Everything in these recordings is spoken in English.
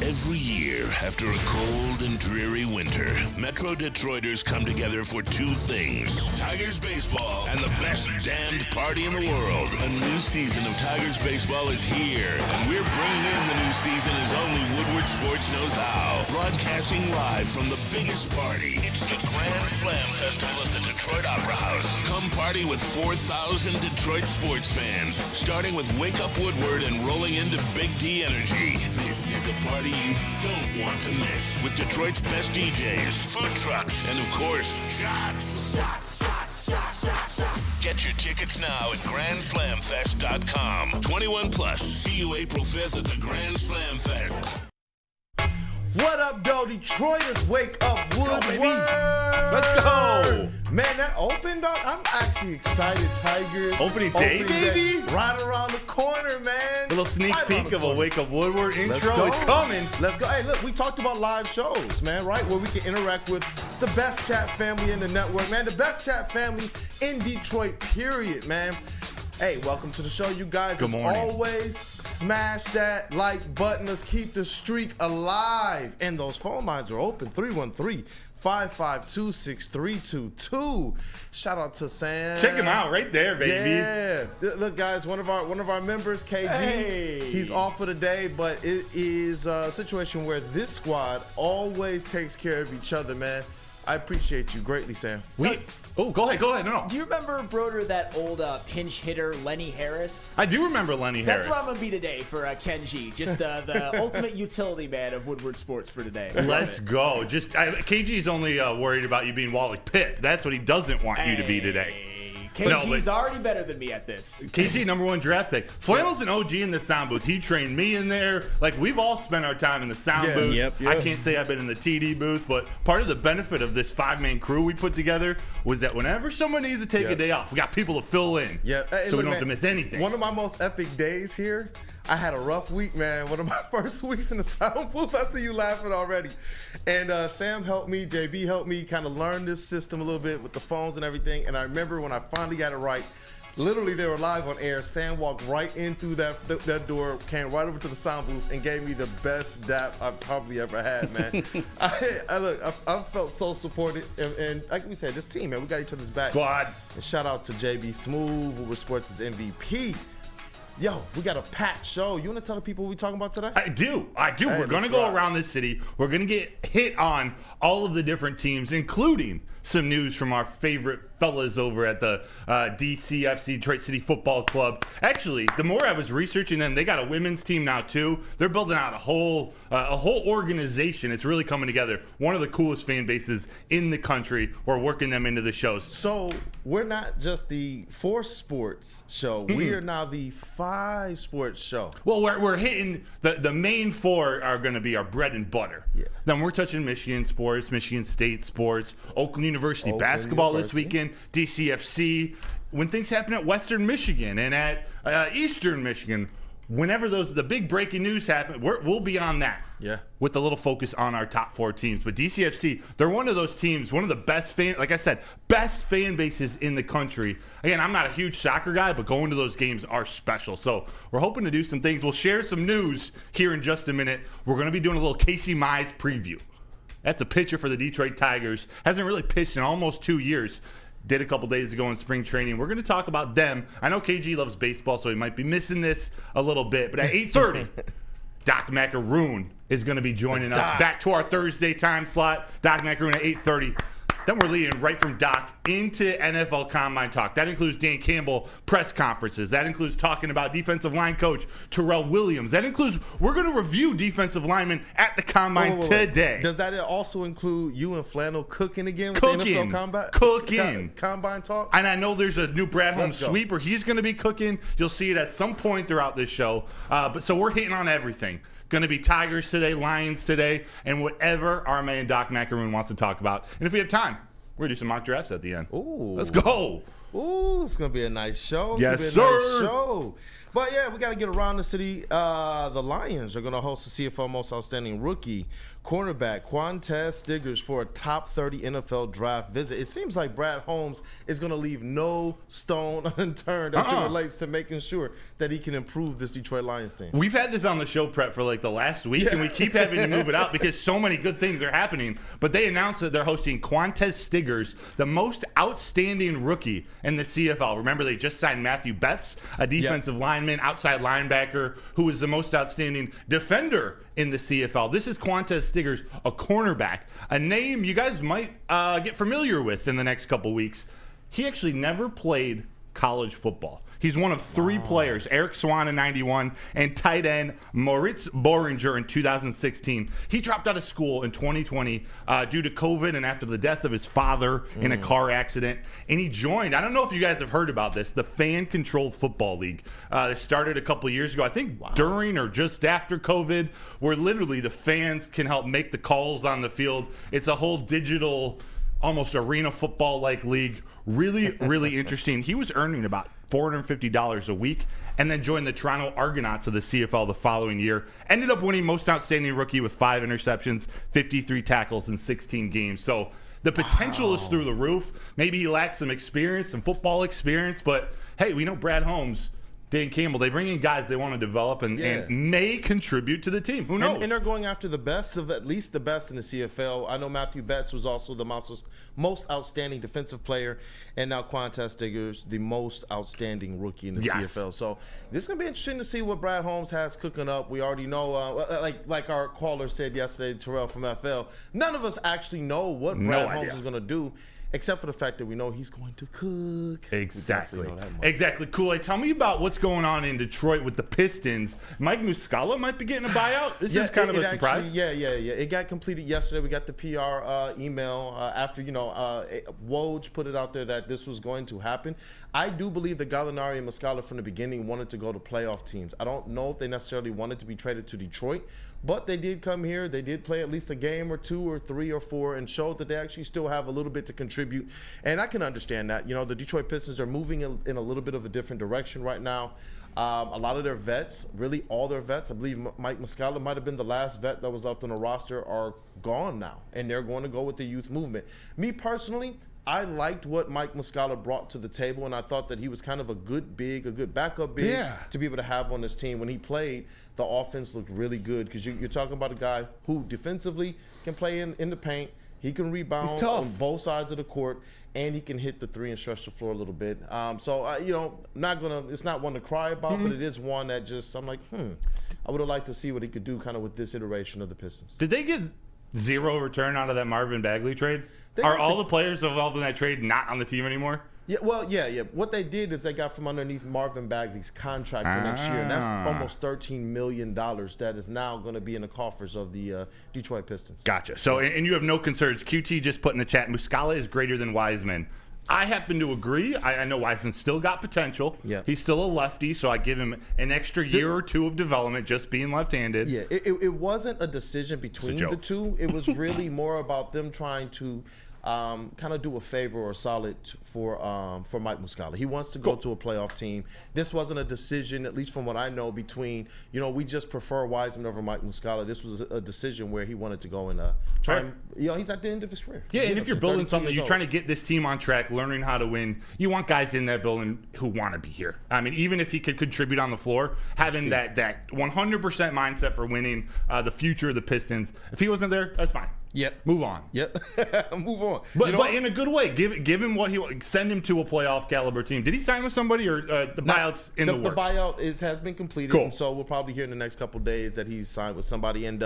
Every year, after a cold and dreary winter, Metro Detroiters come together for two things: Tigers baseball and the best damned party in the world. A new season of Tigers baseball is here, and we're bringing in the new season as only Woodward Sports knows how. Broadcasting live from the biggest party, it's the Grand Slam Festival at the Detroit Opera House. Come party with 4,000 Detroit sports fans, starting with Wake Up Woodward and rolling into Big D Energy. This is a party you don't want to miss, with Detroit's best DJs, food trucks, and of course, shots. Get your tickets now at GrandSlamFest.com. 21 plus. See you April 5th at the Grand Slam Fest. What up, though, Detroiters? Wake up, Woodward. Let's go. Man, that opened up. I'm actually excited, Tigers. Opening day, baby. Right around the corner, man. A little sneak peek of a Wake Up Woodward intro. It's coming. Let's go. Hey, look, we talked about live shows, man, right? Where we can interact with the best chat family in the network, man. The best chat family in Detroit, period, man. Hey, welcome to the show, you guys. Good morning. As always, smash that like button. Let's keep the streak alive. And those phone lines are open, 313-552-6322. Shout out to Sam. Check him out right there, baby. Yeah. Look, guys, one of our members, KG, he's off for the day, but it is a situation where this squad always takes care of each other, man. I appreciate you greatly, Sam. Go ahead. No. Do you remember, Broder, that old pinch hitter, Lenny Harris? I do remember Lenny Harris. That's what I'm going to be today for Kenji. Just the ultimate utility man of Woodward Sports for today. Let's go. KG's only worried about you being Wally Pitt. That's what he doesn't want you to be today. KG's already better than me at this. KG, #1 draft pick. Flannel's an OG in the sound booth. He trained me in there. Like, we've all spent our time in the sound booth. Yep. I can't say I've been in the TD booth, but part of the benefit of this 5-man crew we put together was that whenever someone needs to take a day off, we got people to fill in. Hey, so we don't have to miss anything. One of my most epic days here, I had a rough week, man. One of my first weeks in the sound booth. I see you laughing already. And Sam helped me, JB helped me kind of learn this system a little bit with the phones and everything. And I remember when I finally got it right, literally they were live on air. Sam walked right in through that door, came right over to the sound booth, and gave me the best dap I've probably ever had, man. I felt so supported. And like we said, this team, man, we got each other's back. Squad. And shout out to JB Smooth, Woodward Sports' MVP. Yo, we got a packed show. You want to tell the people what we're talking about today? I do. Hey, We're going to go around this city. We're going to get hit on all of the different teams, including some news from our favorite fellas over at the DCFC, Detroit City Football Club. Actually, the more I was researching them, they got a women's team now too. They're building out a whole organization. It's really coming together. One of the coolest fan bases in the country. We're working them into the shows. So we're not just the 4 sports show. We are now the 5 sports show. Well, we're hitting the main 4 are going to be our bread and butter. Yeah. Then we're touching Michigan sports, Michigan State sports, Oakland University basketball this weekend, DCFC. When things happen at Western Michigan and at Eastern Michigan, whenever the big breaking news happen, we'll be on that. Yeah. With a little focus on our top 4 teams. But DCFC, they're one of those teams, one of the best best fan bases in the country. Again, I'm not a huge soccer guy, but going to those games are special. So we're hoping to do some things. We'll share some news here in just a minute. We're going to be doing a little Casey Mize preview. That's a pitcher for the Detroit Tigers. Hasn't really pitched in almost 2 years. Did a couple days ago in spring training. We're going to talk about them. I know KG loves baseball, so he might be missing this a little bit. But at 8:30, Doc Maakaron is going to be joining us. Back to our Thursday time slot. Doc Maakaron at 8:30. Then we're leading right from Doc into NFL Combine talk. That includes Dan Campbell press conferences. That includes talking about defensive line coach Terrell Williams. That includes, we're going to review defensive linemen at the Combine today. Does that also include you and Flannel cooking again with Cooking. the NFL Combine? Combine talk? And I know there's a new Brad Holmes sweeper. He's going to be cooking. You'll see it at some point throughout this show. So we're hitting on everything. Going to be Tigers today, Lions today, and whatever our man Doc Maakaron wants to talk about. And if we have time, we're going to do some mock drafts at the end. Ooh. Let's go. Ooh, it's going to be a nice show. Yes, it's gonna be a sir. nice show. But, yeah, we got to get around the city. The Lions are going to host the CFL Most Outstanding Rookie cornerback Qwan'tez Stiggers for a top 30 NFL draft visit. It seems like Brad Holmes is going to leave no stone unturned as it relates to making sure that he can improve this Detroit Lions team. We've had this on the show prep for like the last week, and we keep having to move it out because so many good things are happening. But they announced that they're hosting Qwan'tez Stiggers, the most outstanding rookie in the CFL. Remember, they just signed Matthew Betts, a defensive lineman, outside linebacker, who is the most outstanding defender in the CFL. This is Qwan'tez Stiggers, a cornerback, a name you guys might get familiar with in the next couple weeks. He actually never played college football. He's one of three players, Eric Swan in 91 and tight end Moritz Boringer in 2016. He dropped out of school in 2020 due to COVID and after the death of his father in a car accident. And he joined, I don't know if you guys have heard about this, the Fan Controlled Football League. It started a couple of years ago, I think during or just after COVID, where literally the fans can help make the calls on the field. It's a whole digital, almost arena football-like league. Really, really interesting. He was earning about $450 a week and then joined the Toronto Argonauts of the CFL the following year. Ended up winning Most Outstanding Rookie with 5 interceptions, 53 tackles in 16 games. So the potential is through the roof. Maybe he lacks some experience, some football experience, but hey, we know Brad Holmes, Dan Campbell, they bring in guys they want to develop and may contribute to the team. Who knows? And they're going after the best of at least the best in the CFL. I know Matthew Betts was also the most outstanding defensive player, and now Qwan'tez Stiggers, the most outstanding rookie in the CFL. So this is going to be interesting to see what Brad Holmes has cooking up. We already know, like our caller said yesterday, Terrell from FL, none of us actually know what Brad Holmes is going to do, except for the fact that we know he's going to cook. Exactly. Exactly. Kool-Aid, tell me about what's going on in Detroit with the Pistons. Mike Muscala might be getting a buyout. This is kind of a surprise. It got completed yesterday. We got the PR email after, Woj put it out there that this was going to happen. I do believe that Gallinari and Muscala from the beginning wanted to go to playoff teams. I don't know if they necessarily wanted to be traded to Detroit, but they did come here. They did play at least a game or 2 or 3 or 4 and showed that they actually still have a little bit to contribute. And I can understand that. The Detroit Pistons are moving in a little bit of a different direction right now. A lot of their vets, really all their vets, I believe Mike Muscala might have been the last vet that was left on the roster, are gone now. And they're going to go with the youth movement. Me personally, I liked what Mike Muscala brought to the table, and I thought that he was kind of a good backup big to be able to have on this team. When he played, the offense looked really good because you're talking about a guy who defensively can play in the paint. He can rebound on both sides of the court, and he can hit the 3 and stretch the floor a little bit. It's not one to cry about, but it is one that just, I'm like, I would have liked to see what he could do kind of with this iteration of the Pistons. Did they get zero return out of that Marvin Bagley trade? Are all the players involved in that trade not on the team anymore? Yeah, What they did is they got from underneath Marvin Bagley's contract for next year, and that's almost $13 million that is now going to be in the coffers of the Detroit Pistons. Gotcha. So, and you have no concerns. QT just put in the chat, Muscala is greater than Wiseman. I happen to agree. I know Wiseman's still got potential. Yeah. He's still a lefty, so I give him an extra year or 2 of development just being left-handed. Yeah, it wasn't a decision between the two. It was really more about them trying to kind of do a favor or a solid for Mike Muscala. He wants to go to a playoff team. This wasn't a decision, at least from what I know, between, we just prefer Wiseman over Mike Muscala. This was a decision where he wanted to go and try and, he's at the end of his career. Yeah, and if you're building something, you're trying to get this team on track, learning how to win, you want guys in that building who want to be here. I mean, even if he could contribute on the floor, having that 100% mindset for winning the future of the Pistons, if he wasn't there, that's fine. Yep. Move on. Yep. Move on. But in a good way. Give him what send him to a playoff caliber team. Did he sign with somebody or the buyout's in the works? The buyout has been completed. Cool. So we'll probably hear in the next couple of days that he's signed with somebody. And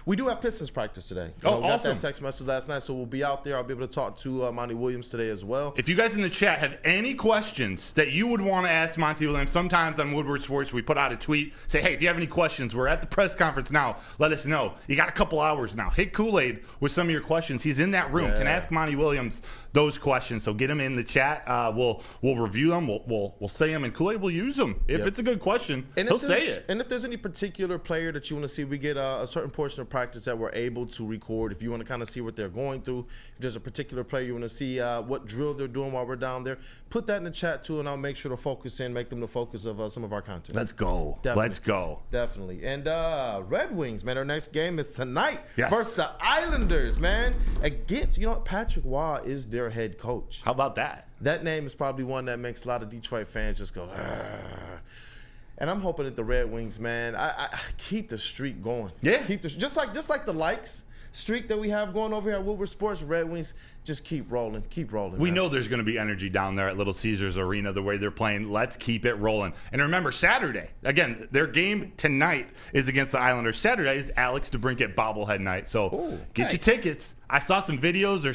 we do have Pistons practice today. We awesome. got that text message last night, so we'll be out there. I'll be able to talk to Monty Williams today as well. If you guys in the chat have any questions that you would want to ask Monty Williams, sometimes on Woodward Sports we put out a tweet, say, hey, if you have any questions, we're at the press conference now. Let us know. You got a couple hours now. Hit Kool-Aid. with some of your questions. He's in that room. Yeah. Can ask Monty Williams those questions. So get him in the chat. We'll review them. We'll say them, and Kool-Aid will use them. If it's a good question, he'll say it. And if there's any particular player that you want to see, we get a certain portion of practice that we're able to record. If you want to kind of see what they're going through, if there's a particular player you want to see what drill they're doing while we're down there, put that in the chat too, and I'll make sure to focus in, make them the focus of some of our content. Let's go. Definitely. Let's go. Definitely. And Red Wings, man, our next game is tonight Yes. versus the Islanders, man. Against, you know what, Patrick Waugh is their head coach. How about that? That name is probably one that makes a lot of Detroit fans just go, "Argh." And I'm hoping that the Red Wings, man, I keep the streak going. Yeah. Keep the just like the likes streak that we have going over here at Woodward Sports. Red Wings just keep rolling. We man. know there's going to be energy down there at Little Caesars Arena the way they're playing. Let's keep it rolling. And remember, Saturday, again, their game tonight is against the Islanders. Saturday is Alex DeBrincat bobblehead night. So get your tickets. I saw some videos or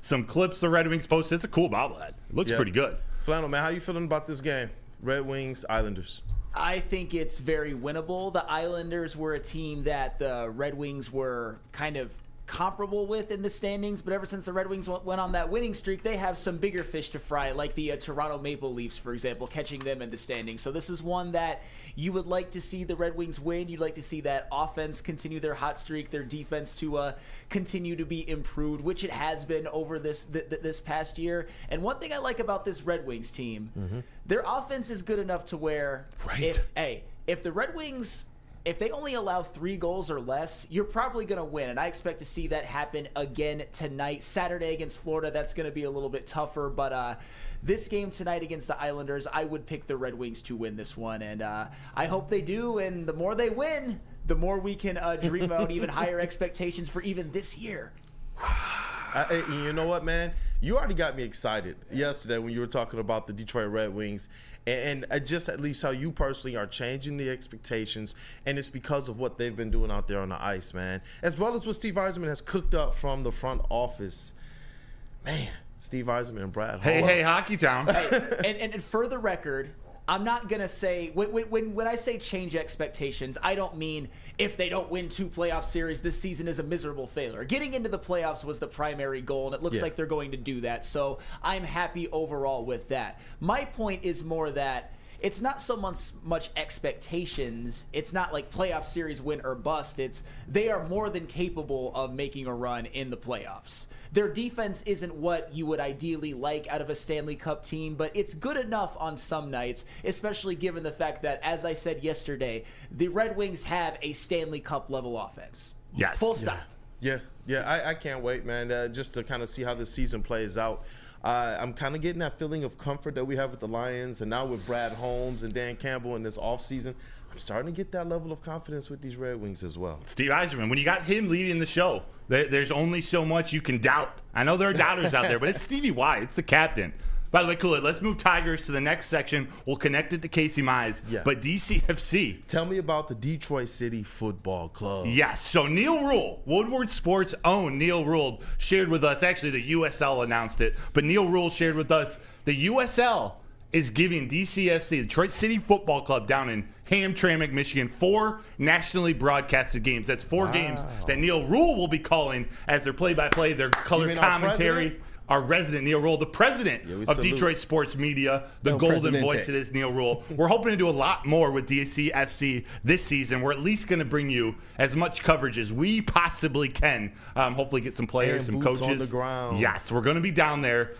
some clips the Red Wings posted. It's a cool bobblehead. It looks pretty good. Flannel, man, how you feeling about this game? Red Wings, Islanders. I think it's very winnable. The Islanders were a team that the Red Wings were kind of comparable with in the standings, but ever since the Red Wings went on that winning streak, they have some bigger fish to fry, like the Toronto Maple Leafs, for example, catching them in the standings. So this is one that you would like to see the Red Wings win. You'd like to see that offense continue their hot streak, their defense to continue to be improved, which it has been over this past year. And one thing I like about this Red Wings team, their offense is good enough to where if the Red Wings, if they only allow 3 goals or less, you're probably going to win. And I expect to see that happen again tonight. Saturday against Florida, that's going to be a little bit tougher. But this game tonight against the Islanders, I would pick the Red Wings to win this one. And I hope they do. And the more they win, the more we can dream about even higher expectations for even this year. You know what, man? You already got me excited yesterday when you were talking about the Detroit Red Wings, and just at least how you personally are changing the expectations, and it's because of what they've been doing out there on the ice, man, as well as what Steve Yzerman has cooked up from the front office. Man, Steve Yzerman and Brad. Hey, Hockey Town. And for the record, I'm not going to say, when I say change expectations, I don't mean if they don't win 2 playoff series, this season is a miserable failure. Getting into the playoffs was the primary goal, and it looks like they're going to do that. So I'm happy overall with that. My point is more that it's not so much expectations. It's not like playoff series win or bust. It's they are more than capable of making a run in the playoffs. Their defense isn't what you would ideally like out of a Stanley Cup team, but it's good enough on some nights, especially given the fact that, as I said yesterday, the Red Wings have a Stanley Cup level offense. Yes. Full stop. Yeah, I can't wait, man, just to kind of see how this season plays out. I'm kind of getting that feeling of comfort that we have with the Lions, and now with Brad Holmes and Dan Campbell in this offseason, I'm starting to get that level of confidence with these Red Wings as well. Steve Yzerman, when you got him leading the show, there's only so much you can doubt. I know there are doubters out there, but it's Stevie Y. It's the captain. By the way, Kool-Aid, let's move Tigers to the next section. We'll connect it to Casey Mize. Yeah. But DCFC. Tell me about the Detroit City Football Club. Yes. So Neil Rule, Woodward Sports' own Neil Rule, shared with us. Actually, the USL announced it. But Neil Rule shared with us the USL is giving DCFC, Detroit City Football Club, down in Hamtramck, Michigan, 4 nationally broadcasted games. That's 4 games that Neil Rule will be calling as their play-by-play, their color commentary. Our resident, Neil Rule, the president of Detroit Sports Media, the golden voice it is, Neil Rule. We're hoping to do a lot more with DCFC this season. We're at least going to bring you as much coverage as we possibly can. Hopefully get some players, some coaches. On the ground. Yes, we're going to be down there.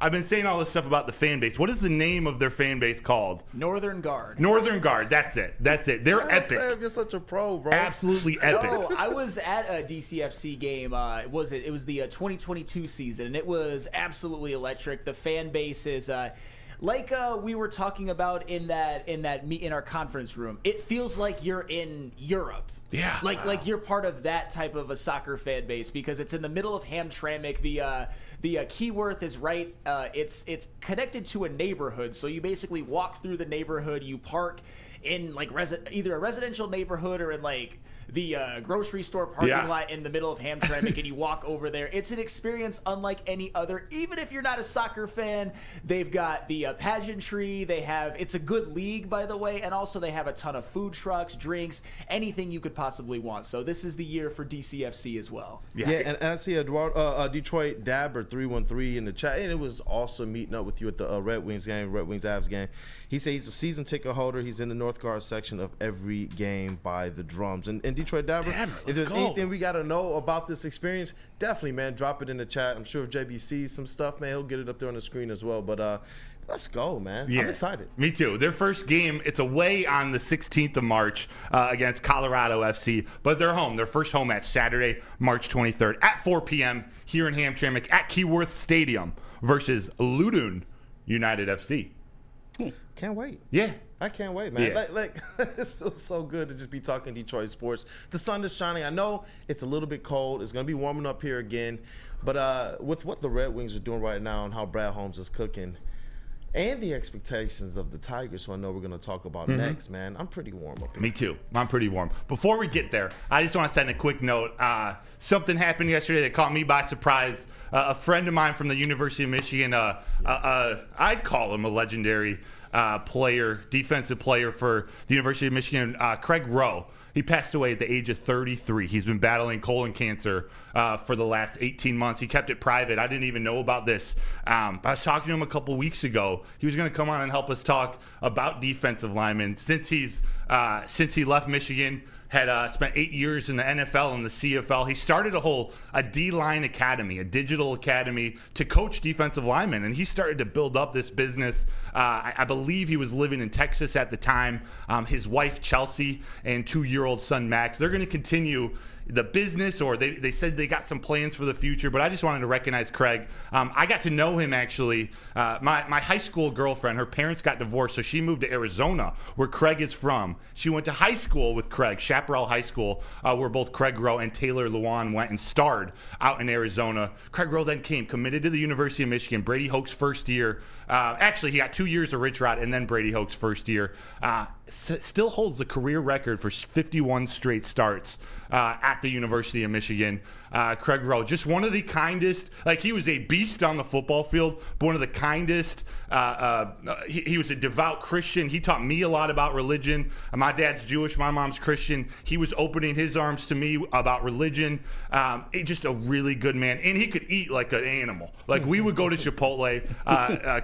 I've been saying all this stuff about the fan base. What is the name of their fan base called? Northern Guard. Northern Guard. That's it. They're epic. Sam, you're such a pro, bro. Absolutely epic. No, I was at a DCFC game. It was the 2022 season, and it was absolutely electric. The fan base is like we were talking about in our conference room. It feels like you're in Europe. Yeah. Like you're part of that type of a soccer fan base because it's in the middle of Hamtramck. The Keyworth is right. It's connected to a neighborhood, so you basically walk through the neighborhood. You park in like either a residential neighborhood or in like the grocery store parking lot in the middle of Hamtramck, and you walk over there. It's an experience unlike any other. Even if you're not a soccer fan, they've got the pageantry. It's a good league, by the way, and also they have a ton of food trucks, drinks, anything you could possibly want. So this is the year for DCFC as well. Yeah, and I see Detroit Dabber 313 in the chat, and it was awesome meeting up with you at the Red Wings Avs game. He said he's a season ticket holder. He's in the North Guard section of every game by the drums. And Detroit Dabber, if there's anything we got to know about this experience, definitely, man, drop it in the chat. I'm sure if JB sees some stuff, man, he'll get it up there on the screen as well. But let's go, man. Yeah. I'm excited. Me too. Their first game, it's away on the 16th of March against Colorado FC, but they're home. Their first home match, Saturday, March 23rd at 4 p.m. here in Hamtramck at Qwan'tez Stadium versus Loudoun United FC. Can't wait. Yeah. I can't wait, man. Yeah. This feels so good to just be talking Detroit sports. The sun is shining. I know it's a little bit cold. It's going to be warming up here again. But with what the Red Wings are doing right now and how Brad Holmes is cooking and the expectations of the Tigers, who I know we're going to talk about next, man, I'm pretty warm up here. Me too. I'm pretty warm. Before we get there, I just want to send a quick note. Something happened yesterday that caught me by surprise. A friend of mine from the University of Michigan, I'd call him a legendary defensive player for the University of Michigan, Craig Rowe. He passed away at the age of 33. He's been battling colon cancer for the last 18 months. He kept it private. I didn't even know about this. I was talking to him a couple weeks ago. He was going to come on and help us talk about defensive linemen. Since he left Michigan, had spent 8 years in the NFL and the CFL. He started a D-line academy, a digital academy to coach defensive linemen, and he started to build up this business. I believe he was living in Texas at the time. His wife, Chelsea, and 2-year-old son, Max, they're going to continue the business, or they said they got some plans for the future, but I just wanted to recognize Craig. I got to know him, actually. My high school girlfriend, her parents got divorced, so she moved to Arizona, where Craig is from. She went to high school with Craig, Chaparral High School, where both Craig Rowe and Taylor Lewan went and starred out in Arizona. Craig Rowe then committed to the University of Michigan, Brady Hoke's first year. Actually, he got 2 years of Rich Rod and then Brady Hoke's first year. Still holds the career record for 51 straight starts at the University of Michigan. Craig Rowe, just one of the kindest, he was a beast on the football field, but one of the kindest. He was a devout Christian. He taught me a lot about religion. My dad's Jewish, my mom's Christian. He was opening his arms to me about religion. Just a really good man, and he could eat like an animal. We would go to Chipotle.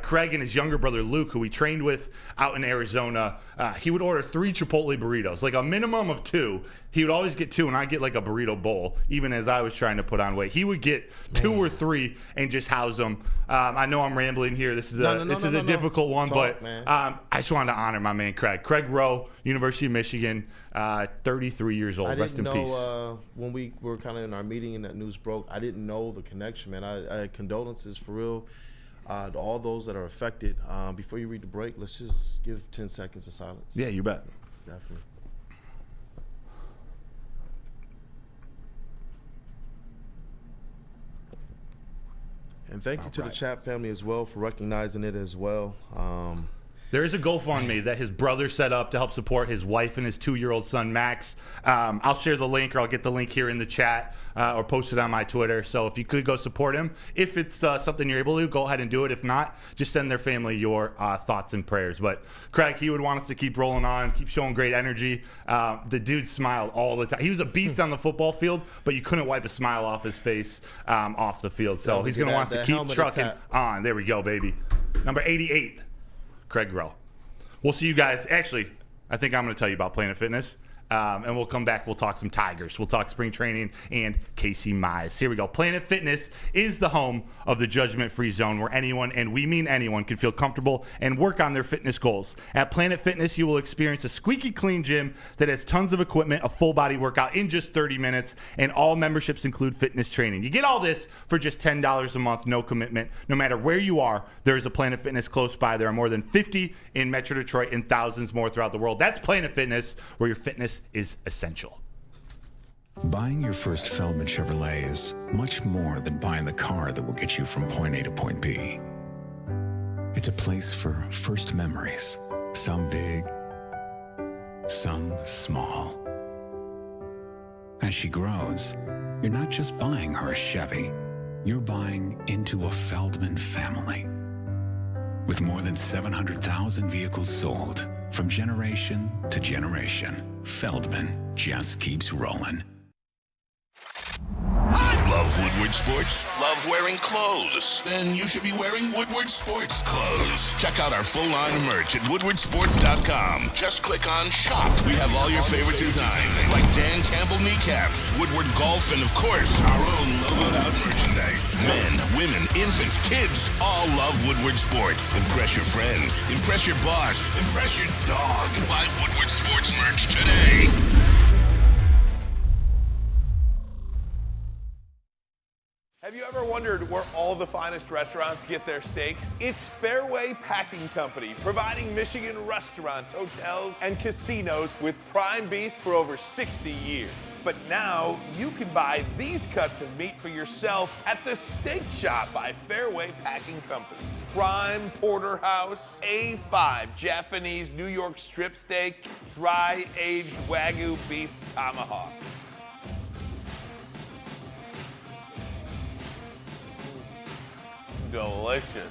Craig and his younger brother Luke, who we trained with out in Arizona, he would order 3 Chipotle burritos, a minimum of 2. He would always get 2, and I'd get a burrito bowl, even as I was trying to put on weight. He would get 2 or 3 and just house them. I know I'm rambling here. This is a difficult one, but I just wanted to honor my man Craig. Craig Rowe, University of Michigan, 33 years old. Rest in peace. I didn't know when we were kind of in our meeting and that news broke, I didn't know the connection, man. I condolences for real to all those that are affected. Before you read the break, let's just give 10 seconds of silence. Yeah, you bet. Definitely. And thank you to the chat family as well for recognizing it as well. There is a GoFundMe that his brother set up to help support his wife and his 2-year-old son, Max. I'll share the link, or I'll get the link here in the chat, or post it on my Twitter. So if you could go support him, if it's something you're able to, go ahead and do it. If not, just send their family your thoughts and prayers. But Craig, he would want us to keep rolling on, keep showing great energy. The dude smiled all the time. He was a beast on the football field, but you couldn't wipe a smile off his face off the field. So he's going to want us to keep trucking on. There we go, baby. Number 88. Craig Rowe. We'll see you guys. Actually, I think I'm going to tell you about Planet Fitness. And we'll come back. We'll talk some Tigers. We'll talk spring training and Casey Mize. Here we go. Planet Fitness is the home of the judgment-free zone, where anyone, and we mean anyone, can feel comfortable and work on their fitness goals. At Planet Fitness, you will experience a squeaky clean gym that has tons of equipment, a full-body workout in just 30 minutes, and all memberships include fitness training. You get all this for just $10 a month, no commitment. No matter where you are, there is a Planet Fitness close by. There are more than 50 in Metro Detroit and thousands more throughout the world. That's Planet Fitness, where your fitness is essential. Buying your first Feldman Chevrolet is much more than buying the car that will get you from point A to point B. It's a place for first memories, some big, some small. As she grows, you're not just buying her a Chevy, you're buying into a Feldman family. With more than 700,000 vehicles sold, from generation to generation, Feldman just keeps rolling. Love Woodward Sports? Love wearing clothes? Then you should be wearing Woodward Sports clothes. Check out our full line of merch at woodwardsports.com. Just click on Shop. We have all your favorite designs, like Dan Campbell kneecaps, Woodward Golf, and of course, our own logoed out merchandise. Men, women, infants, kids, all love Woodward Sports. Impress your friends. Impress your boss. Impress your dog. Buy Woodward Sports merch today. Have you ever wondered where all the finest restaurants get their steaks? It's Fairway Packing Company, providing Michigan restaurants, hotels, and casinos with prime beef for over 60 years. But now you can buy these cuts of meat for yourself at the Steak Shop by Fairway Packing Company. Prime porterhouse, A5 Japanese New York strip steak, dry aged Wagyu beef tomahawk. Delicious.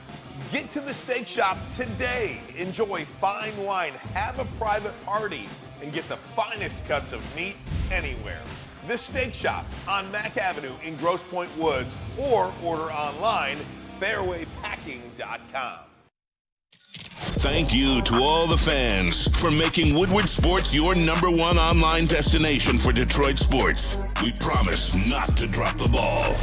Get to the Steak Shop today. Enjoy fine wine, have a private party, and get the finest cuts of meat anywhere. The Steak Shop on Mack Avenue in Grosse Pointe Woods, or order online, fairwaypacking.com. Thank you to all the fans for making Woodward Sports your #1 online destination for Detroit sports. We promise not to drop the ball.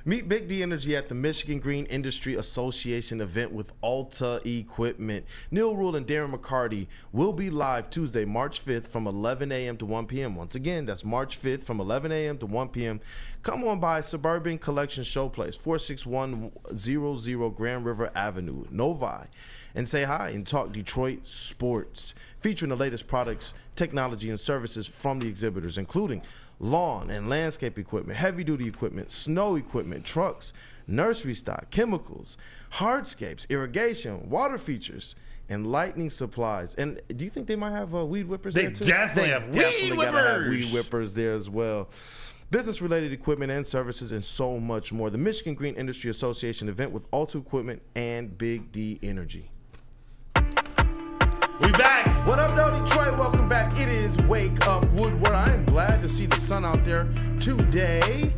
Meet Big D Energy at the Michigan Green Industry Association event with Alta Equipment. Neil Rule and Darren McCarty will be live Tuesday, March 5th from 11 a.m. to 1 p.m. Once again, that's March 5th from 11 a.m. to 1 p.m. Come on by Suburban Collection Showplace, 46100 Grand River Avenue, Novi, and say hi and talk Detroit sports, featuring the latest products, technology, and services from the exhibitors, including lawn and landscape equipment, heavy-duty equipment, snow equipment, trucks, nursery stock, chemicals, hardscapes, irrigation, water features, and lightning supplies. And do you think they might have weed whippers there too? They definitely have weed gotta have whippers. weed whippers there as well. Business-related equipment and services, and so much more. The Michigan Green Industry Association event with Alta Equipment and Big D Energy. We back. What up, though, Detroit? Welcome back. It is Wake Up Woodward. I am glad to see the sun out there today.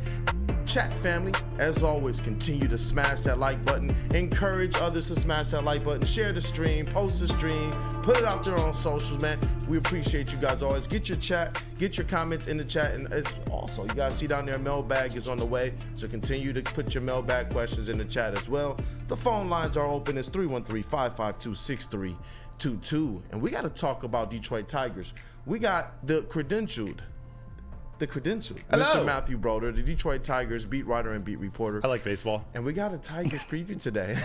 Chat family, as always, continue to smash that like button. Encourage others to smash that like button. Share the stream, post the stream, put it out there on socials, man. We appreciate you guys always. Get your chat, get your comments in the chat. And it's also, you guys see down there, mailbag is on the way. So continue to put your mailbag questions in the chat as well. The phone lines are open. It's 313-552-6322. And we got to talk about Detroit Tigers. We got the credentialed, Hello. Mr. Matthew Broder, the Detroit Tigers beat writer and beat reporter. I like baseball. And we got a Tigers preview today.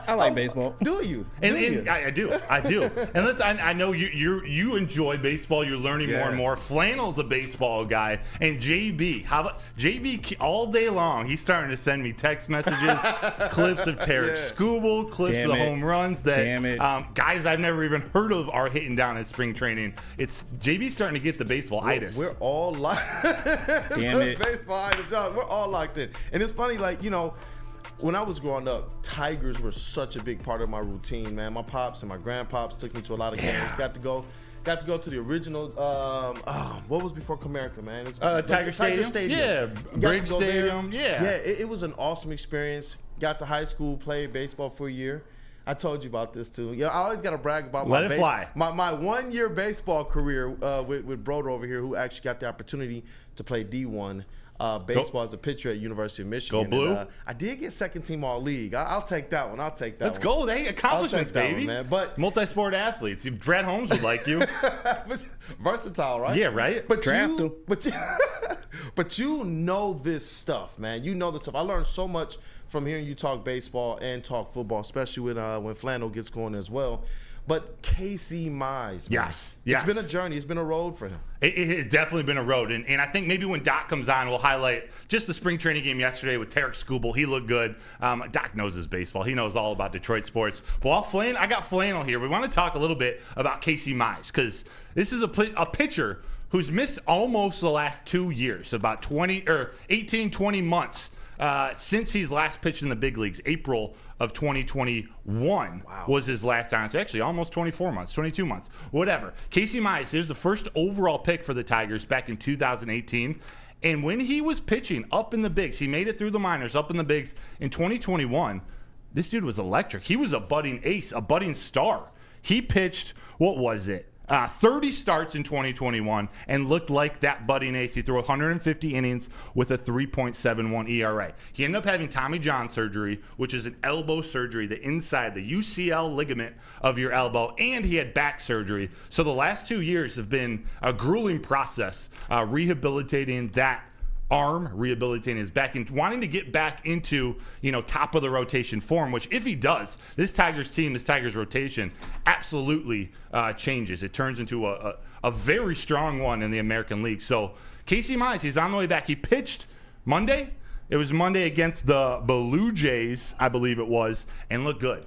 I like baseball. Do you? And I do. And listen, I know you enjoy baseball. You're learning more and more. Flannel's a baseball guy, and JB. How about JB? All day long, he's starting to send me text messages, clips of Tarek Skubal, clips of the home runs that guys I've never even heard of are hitting down in spring training. It's JB's starting to get the baseball-itis. We're all like. Damn it. Baseball, we're all locked in. And it's funny, like, you know, when I was growing up, Tigers were such a big part of my routine, man. My pops and my grandpops took me to a lot of games. Got to go to the original, what was before Comerica, man? Tiger Stadium? Yeah, Briggs Stadium, yeah. It was an awesome experience. Got to high school, played baseball for a year. I told you about this too. You know, I always got to brag about my 1-year baseball career with Broder over here, who actually got the opportunity to play D1 baseball as a pitcher at University of Michigan. Go Blue. And, I did get second team all league. I'll take that one. Let's go. They accomplishments, baby. One, man. But multi-sport athletes. Brad Holmes would like you. Versatile, right? Yeah, right. But Draft him. But you know this stuff, man. You know this stuff. I learned so much from hearing you talk baseball and talk football, especially when Flannel gets going as well. But Casey Mize, man. Yes. It's been a journey. It's been a road for him. It has definitely been a road. And I think maybe when Doc comes on, we'll highlight just the spring training game yesterday with Terrell Williams. He looked good. Doc knows his baseball. He knows all about Detroit sports. Well, I got Flannel here. We want to talk a little bit about Casey Mize because this is a pitcher who's missed almost the last 2 years, about 18, 20 months since he's last pitched in the big leagues. April of 2021 was his last time. So actually almost 24 months, 22 months, whatever. Casey Mize, he was the first overall pick for the Tigers back in 2018. And when he was pitching up in the bigs, he made it through the minors, up in the bigs in 2021. This dude was electric. He was a budding ace, a budding star. He pitched, 30 starts in 2021 and looked like that budding ace. He threw 150 innings with a 3.71 ERA. He ended up having Tommy John surgery, which is an elbow surgery, the inside, the UCL ligament of your elbow, and he had back surgery. So the last 2 years have been a grueling process, rehabilitating that arm, rehabilitating his back, and wanting to get back into, top of the rotation form, which if he does, this Tigers team, this Tigers rotation absolutely changes. It turns into a very strong one in the American League. So Casey Mize, he's on the way back. He pitched Monday. It was Monday against the Blue Jays, I believe it was, and looked good.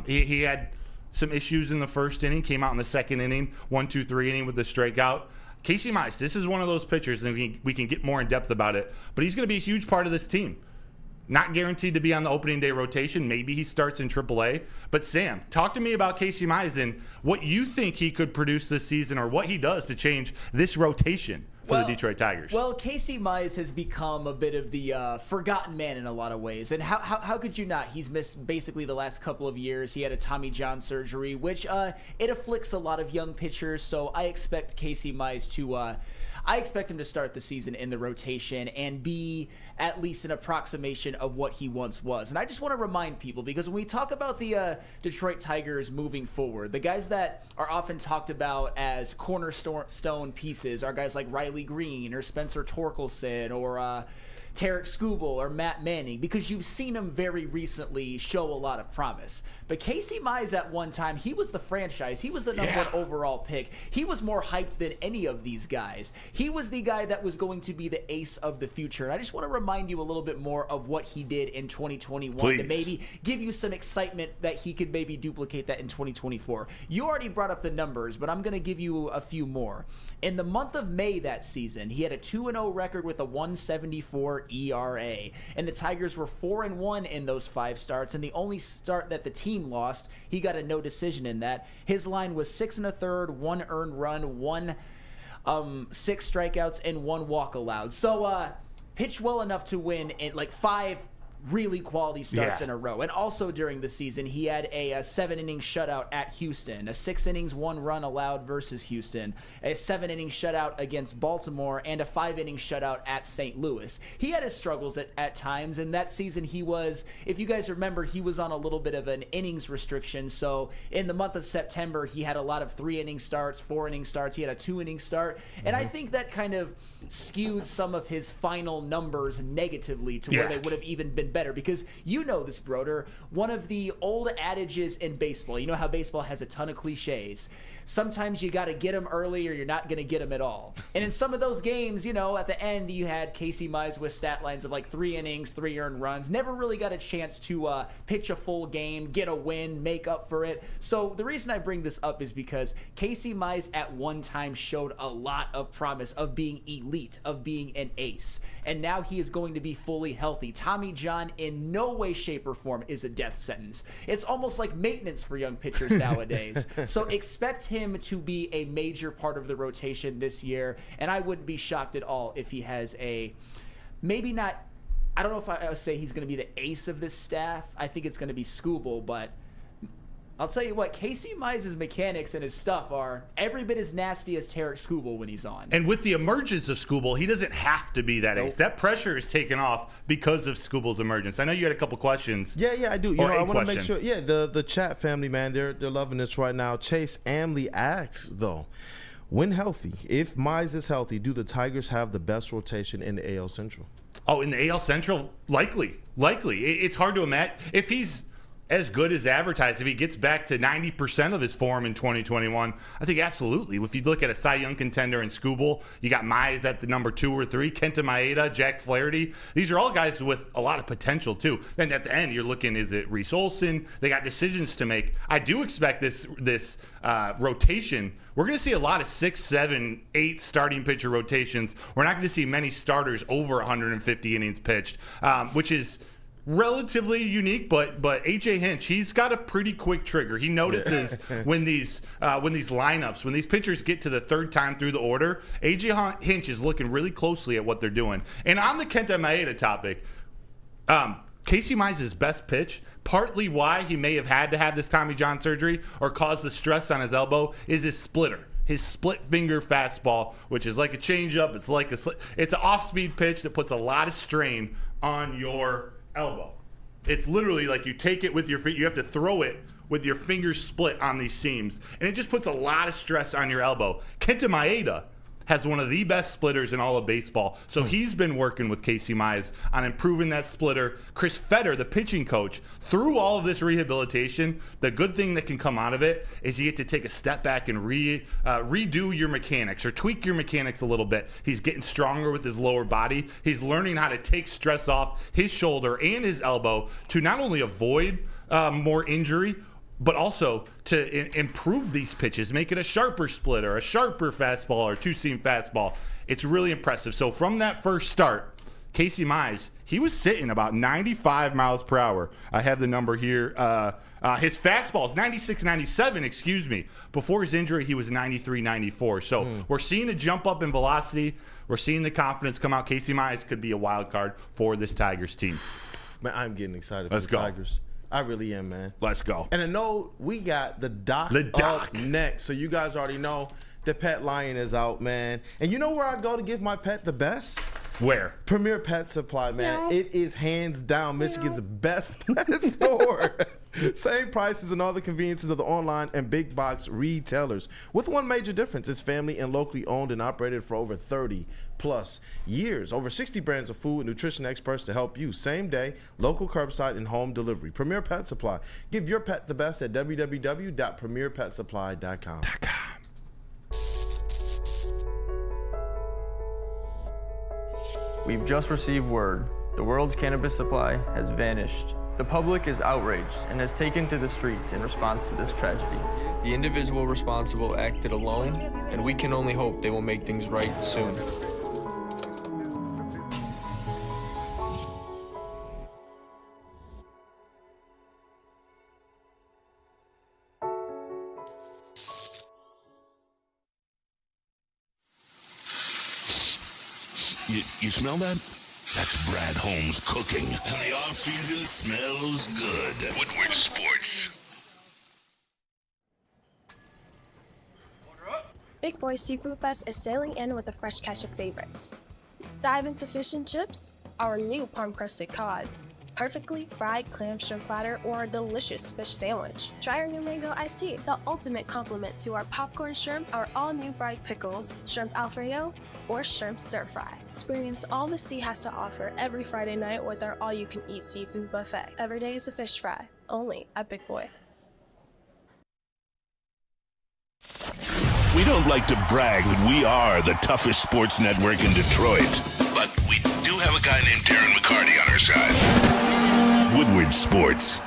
He had some issues in the first inning, came out in the second inning, 1-2-3 inning with the strikeout. Casey Mize, this is one of those pitchers, and we can get more in depth about it, but he's going to be a huge part of this team. Not guaranteed to be on the opening day rotation. Maybe he starts in AAA. But Sam, talk to me about Casey Mize and what you think he could produce this season or what he does to change this rotation for the Detroit Tigers. Well, Casey Mize has become a bit of the forgotten man in a lot of ways. And how could you not? He's missed basically the last couple of years. He had a Tommy John surgery, which it afflicts a lot of young pitchers. So I expect Casey Mize to I expect him to start the season in the rotation and be at least an approximation of what he once was. And I just want to remind people, because when we talk about the Detroit Tigers moving forward, the guys that are often talked about as cornerstone pieces are guys like Riley Green or Spencer Torkelson or Tarek Skubal or Matt Manning, because you've seen him very recently show a lot of promise. But Casey Mize at one time, he was the franchise. He was the number one overall pick. He was more hyped than any of these guys. He was the guy that was going to be the ace of the future. And I just want to remind you a little bit more of what he did in 2021 to maybe give you some excitement that he could maybe duplicate that in 2024. You already brought up the numbers, but I'm going to give you a few more. In the month of May that season, he had a 2-0 record with a 1.74 ERA, and the Tigers were 4-1 in those 5 starts, and the only start that the team lost, he got a no decision in that. His line was 6 1/3, 1 earned run, 6 strikeouts, and 1 walk allowed. So pitched well enough to win in like 5 really quality starts in a row. And also during the season, he had a 7-inning shutout at Houston, a 6 innings, 1 run allowed versus Houston, a 7-inning shutout against Baltimore, and a 5-inning shutout at St. Louis. He had his struggles at times, and that season he was, if you guys remember, he was on a little bit of an innings restriction. So in the month of September, he had a lot of 3-inning starts, 4-inning starts. He had a 2-inning start. And I think that kind of skewed some of his final numbers negatively to where they would have even been better, because you know this, Broder, one of the old adages in baseball, you know how baseball has a ton of cliches. Sometimes you got to get them early or you're not going to get them at all. And in some of those games, at the end you had Casey Mize with stat lines of like 3 innings, 3 earned runs, never really got a chance to pitch a full game, get a win, make up for it. So the reason I bring this up is because Casey Mize at one time showed a lot of promise of being elite, of being an ace. And now he is going to be fully healthy. Tommy John in no way, shape, or form is a death sentence. It's almost like maintenance for young pitchers nowadays. So expect him to be a major part of the rotation this year, and I wouldn't be shocked at all if he has I don't know if I would say he's going to be the ace of this staff. I think it's going to be Skubal, but I'll tell you what, Casey Mize's mechanics and his stuff are every bit as nasty as Tarek Skubal when he's on. And with the emergence of Skubal, he doesn't have to be that ace. That pressure is taken off because of Skubal's emergence. I know you had a couple questions. Yeah, I do. I want to make sure. Yeah, the chat family, man, they're loving this right now. Chase Amley asks, though, when healthy, if Mize is healthy, do the Tigers have the best rotation in the AL Central? Oh, in the AL Central? Likely. It's hard to imagine. If he's as good as advertised? If he gets back to 90% of his form in 2021, I think absolutely. If you look at a Cy Young contender in Skubal, you got Mize at the number 2 or 3, Kenta Maeda, Jack Flaherty. These are all guys with a lot of potential too. Then at the end, you're looking, is it Reese Olson? They got decisions to make. I do expect this rotation. We're going to see a lot of 6, 7, 8 starting pitcher rotations. We're not going to see many starters over 150 innings pitched, which is relatively unique, but AJ Hinch, he's got a pretty quick trigger. He notices when these lineups, when these pitchers get to the third time through the order, AJ Hinch is looking really closely at what they're doing. And on the Kenta Maeda topic, Casey Mize's best pitch, partly why he may have had to have this Tommy John surgery or cause the stress on his elbow, is his splitter. His split finger fastball, which is like a changeup. It's an off-speed pitch that puts a lot of strain on your elbow. It's literally like you take it with your feet, you have to throw it with your fingers split on these seams, and it just puts a lot of stress on your elbow. Kenta Maeda has one of the best splitters in all of baseball, so he's been working with Casey Mize on improving that splitter. Chris Fetter, the pitching coach, through all of this rehabilitation, the good thing that can come out of it is you get to take a step back and redo your mechanics or tweak your mechanics a little bit. He's getting stronger with his lower body. He's learning how to take stress off his shoulder and his elbow to not only avoid more injury, but also to improve these pitches, make it a sharper splitter, a sharper fastball, or two-seam fastball. It's really impressive. So from that first start, Casey Mize, he was sitting about 95 miles per hour. I have the number here. His fastball is 96, 97, excuse me. Before his injury, he was 93, 94. So we're seeing a jump up in velocity. We're seeing the confidence come out. Casey Mize could be a wild card for this Tigers team. Man, I'm getting excited for the Tigers. I really am, man. Let's go. And I know we got the doc up next, so you guys already know the pet lion is out, man. And you know where I go to give my pet the best? Where? Premier Pet Supply, man. It is hands down Michigan's best pet store. Same prices and all the conveniences of the online and big box retailers. With one major difference, it's family and locally owned and operated for over 30 plus years. Over 60 brands of food and nutrition experts to help you. Same day, local curbside and home delivery. Premier Pet Supply. Give your pet the best at www.premierpetsupply.com. We've just received word. The world's cannabis supply has vanished. The public is outraged and has taken to the streets in response to this tragedy. The individual responsible acted alone, and we can only hope they will make things right soon. You smell that? That's Brad Holmes cooking. And the off-season smells good. Woodward Sports. Big Boy Seafood Fest is sailing in with a fresh catch of favorites. Dive into fish and chips, our new palm-crusted cod, perfectly fried clam shrimp platter, or a delicious fish sandwich. Try our new mango iced tea, the ultimate complement to our popcorn shrimp, our all-new fried pickles, shrimp alfredo, or shrimp stir-fry. Experience all the sea has to offer every Friday night with our all-you-can-eat seafood buffet. Every day is a fish fry, only at Big Boy. We don't like to brag that we are the toughest sports network in Detroit, but we do have a guy named Darren McCarty on our side. Woodward Sports.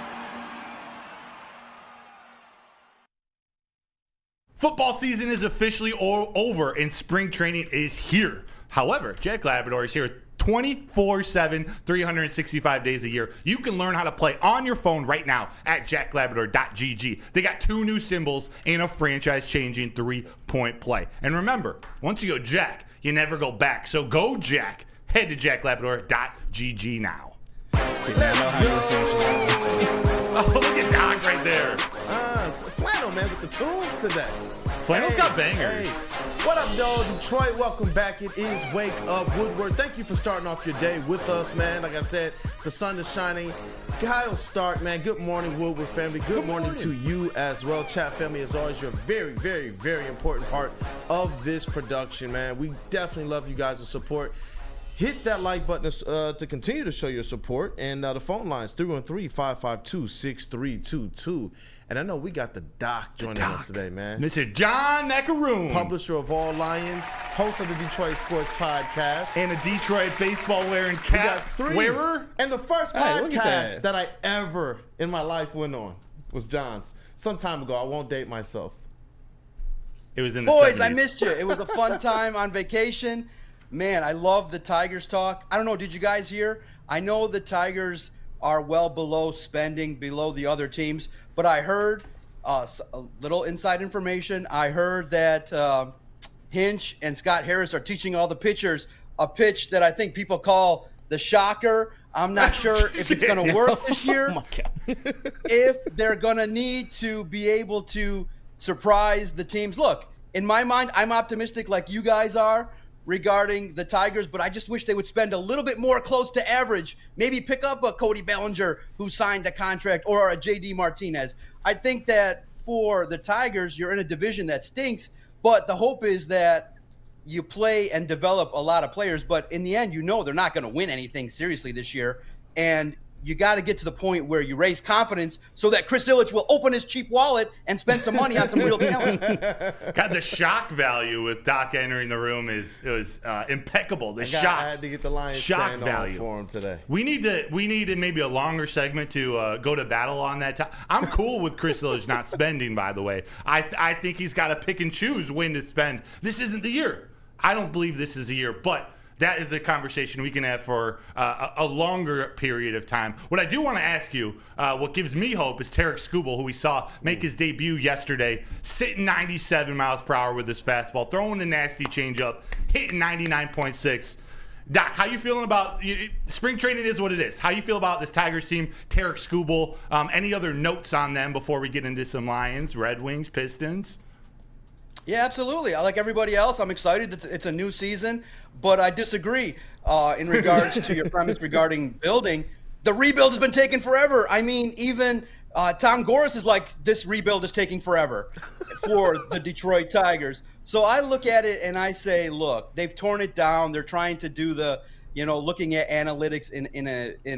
Football season is officially over and spring training is here. However, Jack Labrador is here 24/7, 365 days a year. You can learn how to play on your phone right now at jacklabrador.gg. They got 2 new symbols and a franchise-changing 3-point play. And remember, once you go Jack, you never go back. So go Jack. Head to jacklabrador.gg now. Oh, look at Doc right there. Flannel, man, with the tunes today. Flannel's got bangers. Hey. What up, dog? Detroit, welcome back. It is Wake Up Woodward. Thank you for starting off your day with us, man. Like I said, the sun is shining. Kyle Stark, man. Good morning, Woodward family. Good morning to you as well. Chat family, as always, you're a very, very, very important part of this production, man. We definitely love you guys' support. Hit that like button to continue to show your support. And the phone lines, 313-552-6322. And I know we got the Doc joining us today, man. Mr. John Maakaron. Publisher of All Lions, host of the Detroit Sports Podcast. And a Detroit baseball wearing cap wearer. And the first look at podcast that I ever in my life went on was John's. Some time ago. I won't date myself. It was in the Boys, 70s. I missed you. It was a fun time on vacation. Man, I love the Tigers talk. I don't know, did you guys hear? I know the Tigers are well below spending, below the other teams, but I heard a little inside information. I heard that Hinch and Scott Harris are teaching all the pitchers a pitch that I think people call the shocker. I'm not sure if it's going to work this year. Oh my God. If they're going to need to be able to surprise the teams. Look, in my mind, I'm optimistic like you guys are regarding the Tigers, but I just wish they would spend a little bit more close to average. Maybe pick up a Cody Bellinger who signed a contract or a JD Martinez. I think that for the Tigers, you're in a division that stinks, but the hope is that you play and develop a lot of players, but in the end, you know they're not going to win anything seriously this year, and you got to get to the point where you raise confidence so that Chris Ilitch will open his cheap wallet and spend some money on some real talent. God, the shock value with Doc entering the room was impeccable. I had to get the Lions shock value for him today. We need maybe a longer segment to go to battle on that. I'm cool with Chris Ilitch not spending, by the way. I think he's got to pick and choose when to spend. This isn't the year. I don't believe this is the year, but that is a conversation we can have for a longer period of time. What I do want to ask you, what gives me hope is Tarek Skubal, who we saw make his debut yesterday, sitting 97 miles per hour with his fastball, throwing a nasty changeup, hitting 99.6. Doc, how you feeling about spring training is what it is. How you feel about this Tigers team, Tarek Skubal? Any other notes on them before we get into some Lions, Red Wings, Pistons? Yeah, absolutely. Like everybody else, I'm excited that it's a new season, but I disagree in regards to your premise regarding building. The rebuild has been taking forever. I mean, even Tom Gores is like, this rebuild is taking forever for the Detroit Tigers. So I look at it and I say, look, they've torn it down. They're trying to do the, looking at analytics in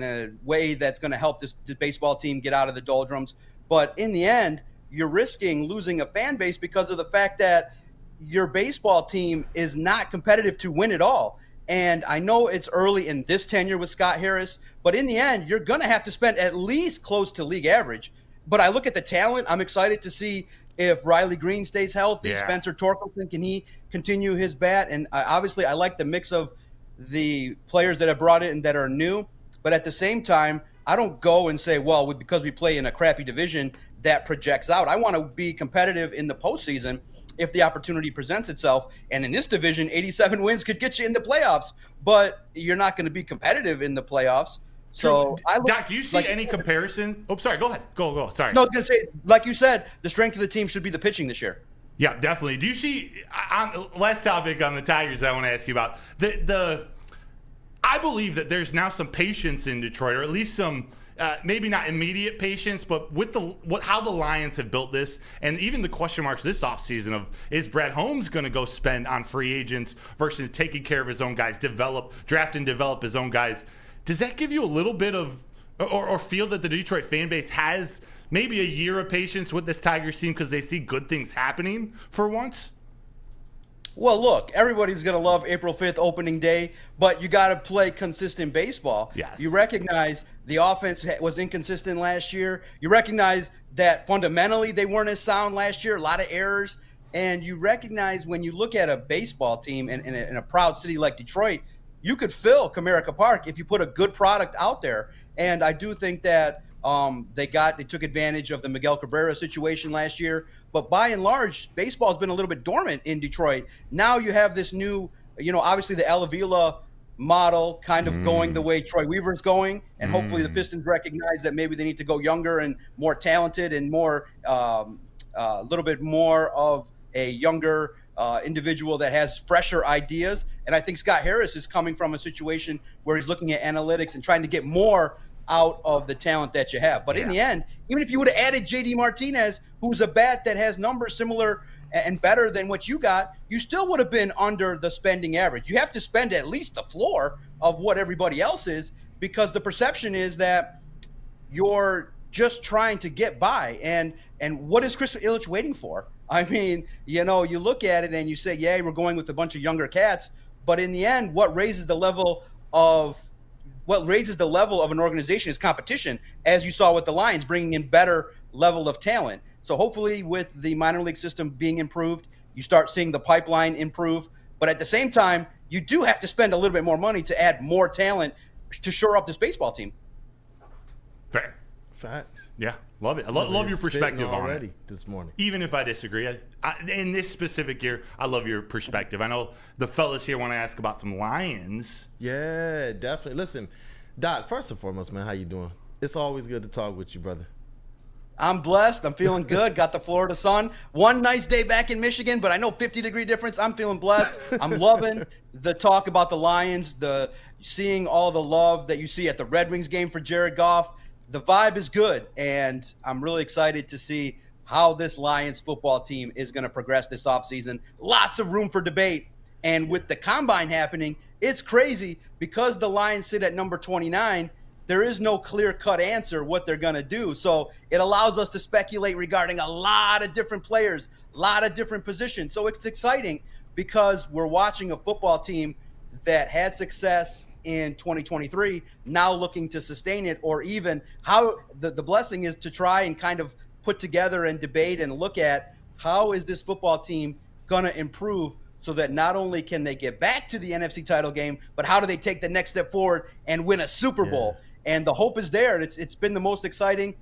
a way that's going to help this baseball team get out of the doldrums. But in the end, you're risking losing a fan base because of the fact that your baseball team is not competitive to win it all. And I know it's early in this tenure with Scott Harris, but in the end, you're going to have to spend at least close to league average. But I look at the talent. I'm excited to see if Riley Green stays healthy. Yeah. Spencer Torkelson, can he continue his bat? And obviously, I like the mix of the players that have brought in that are new. But at the same time, I don't go and say, well, because we play in a crappy division, that projects out. I want to be competitive in the postseason if the opportunity presents itself. And in this division, 87 wins could get you in the playoffs, but you're not going to be competitive in the playoffs. So, Doc, do you see any comparison? Oh, sorry. Go ahead. Go. Sorry. No, I was going to say, like you said, the strength of the team should be the pitching this year. Yeah, definitely. Do you see? Last topic on the Tigers I want to ask you about I believe that there's now some patience in Detroit, or at least some. Maybe not immediate patience, but with how the Lions have built this, and even the question marks this offseason of, is Brett Holmes going to go spend on free agents versus taking care of his own guys, draft and develop his own guys? Does that give you a little bit of, or feel that the Detroit fan base has maybe a year of patience with this Tigers team because they see good things happening for once? Well, look, everybody's going to love April 5th opening day, but you got to play consistent baseball. Yes. You recognize the offense was inconsistent last year. You recognize that fundamentally they weren't as sound last year, a lot of errors. And you recognize when you look at a baseball team in a proud city like Detroit, you could fill Comerica Park if you put a good product out there. And I do think that they took advantage of the Miguel Cabrera situation last year. But by and large, baseball has been a little bit dormant in Detroit. Now you have this new, obviously the El Avila model kind of going the way Troy Weaver's going. And hopefully the Pistons recognize that maybe they need to go younger and more talented and more, a little bit more of a younger individual that has fresher ideas. And I think Scott Harris is coming from a situation where he's looking at analytics and trying to get more out of the talent that you have. But in the end, even if you would have added JD Martinez, who's a bat that has numbers similar and better than what you got, you still would have been under the spending average. You have to spend at least the floor of what everybody else is, because the perception is that you're just trying to get by. And what is Chris Ilitch waiting for? I mean, you look at it and you say, yeah, we're going with a bunch of younger cats, but in the end, what raises the level of an organization is competition, as you saw with the Lions bringing in better level of talent. So hopefully with the minor league system being improved, you start seeing the pipeline improve. But at the same time, you do have to spend a little bit more money to add more talent to shore up this baseball team. Fair. Facts. Yeah, love it. I love your perspective on already it. this morning. Even if I disagree, in this specific year, I love your perspective. I know the fellas here want to ask about some Lions. Yeah, definitely. Listen, Doc, first and foremost, man, how you doing? It's always good to talk with you, brother. I'm blessed. I'm feeling good. Got the Florida sun. One nice day back in Michigan, but I know 50-degree difference. I'm feeling blessed. I'm loving the talk about the Lions, seeing all the love that you see at the Red Wings game for Jared Goff. The vibe is good, and I'm really excited to see how this Lions football team is going to progress this offseason. Lots of room for debate. And with the combine happening, it's crazy because the Lions sit at number 29. There is no clear-cut answer what they're going to do. So it allows us to speculate regarding a lot of different players, a lot of different positions. So it's exciting because we're watching a football team that had success in 2023, now looking to sustain it, or even how the blessing is to try and kind of put together and debate and look at how is this football team going to improve so that not only can they get back to the NFC title game, but how do they take the next step forward and win a Super Bowl? And the hope is there. It's been the most excited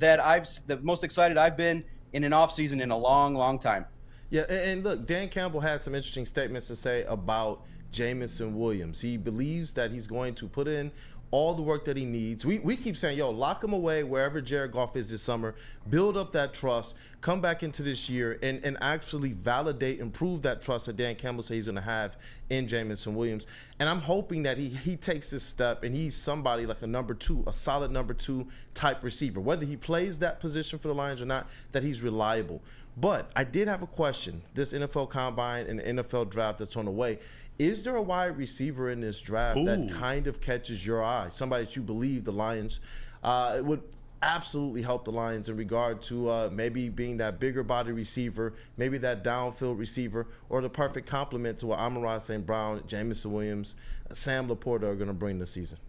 I've been in an offseason in a long, long time. Yeah, and look, Dan Campbell had some interesting statements to say about Jameson Williams. He believes that he's going to put in all the work that he needs. We keep saying, lock him away wherever Jared Goff is this summer, build up that trust, come back into this year and actually validate and prove that trust that Dan Campbell says he's going to have in Jameson Williams. And I'm hoping that he takes this step and he's somebody like a solid number two type receiver, whether he plays that position for the Lions or not, that he's reliable. But I did have a question. This NFL Combine and the NFL Draft that's on the way, is there a wide receiver in this draft that kind of catches your eye? Somebody that you believe the Lions would absolutely help the Lions in regard to maybe being that bigger body receiver, maybe that downfield receiver, or the perfect complement to what Amon-Ra St. Brown, Jameson Williams, Sam Laporta are going to bring this season?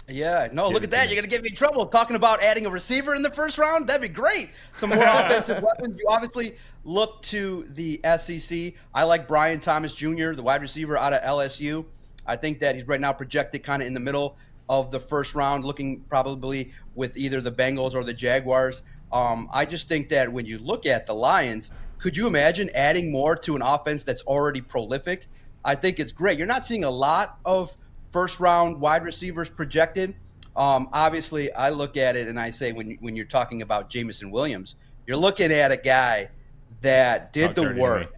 Yeah, no, look at that. You're going to get me in trouble talking about adding a receiver in the first round. That'd be great. Some more offensive weapons. You obviously look to the SEC. I like Brian Thomas Jr., the wide receiver out of LSU. I think that he's right now projected kind of in the middle of the first round, looking probably with either the Bengals or the Jaguars. I just think that when you look at the Lions, could you imagine adding more to an offense that's already prolific? I think it's great. You're not seeing a lot of first-round wide receivers projected. Obviously, I look at it and I say when you're talking about Jameson Williams, you're looking at a guy that did the work.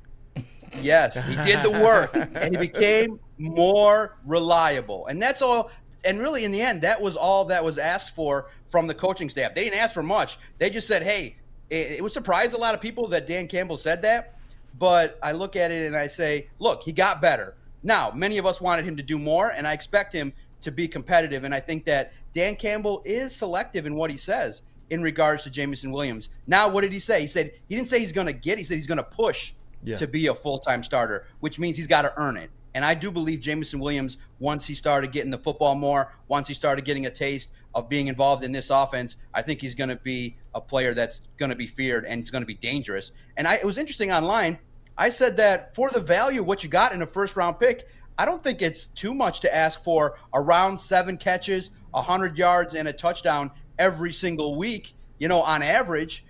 Yes, he did the work, and he became more reliable. And that's all. And really, in the end, that was all that was asked for from the coaching staff. They didn't ask for much. They just said, hey, it would surprise a lot of people that Dan Campbell said that. But I look at it and I say, look, he got better. Now, many of us wanted him to do more, and I expect him to be competitive. And I think that Dan Campbell is selective in what he says in regards to Jameson Williams. Now, what did he say? He didn't say he's going to get. He said he's going to push to be a full-time starter, which means he's got to earn it. And I do believe Jameson Williams, once he started getting the football more, once he started getting a taste of being involved in this offense, I think he's going to be a player that's going to be feared and he's going to be dangerous. And it was interesting online. I said that for the value of what you got in a first-round pick, I don't think it's too much to ask for around 7 catches, 100 yards, and a touchdown every single week, on average,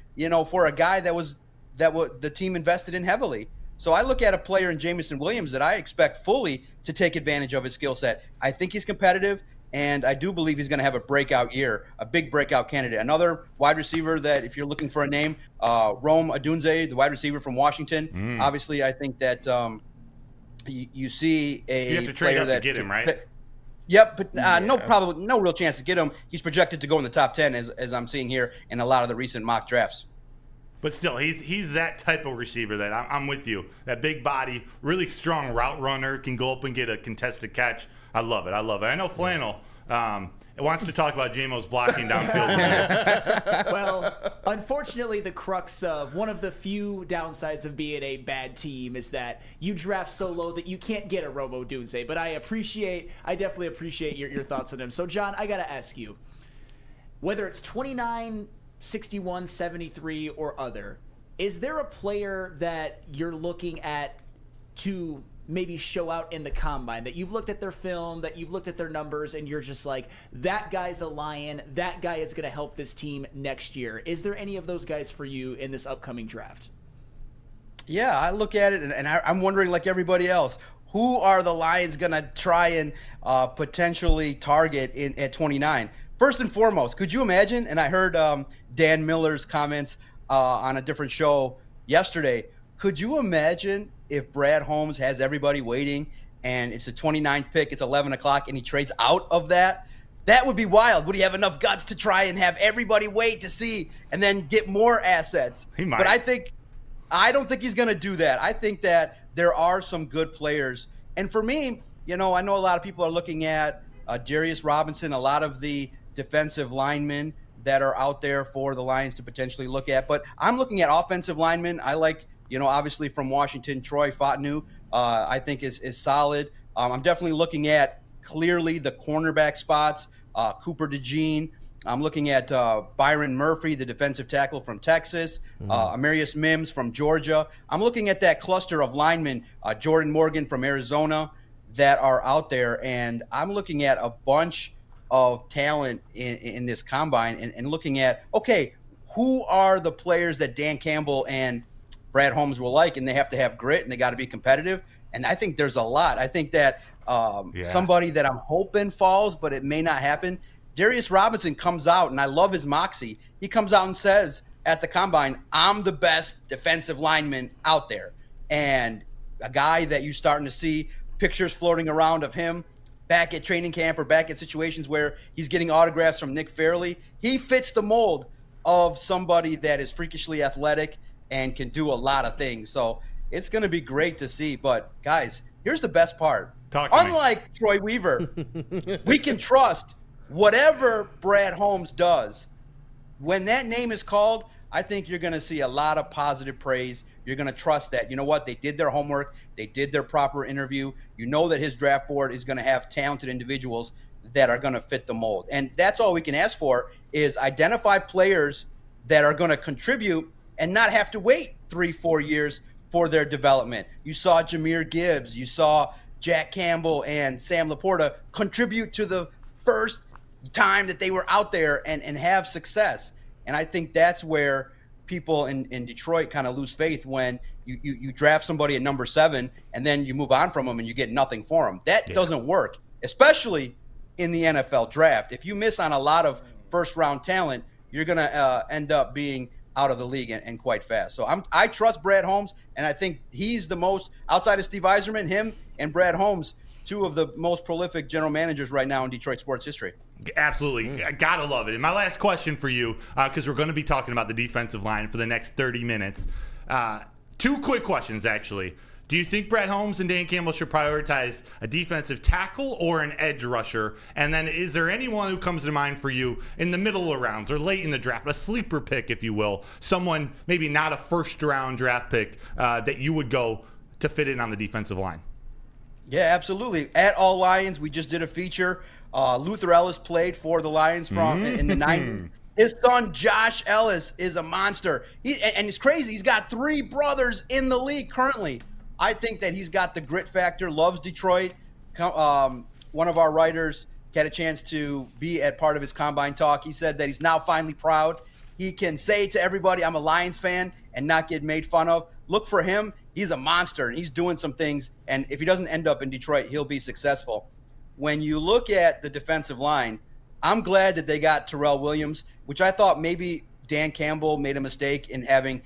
for a guy that the team invested in heavily. So I look at a player in Jameson Williams that I expect fully to take advantage of his skill set. I think he's competitive, and I do believe he's going to have a breakout year, a big breakout candidate. Another wide receiver that, if you're looking for a name, Rome Odunze, the wide receiver from Washington. Obviously, I think that you see you have to trade up to get him, right? Yep, but no real chance to get him. He's projected to go in the top 10, as I'm seeing here in a lot of the recent mock drafts. But still, he's that type of receiver that I'm with you. That big body, really strong route runner, can go up and get a contested catch. I love it. I know Flannel wants to talk about JMO's blocking downfield. Well, unfortunately, the crux of one of the few downsides of being a bad team is that you draft so low that you can't get a Romo Dunze. But I definitely appreciate your thoughts on him. So, John, I got to ask you, whether it's 29, 61, 73, or other, is there a player that you're looking at to maybe show out in the combine, that you've looked at their film, that you've looked at their numbers, and you're just like, that guy's a lion, that guy is going to help this team next year? Is there any of those guys for you in this upcoming draft? Yeah, I look at it, and I'm wondering, like everybody else, who are the Lions going to try and potentially target at 29? First and foremost, could you imagine, and I heard Dan Miller's comments on a different show yesterday, could you imagine if Brad Holmes has everybody waiting and it's the 29th pick, it's 11 o'clock, and he trades out of that? That would be wild. Would he have enough guts to try and have everybody wait to see and then get more assets? He might. But I don't think he's going to do that. I think that there are some good players. And for me, I know a lot of people are looking at Darius Robinson, a lot of the defensive linemen that are out there for the Lions to potentially look at. But I'm looking at offensive linemen. I like, obviously from Washington, Troy Fautanu, I think is solid. I'm definitely looking at clearly the cornerback spots, Cooper DeJean. I'm looking at Byron Murphy, the defensive tackle from Texas, Amarius Mims from Georgia. I'm looking at that cluster of linemen, Jordan Morgan from Arizona, that are out there. And I'm looking at a bunch of talent in this combine and looking at, okay, who are the players that Dan Campbell and Brad Holmes will like, and they have to have grit and they got to be competitive. And I think there's a lot. I think that somebody that I'm hoping falls, but it may not happen, Darius Robinson comes out, and I love his moxie. He comes out and says at the combine, I'm the best defensive lineman out there. And a guy that you're starting to see pictures floating around of him back at training camp or back at situations where he's getting autographs from Nick Fairley. He fits the mold of somebody that is freakishly athletic and can do a lot of things. So it's going to be great to see. But, guys, here's the best part. Unlike Troy Weaver, we can trust whatever Brad Holmes does. When that name is called, I think you're going to see a lot of positive praise. You're going to trust that, you know what, they did their homework, they did their proper interview. You know that his draft board is going to have talented individuals that are going to fit the mold. And that's all we can ask for, is identify players that are going to contribute and not have to wait 3-4 years for their development. You saw Jahmyr Gibbs, you saw Jack Campbell and Sam Laporta contribute to the first time that they were out there and have success. And I think that's where people in Detroit kind of lose faith, when you draft somebody at number 7 and then you move on from them and you get nothing for them. That doesn't work, especially in the NFL draft. If you miss on a lot of first-round talent, you're going to end up being out of the league and quite fast. So I trust Brad Holmes, and I think he's the most, outside of Steve Yzerman, him and Brad Holmes, two of the most prolific general managers right now in Detroit sports history. Absolutely. I gotta love it. And my last question for you, because we're going to be talking about the defensive line for the next 30 minutes. 2 quick questions, actually. Do you think Brad Holmes and Dan Campbell should prioritize a defensive tackle or an edge rusher? And then is there anyone who comes to mind for you in the middle of rounds or late in the draft, a sleeper pick, if you will, someone maybe not a first-round draft pick that you would go to fit in on the defensive line? Yeah, absolutely. At All Lions, we just did a feature. Luther Ellis played for the Lions in the 90s. His son, Josh Ellis, is a monster. And it's crazy. He's got 3 brothers in the league currently. I think that he's got the grit factor, loves Detroit. One of our writers had a chance to be at part of his combine talk. He said that he's now finally proud. He can say to everybody, I'm a Lions fan, and not get made fun of. Look for him. He's a monster, and he's doing some things. And if he doesn't end up in Detroit, he'll be successful. When you look at the defensive line, I'm glad that they got Terrell Williams, which I thought maybe Dan Campbell made a mistake in having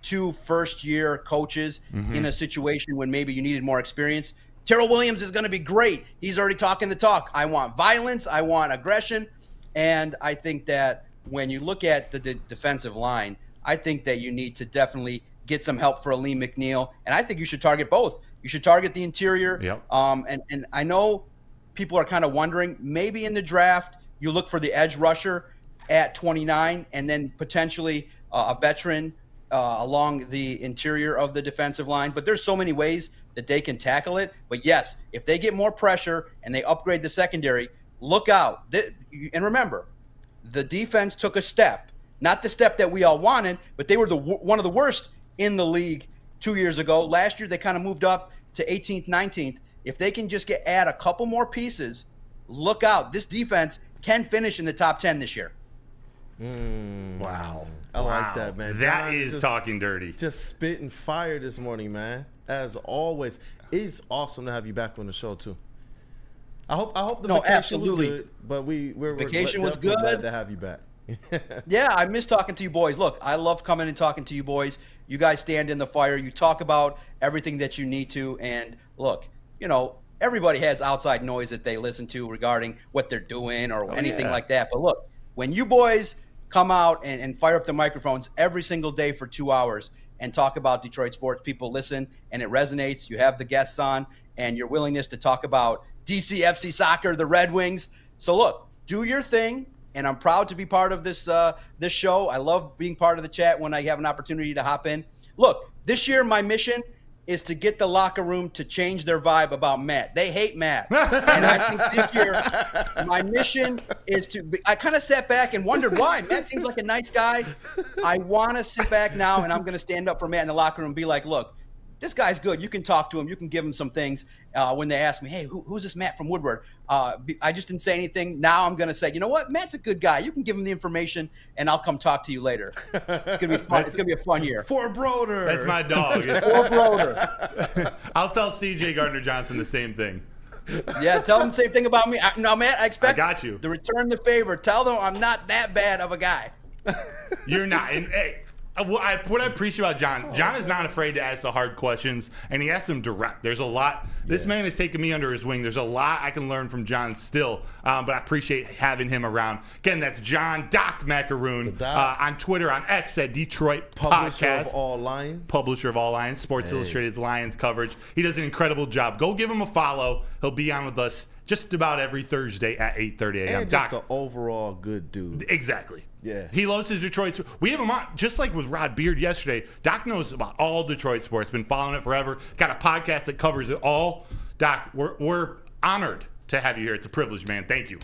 2 first-year coaches in a situation when maybe you needed more experience. Terrell Williams is going to be great. He's already talking the talk. I want violence. I want aggression. And I think that when you look at the defensive line, I think that you need to definitely get some help for Aleem McNeil, and I think you should target both. You should target the interior. Yep. And I know people are kind of wondering, maybe in the draft you look for the edge rusher at 29 and then potentially a veteran along the interior of the defensive line. But there's so many ways that they can tackle it. But yes, if they get more pressure and they upgrade the secondary, look out. And remember, the defense took a step, not the step that we all wanted, but they were one of the worst in the league 2 years ago. Last year, they kind of moved up to 18th, 19th. If they can just add a couple more pieces, look out. This defense can finish in the top 10 this year. Wow. I like that, man. That John is talking dirty. Just spitting fire this morning, man. As always. It's awesome to have you back on the show, too. I hope the vacation was good, but we're vacation was good. Glad to have you back. Yeah, I miss talking to you boys. Look, I love coming and talking to you boys. You guys stand in the fire. You talk about everything that you need to. And look, everybody has outside noise that they listen to regarding what they're doing or anything like that. But look, when you boys come out and fire up the microphones every single day for 2 hours and talk about Detroit sports, people listen and it resonates. You have the guests on and your willingness to talk about DCFC soccer, the Red Wings. So look, do your thing. And I'm proud to be part of this show. I love being part of the chat when I have an opportunity to hop in. Look, this year my mission is to get the locker room to change their vibe about Matt. They hate Matt. And I think this year my mission is to – I kind of sat back and wondered why. Matt seems like a nice guy. I want to sit back now, and I'm going to stand up for Matt in the locker room and be like, look, this guy's good. You can talk to him. You can give him some things. When they ask me, hey, who's this Matt from Woodward? I just didn't say anything. Now I'm going to say, you know what? Matt's a good guy. You can give him the information, and I'll come talk to you later. It's going to be fun. It's going to be a fun year. For Broder. That's my dog. For Broder. I'll tell CJ Gardner-Johnson the same thing. Yeah, tell him the same thing about me. Now, Matt, I expect got you to return the favor. Tell them I'm not that bad of a guy. You're not. And, hey, what I appreciate about John is not afraid to ask the hard questions, and he asks them direct. There's a lot. This man has taken me under his wing. There's a lot I can learn from John still, but I appreciate having him around. Again, that's John Doc Maakaron on Twitter, on X at Detroit Publisher Podcast. of All Lions. Publisher of All Lions, Sports Illustrated's Lions coverage. He does an incredible job. Go give him a follow. He'll be on with us just about every Thursday at 8:30 a.m. And just an overall good dude. Exactly. Yeah. He loves his Detroit. We have him on, just like with Rod Beard yesterday. Doc knows about all Detroit sports. Been following it forever. Got a podcast that covers it all. Doc, we're honored to have you here. It's a privilege, man. Thank you.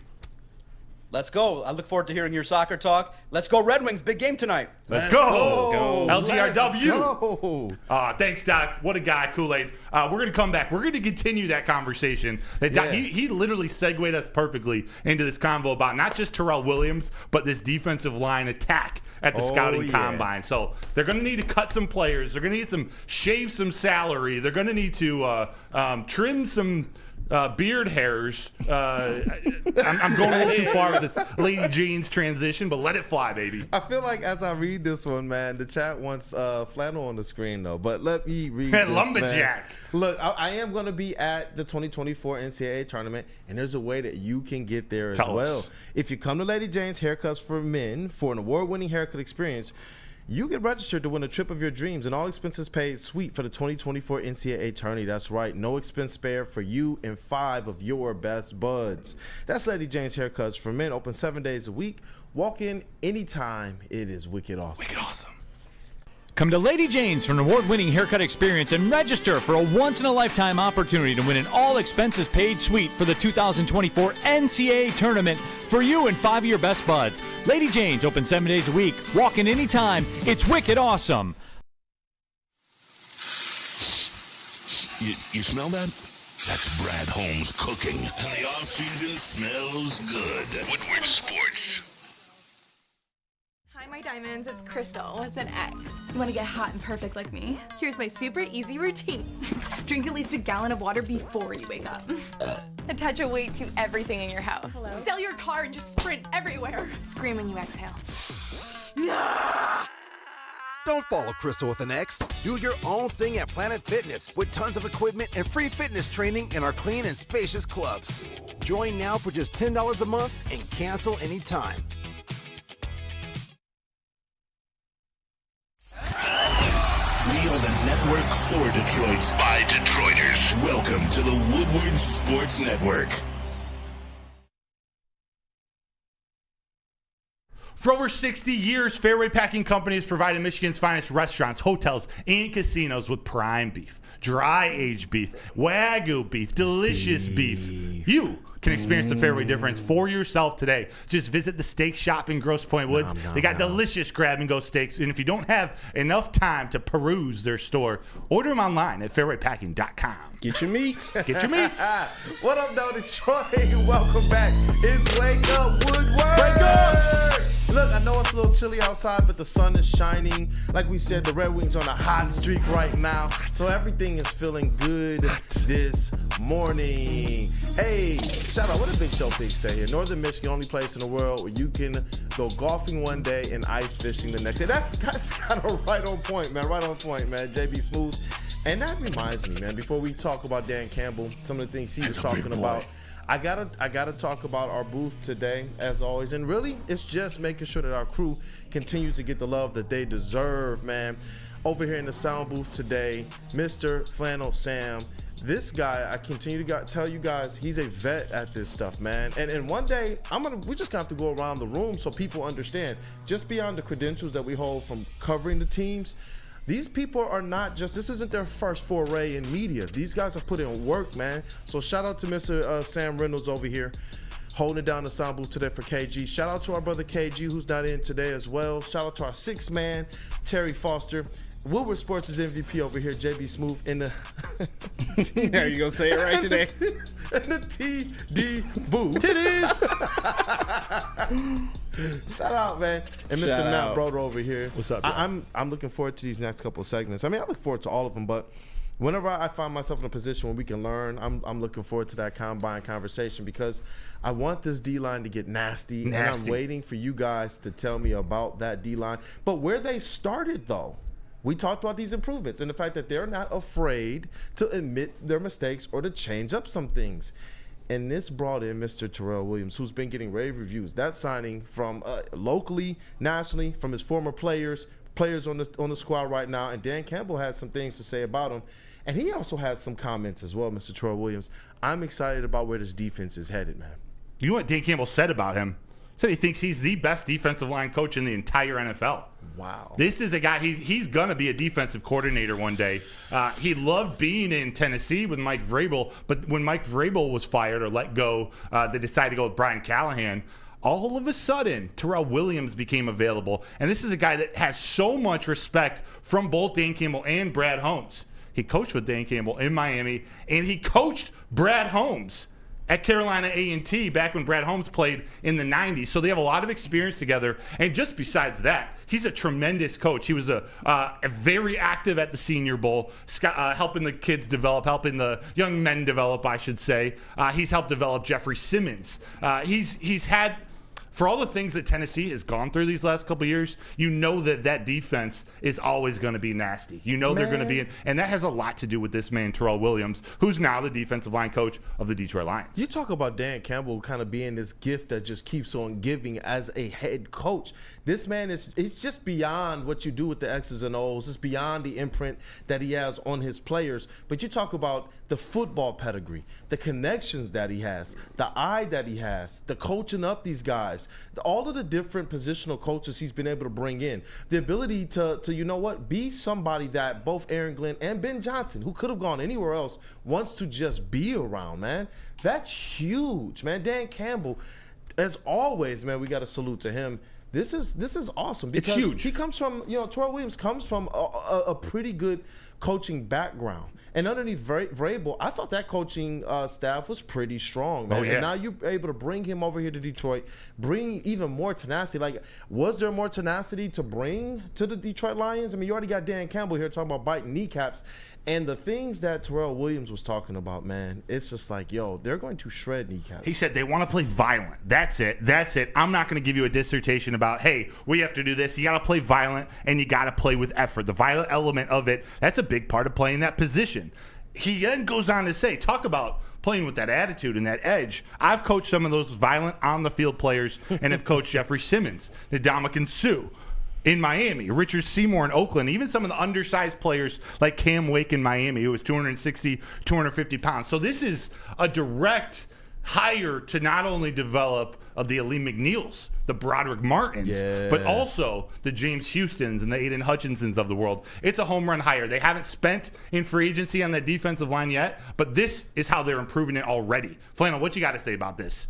Let's go. I look forward to hearing your soccer talk. Let's go Red Wings. Big game tonight. Let's go. LGRW. Thanks, Doc. What a guy, Kool-Aid. We're going to come back. We're going to continue that conversation. Doc, he literally segued us perfectly into this convo about not just Terrell Williams, but this defensive line attack at the scouting combine. So they're going to need to cut some players. They're going to need to shave some salary. They're going to need to trim some beard hairs. I'm going a little too far with this Lady Jeans transition, but let it fly, baby. I feel like as I read this one, man, the chat wants flannel on the screen, though. But let me read this, Lumberjack. Man. Look, I am going to be at the 2024 NCAA tournament, and there's a way that you can get there as well. If you come to Lady Jane's Haircuts for Men for an award-winning haircut experience, you get registered to win a trip of your dreams and all expenses paid suite for the 2024 NCAA tourney. That's right, no expense spared for you and 5 of your best buds. That's Lady Jane's Haircuts for Men, open 7 days a week. Walk in anytime. It is wicked awesome. Wicked awesome. Come to Lady Jane's for an award-winning haircut experience and register for a once-in-a-lifetime opportunity to win an all-expenses-paid suite for the 2024 NCAA tournament for you and 5 of your best buds. Lady Jane's open 7 days a week. Walk in anytime. It's wicked awesome. You smell that? That's Brad Holmes cooking, and the off-season smells good. Woodward Sports. Hi, my diamonds. It's Crystal with an X. You want to get hot and perfect like me? Here's my super easy routine. Drink at least a gallon of water before you wake up. Attach a weight to everything in your house. Hello? Sell your car and just sprint everywhere. Scream when you exhale. Don't follow Crystal with an X. Do your own thing at Planet Fitness with tons of equipment and free fitness training in our clean and spacious clubs. Join now for just $10 a month and cancel anytime. network for Detroit by Detroiters. Welcome to the Woodward Sports Network. For over 60 years, Fairway Packing Company has provided Michigan's finest restaurants, hotels, and casinos with prime beef, dry-aged beef, Wagyu beef, delicious beef. You can experience the Fairway difference for yourself today. Just visit the steak shop in Grosse Pointe Woods. They got delicious grab-and-go steaks, and if you don't have enough time to peruse their store, order them online at fairwaypacking.com. Get your meats. Get your meats. What up, though, Detroit? Welcome back. It's Wake Up Woodward. Wake up! Look, I know it's a little chilly outside, but the sun is shining. Like we said, the Red Wings are on a hot streak right now. So everything is feeling good this morning. Hey, shout out. What did Big Show Pig say here? Northern Michigan, only place in the world where you can go golfing one day and ice fishing the next day. That's kind of right on point, man. Right on point, man. JB Smooth. And that reminds me, man, before we talk about Dan Campbell, some of the things he was talking about, I gotta talk about our booth today, as always. And really, it's just making sure that our crew continues to get the love that they deserve, man. Over here in the sound booth today, Mr. Flannel Sam. This guy, I continue to tell you guys, he's a vet at this stuff, man. And one day, we just have to go around the room so people understand, just beyond the credentials that we hold from covering the teams, these people are not just, this isn't their first foray in media. These guys have put in work, man. So shout out to Mr. Sam Reynolds over here, holding it down the sound booth today for KG. Shout out to our brother KG, who's not in today as well. Shout out to our sixth man, Terry Foster. Woodward Sports' MVP over here, JB Smooth, in the Yeah, you gonna say it right today? In the TD booth. Titties! Shout out, man. And Mr. Matt Broder over here. What's up, bro? I'm looking forward to these next couple of segments. I mean, I look forward to all of them, but whenever I find myself in a position where we can learn, I'm looking forward to that combine conversation because I want this D-line to get nasty. And I'm waiting for you guys to tell me about that D-line. But where they started, though, we talked about these improvements and the fact that they're not afraid to admit their mistakes or to change up some things. And this brought in Mr. Terrell Williams, who's been getting rave reviews. That signing from locally, nationally, from his former players on the squad right now. And Dan Campbell had some things to say about him. And he also had some comments as well, Mr. Terrell Williams. I'm excited about where this defense is headed, man. You know what Dan Campbell said about him? Said he thinks he's the best defensive line coach in the entire NFL. Wow. This is a guy, he's going to be a defensive coordinator one day. He loved being in Tennessee with Mike Vrabel, but when Mike Vrabel was fired or let go, they decided to go with Brian Callahan. All of a sudden, Terrell Williams became available. And this is a guy that has so much respect from both Dan Campbell and Brad Holmes. He coached with Dan Campbell in Miami, and he coached Brad Holmes at Carolina A&T back when Brad Holmes played in the 90s. So they have a lot of experience together. And just besides that, he's a tremendous coach. He was a very active at the Senior Bowl, helping the kids develop, helping the young men develop, I should say. He's helped develop Jeffrey Simmons. He's had, for all the things that Tennessee has gone through these last couple of years, you know that defense is always going to be nasty. You know they're going to be in, and that has a lot to do with this man, Terrell Williams, who's now the defensive line coach of the Detroit Lions. You talk about Dan Campbell kind of being this gift that just keeps on giving as a head coach. This man it's just beyond what you do with the X's and O's. It's beyond the imprint that he has on his players. But you talk about the football pedigree, the connections that he has, the eye that he has, the coaching up these guys, all of the different positional coaches he's been able to bring in, the ability to you know what, be somebody that both Aaron Glenn and Ben Johnson, who could have gone anywhere else, wants to just be around, man. That's huge, man. Dan Campbell, as always, man, we got to salute to him. This is awesome because it's huge. He comes from, Terrell Williams comes from a pretty good coaching background. And underneath Vrabel, I thought that coaching staff was pretty strong, man. Oh, yeah. And now you're able to bring him over here to Detroit, bring even more tenacity. Like, was there more tenacity to bring to the Detroit Lions? I mean, you already got Dan Campbell here talking about biting kneecaps. And the things that Terrell Williams was talking about, man, it's just like, yo, they're going to shred kneecaps. He said they want to play violent. That's it. I'm not going to give you a dissertation about, hey, we have to do this. You got to play violent, and you got to play with effort. The violent element of it, that's a big part of playing that position. He then goes on to say, talk about playing with that attitude and that edge. I've coached some of those violent on-the-field players and have coached Jeffrey Simmons, Ndamukong Suh. in Miami, Richard Seymour in Oakland, even some of the undersized players like Cam Wake in Miami, who was 260, 250 pounds. So this is a direct hire to not only develop of the Ali McNeils, the Broderick Martins, but also the James Houstons and the Aiden Hutchinsons of the world. It's a home run hire. They haven't spent in free agency on that defensive line yet, but this is how they're improving it already. Flannel, what you got to say about this?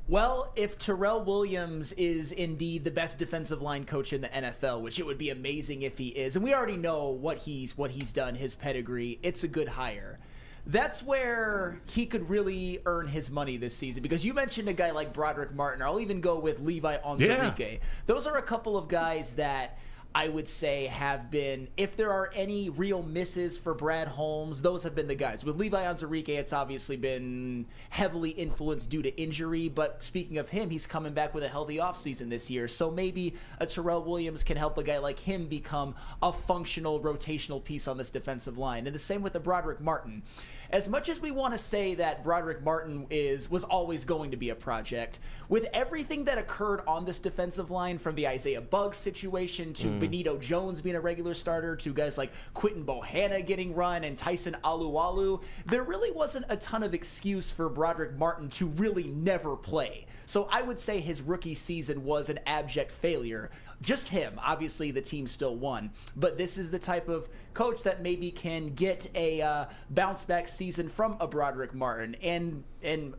Well, if Terrell Williams is indeed the best defensive line coach in the NFL, which it would be amazing if he is, and we already know what he's done, his pedigree, it's a good hire. That's where he could really earn his money this season, because you mentioned a guy like Broderick Martin, or I'll even go with Levi Onwuzurike. Yeah. Those are a couple of guys that I would say have been, if there are any real misses for Brad Holmes, those have been the guys. With Levi Onwuzurike, it's obviously been heavily influenced due to injury, but speaking of him, he's coming back with a healthy offseason this year. So maybe a Terrell Williams can help a guy like him become a functional rotational piece on this defensive line. And the same with the Broderick Martin. As much as we want to say that Broderick Martin was always going to be a project, with everything that occurred on this defensive line, from the Isaiah Buggs situation to Benito Jones being a regular starter to guys like Quinton Bohanna getting run and Tyson Alualu, there really wasn't a ton of excuse for Broderick Martin to really never play. So I would say his rookie season was an abject failure. Just him. Obviously, the team still won. But this is the type of coach that maybe can get a bounce-back season from a Broderick Martin, and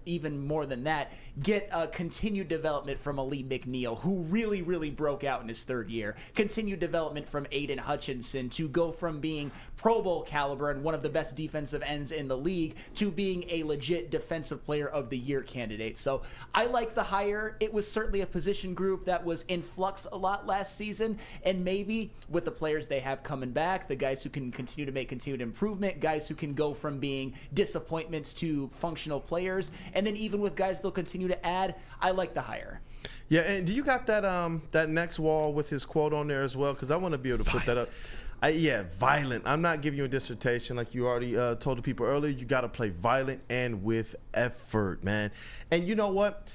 even more than that, get a continued development from Ali McNeil, who really, really broke out in his third year. Continued development from Aiden Hutchinson to go from being Pro Bowl caliber and one of the best defensive ends in the league to being a legit Defensive Player of the Year candidate. So I like the hire. It was certainly a position group that was in flux a lot last season, and maybe with the players they have coming back, the guys who can continue to make continued improvement, guys who can go from being disappointments to functional players, and then even with guys they'll continue to add, I like the hire. Yeah, and do you got that next wall with his quote on there as well? Because I want to be able to put that up. Violent. I'm not giving you a dissertation like you already told the people earlier. You got to play violent and with effort, man. And you know what?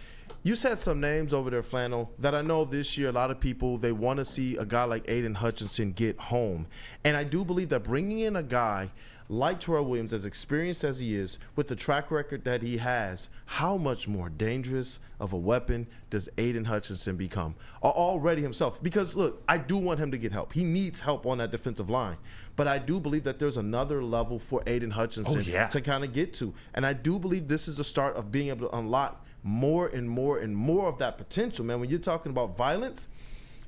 You said some names over there, Flannel, that I know this year a lot of people, they want to see a guy like Aiden Hutchinson get home. And I do believe that bringing in a guy like Terrell Williams, as experienced as he is, with the track record that he has, how much more dangerous of a weapon does Aiden Hutchinson become already himself? Because, look, I do want him to get help. He needs help on that defensive line. But I do believe that there's another level for Aiden Hutchinson to kind of get to. And I do believe this is the start of being able to unlock more and more and more of that potential, man. When you're talking about violence,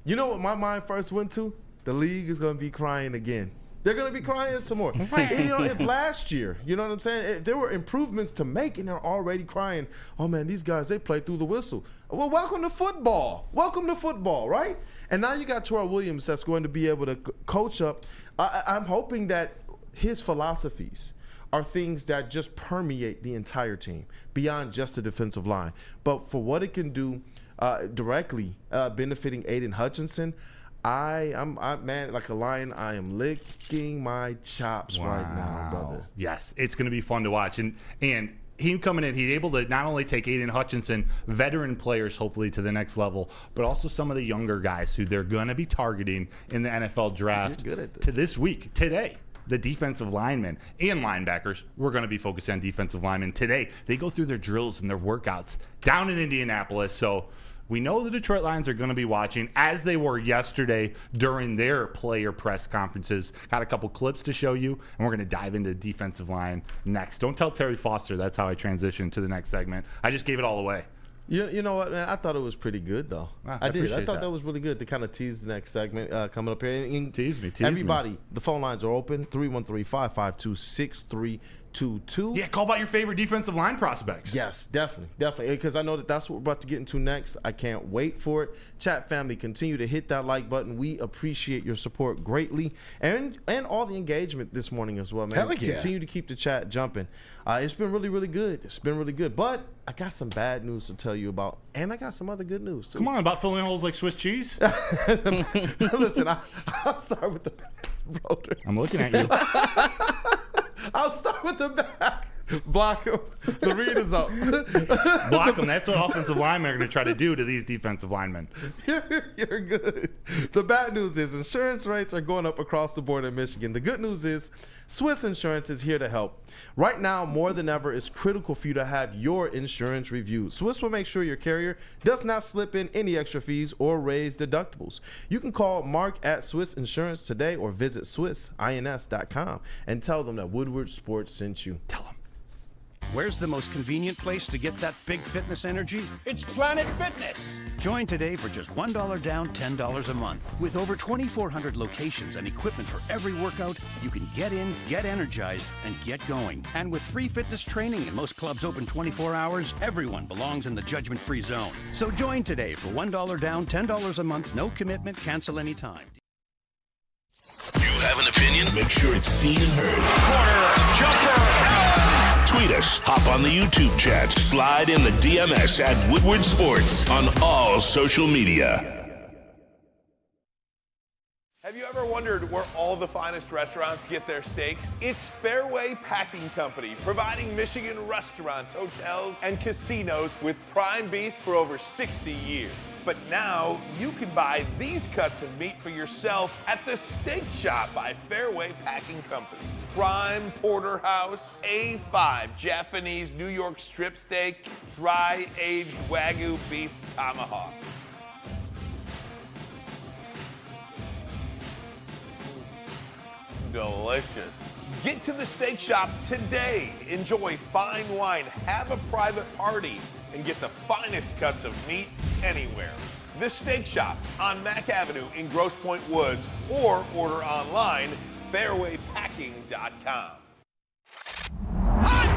you know what my mind first went to? The league is going to be crying again. They're going to be crying some more. If last year, you know what I'm saying, if there were improvements to make and they're already crying, oh, man, these guys, they play through the whistle. Well, welcome to football. Welcome to football, right? And now you got Terrell Williams that's going to be able to coach up. I'm hoping that his philosophies are things that just permeate the entire team beyond just the defensive line. But for what it can do directly benefiting Aiden Hutchinson, I'm man, like a lion, I am licking my chops right now, brother. Yes, it's going to be fun to watch. And him coming in, he's able to not only take Aiden Hutchinson, veteran players, hopefully to the next level, but also some of the younger guys who they're going to be targeting in the NFL draft to this week, today. The defensive linemen and linebackers, we're going to be focused on defensive linemen. Today, they go through their drills and their workouts down in Indianapolis. So we know the Detroit Lions are going to be watching, as they were yesterday during their player press conferences. Got a couple clips to show you, and we're going to dive into the defensive line next. Don't tell Terry Foster that's how I transition to the next segment. I just gave it all away. You know what, man? I thought it was pretty good, though. I did. I thought that was really good to kind of tease the next segment coming up here. And tease me. Everybody, the phone lines are open, 313-552-6322. Yeah, call about your favorite defensive line prospects. Yes, definitely. Because I know that's what we're about to get into next. I can't wait for it. Chat family, continue to hit that like button. We appreciate your support greatly. And all the engagement this morning as well, man. Hell yeah. Continue to keep the chat jumping. It's been really, really good. But I got some bad news to tell you about, and I got some other good news too. Come on, about filling holes like Swiss cheese? Listen, I'll start with the rotor. I'm looking at you. I'll start with the back. Block him. The read is up. Block them. That's what offensive linemen are going to try to do to these defensive linemen. You're good. The bad news is insurance rates are going up across the board in Michigan. The good news is Swiss Insurance is here to help. Right now, more than ever, it's critical for you to have your insurance reviewed. Swiss will make sure your carrier does not slip in any extra fees or raise deductibles. You can call Mark at Swiss Insurance today or visit swissins.com and tell them that Woodward Sports sent you. Tell them. Where's the most convenient place to get that big fitness energy? It's Planet Fitness. Join today for just $1 down, $10 a month. With over 2,400 locations and equipment for every workout, you can get in, get energized, and get going. And with free fitness training and most clubs open 24 hours, everyone belongs in the judgment-free zone. So join today for $1 down, $10 a month, no commitment, cancel anytime. You have an opinion? Make sure it's seen and heard. Corner, jumper. Tweet us, hop on the YouTube chat, slide in the DMS at Woodward Sports on all social media. Have you ever wondered where all the finest restaurants get their steaks? It's Fairway Packing Company, providing Michigan restaurants, hotels, and casinos with prime beef for over 60 years. But now you can buy these cuts of meat for yourself at the Steak Shop by Fairway Packing Company. Prime porterhouse, A5 Japanese New York strip steak, dry aged Wagyu beef tomahawk. Delicious. Get to the Steak Shop today. Enjoy fine wine, have a private party, and get the finest cuts of meat anywhere. The Steak Shop on Mack Avenue in Grosse Pointe Woods, or order online, fairwaypacking.com.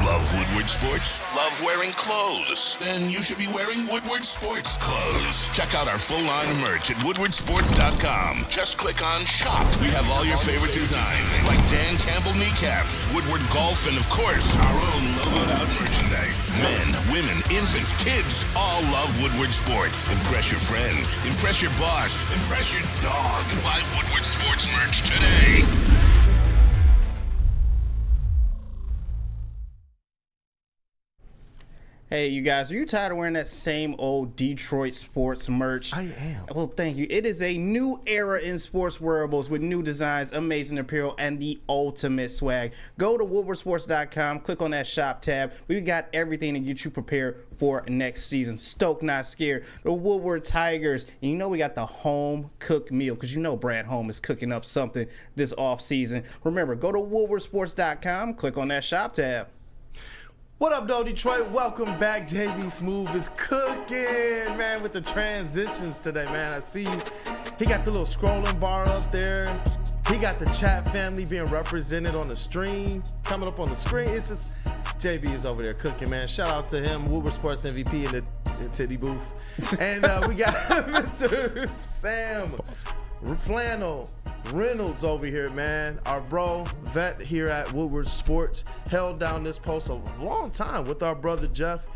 Love Woodward Sports? Love wearing clothes? Then you should be wearing Woodward Sports clothes. Check out our full line of merch at woodwardsports.com. Just click on Shop. We have all your favorite designs, like Dan Campbell kneecaps, Woodward Golf, and of course, our own logoed out merchandise. Men, women, infants, kids, all love Woodward Sports. Impress your friends. Impress your boss. Impress your dog. Buy Woodward Sports merch today. Hey, you guys, are you tired of wearing that same old Detroit sports merch? I am. Well, thank you. It is a new era in sports wearables with new designs, amazing apparel, and the ultimate swag. Go to woodwardsports.com, click on that shop tab. We've got everything to get you prepared for next season. Stoked, not scared. The Woodward Tigers. And you know we got the home cooked meal because you know Brad Home is cooking up something this off season. Remember, go to woodwardsports.com, click on that shop tab. What up, though, Detroit? Welcome back. JB Smooth is cooking, man, with the transitions today, man. I see you. He got the little scrolling bar up there. He got the chat family being represented on the stream, coming up on the screen. It's just JB is over there cooking, man. Shout out to him, Woodward Sports MVP in the titty booth. And we got Mr. Sam Flannel Reynolds over here, man. Our bro, vet here at Woodward Sports, held down this post a long time with our brother Jeff.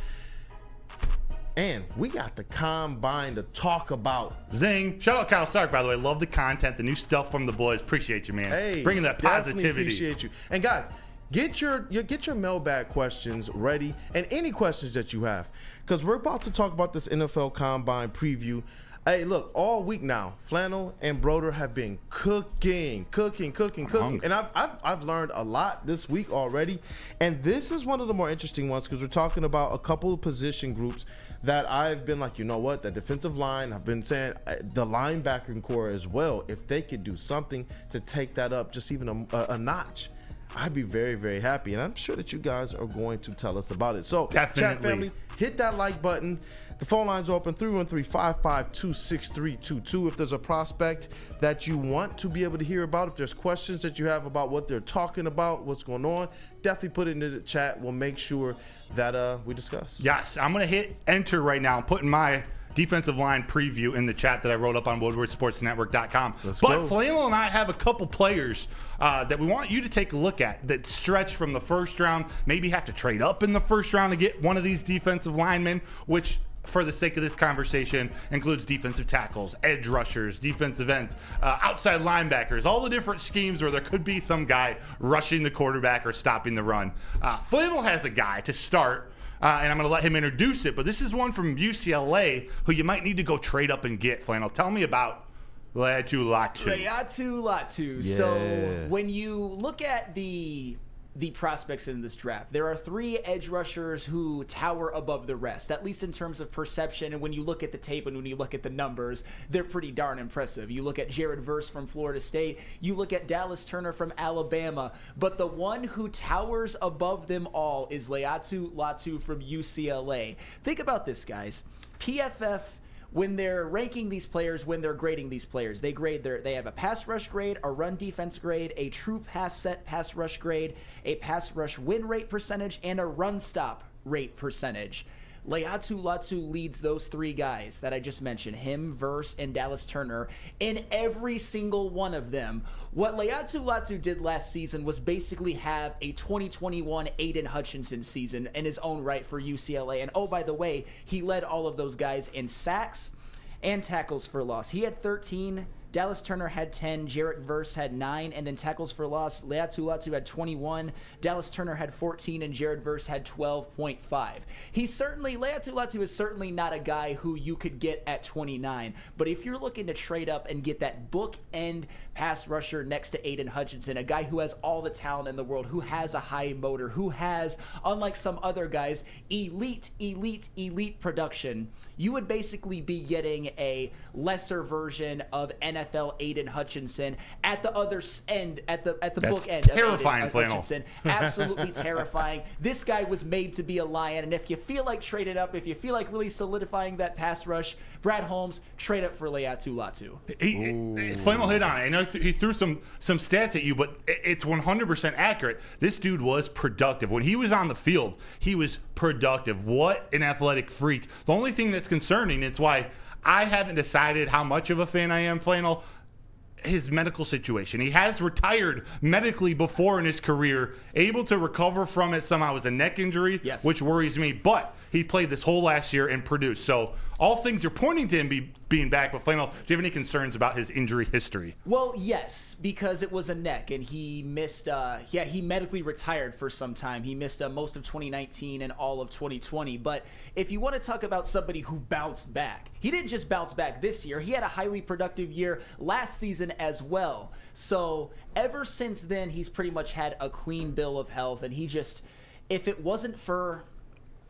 And we got the combine to talk about. Zing. Shout out Kyle Stark, by the way. Love the content, the new stuff from the boys. Appreciate you, man. Hey, bringing that positivity. Appreciate you. And guys, get your mailbag questions ready and any questions that you have, because we're about to talk about this NFL Combine preview. Hey, look, all week now, Flannel and Broder have been cooking. And I've learned a lot this week already. And this is one of the more interesting ones because we're talking about a couple of position groups that I've been like, you know what, the defensive line, I've been saying the linebacking core as well, if they could do something to take that up just even a notch, I'd be very, very happy. And I'm sure that you guys are going to tell us about it. So, definitely. Chat family, hit that like button. The phone lines are open, 313-552-6322. If there's a prospect that you want to be able to hear about, if there's questions that you have about what they're talking about, what's going on, definitely put it into the chat. We'll make sure that we discuss. Yes, I'm going to hit enter right now. I'm putting my defensive line preview in the chat that I wrote up on WoodwardSportsNetwork.com. Let's but go. Flannel and I have a couple players that we want you to take a look at that stretch from the first round, maybe have to trade up in the first round to get one of these defensive linemen, which for the sake of this conversation, includes defensive tackles, edge rushers, defensive ends, outside linebackers, all the different schemes where there could be some guy rushing the quarterback or stopping the run. Flannel has a guy to start, and I'm going to let him introduce it, but this is one from UCLA who you might need to go trade up and get. Flannel, tell me about Laiatu Latu. Yeah. So when you look at the prospects in this draft, there are 3 edge rushers who tower above the rest, at least in terms of perception. And when you look at the tape and when you look at the numbers, they're pretty darn impressive. You look at Jared Verse from Florida State, you look at Dallas Turner from Alabama, but the one who towers above them all is Laiatu Latu from UCLA. Think about this, guys. PFF, when they're ranking these players, when they're grading these players, they have a pass rush grade, a run defense grade, a true pass rush grade, a pass rush win rate percentage, and a run stop rate percentage. Laiatu Latu leads those 3 guys that I just mentioned, him, Verse, and Dallas Turner, in every single one of them. What Laiatu Latu did last season was basically have a 2021 Aiden Hutchinson season in his own right for UCLA. And oh, by the way, he led all of those guys in sacks and tackles for loss. He had 13. Dallas Turner had 10, Jarrett Verse had 9, and then tackles for loss, Laiatu Latu had 21, Dallas Turner had 14, and Jarrett Verse had 12.5. Laiatu Latu is certainly not a guy who you could get at 29, but if you're looking to trade up and get that bookend pass rusher next to Aiden Hutchinson, a guy who has all the talent in the world, who has a high motor, who has, unlike some other guys, elite production, you would basically be getting a lesser version of NFL Aiden Hutchinson at the other end, at the book end. Terrifying, of Flannel. Hutchinson. Absolutely terrifying. This guy was made to be a Lion, and if you feel like trading up, if you feel like really solidifying that pass rush, Brad Holmes, trade up for Laiatu Latu. Flannel hit on it. I know he threw some stats at you, but it's 100% accurate. This dude was productive. When he was on the field, he was productive. What an athletic freak. The only thing that's concerning, it's why I haven't decided how much of a fan I am, Flannel, his medical situation. He has retired medically before in his career, able to recover from it somehow. It was a neck injury, yes, which worries me, but he played this whole last year and produced. So all things are pointing to him being back. But Flannel, do you have any concerns about his injury history? Well, yes, because it was a neck, and he missed. He medically retired for some time. He missed most of 2019 and all of 2020. But if you want to talk about somebody who bounced back, he didn't just bounce back this year. He had a highly productive year last season as well. So ever since then, he's pretty much had a clean bill of health, and he just, if it wasn't for.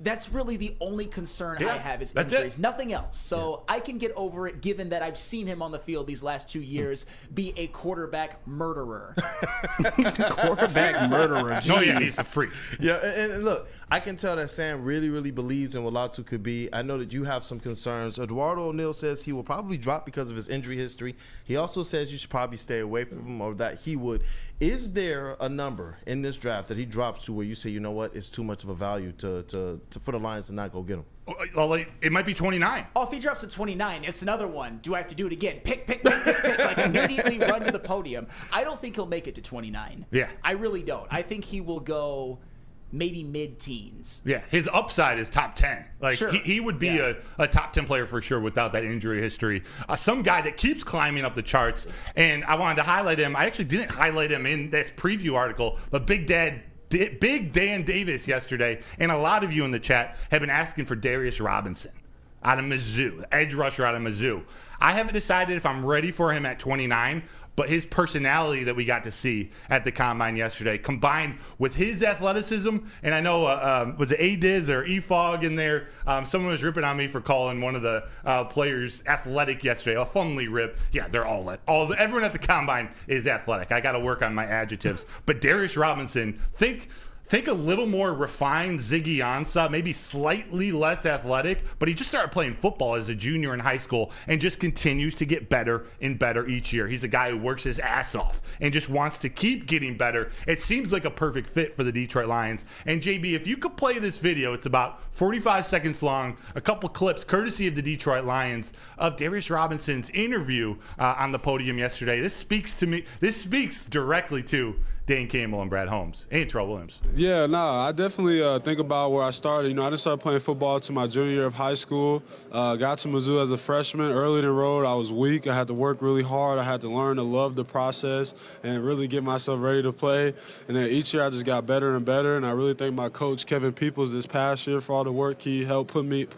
That's really the only concern I have is injuries, nothing else. So I can get over it given that I've seen him on the field these last 2 years be a quarterback murderer. Quarterback murderer. No, yeah, he's a freak. Yeah, and look, I can tell that Sam really, really believes in what Latu could be. I know that you have some concerns. Eduardo O'Neill says he will probably drop because of his injury history. He also says you should probably stay away from him, or that he would. Is there a number in this draft that he drops to where you say, you know what, it's too much of a value for the Lions to not go get him? It might be 29. Oh, if he drops to 29, it's another one. Do I have to do it again? Pick. Like immediately run to the podium. I don't think he'll make it to 29. Yeah. I really don't. I think he will go maybe mid-teens. Yeah, his upside is top 10. Like Sure. he would be a top 10 player for sure without that injury history. Some guy that keeps climbing up the charts, and I wanted to highlight him. I actually didn't highlight him in this preview article, but Big Dan Davis yesterday, and a lot of you in the chat have been asking for Darius Robinson out of Mizzou, edge rusher out of Mizzou. I haven't decided if I'm ready for him at 29, but his personality that we got to see at the Combine yesterday, combined with his athleticism, and I know, was it A-Diz or E-Fog in there? Someone was ripping on me for calling one of the players athletic yesterday. A funly rip. Yeah, they're everyone at the Combine is athletic. I got to work on my adjectives. But Darius Robinson, think a little more refined Ziggy Ansah, maybe slightly less athletic, but he just started playing football as a junior in high school and just continues to get better and better each year. He's a guy who works his ass off and just wants to keep getting better. It seems like a perfect fit for the Detroit Lions. And JB, if you could play this video, it's about 45 seconds long, a couple clips courtesy of the Detroit Lions of Darius Robinson's interview on the podium yesterday. This speaks directly to Dan Campbell and Brad Holmes and Terrell Williams. Yeah, I definitely think about where I started. You know, I didn't start playing football to my junior year of high school. Got to Mizzou as a freshman. Early in the road, I was weak. I had to work really hard. I had to learn to love the process and really get myself ready to play. And then each year I just got better and better. And I really thank my coach, Kevin Peoples, this past year for all the work he helped put me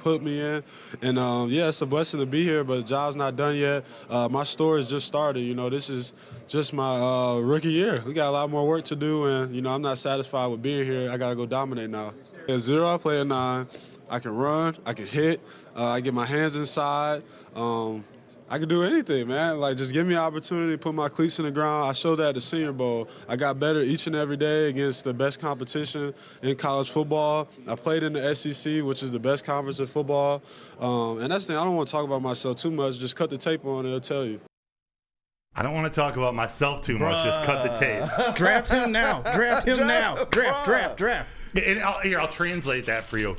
in. And, yeah, it's a blessing to be here, but the job's not done yet. My story's just started. You know, this is just my rookie year. We got a lot more work to do, and, you know, I'm not satisfied with being here. I got to go dominate now. At 0, I play a 9. I can run. I can hit. I get my hands inside. I can do anything, man. Like, just give me an opportunity to put my cleats in the ground. I showed that at the Senior Bowl. I got better each and every day against the best competition in college football. I played in the SEC, which is the best conference in football. And that's the thing. I don't want to talk about myself too much. Just cut the tape on, it'll tell you. I don't want to talk about myself too much. Just cut the tape. Draft him now. Draft him now. Draft. And I'll translate that for you.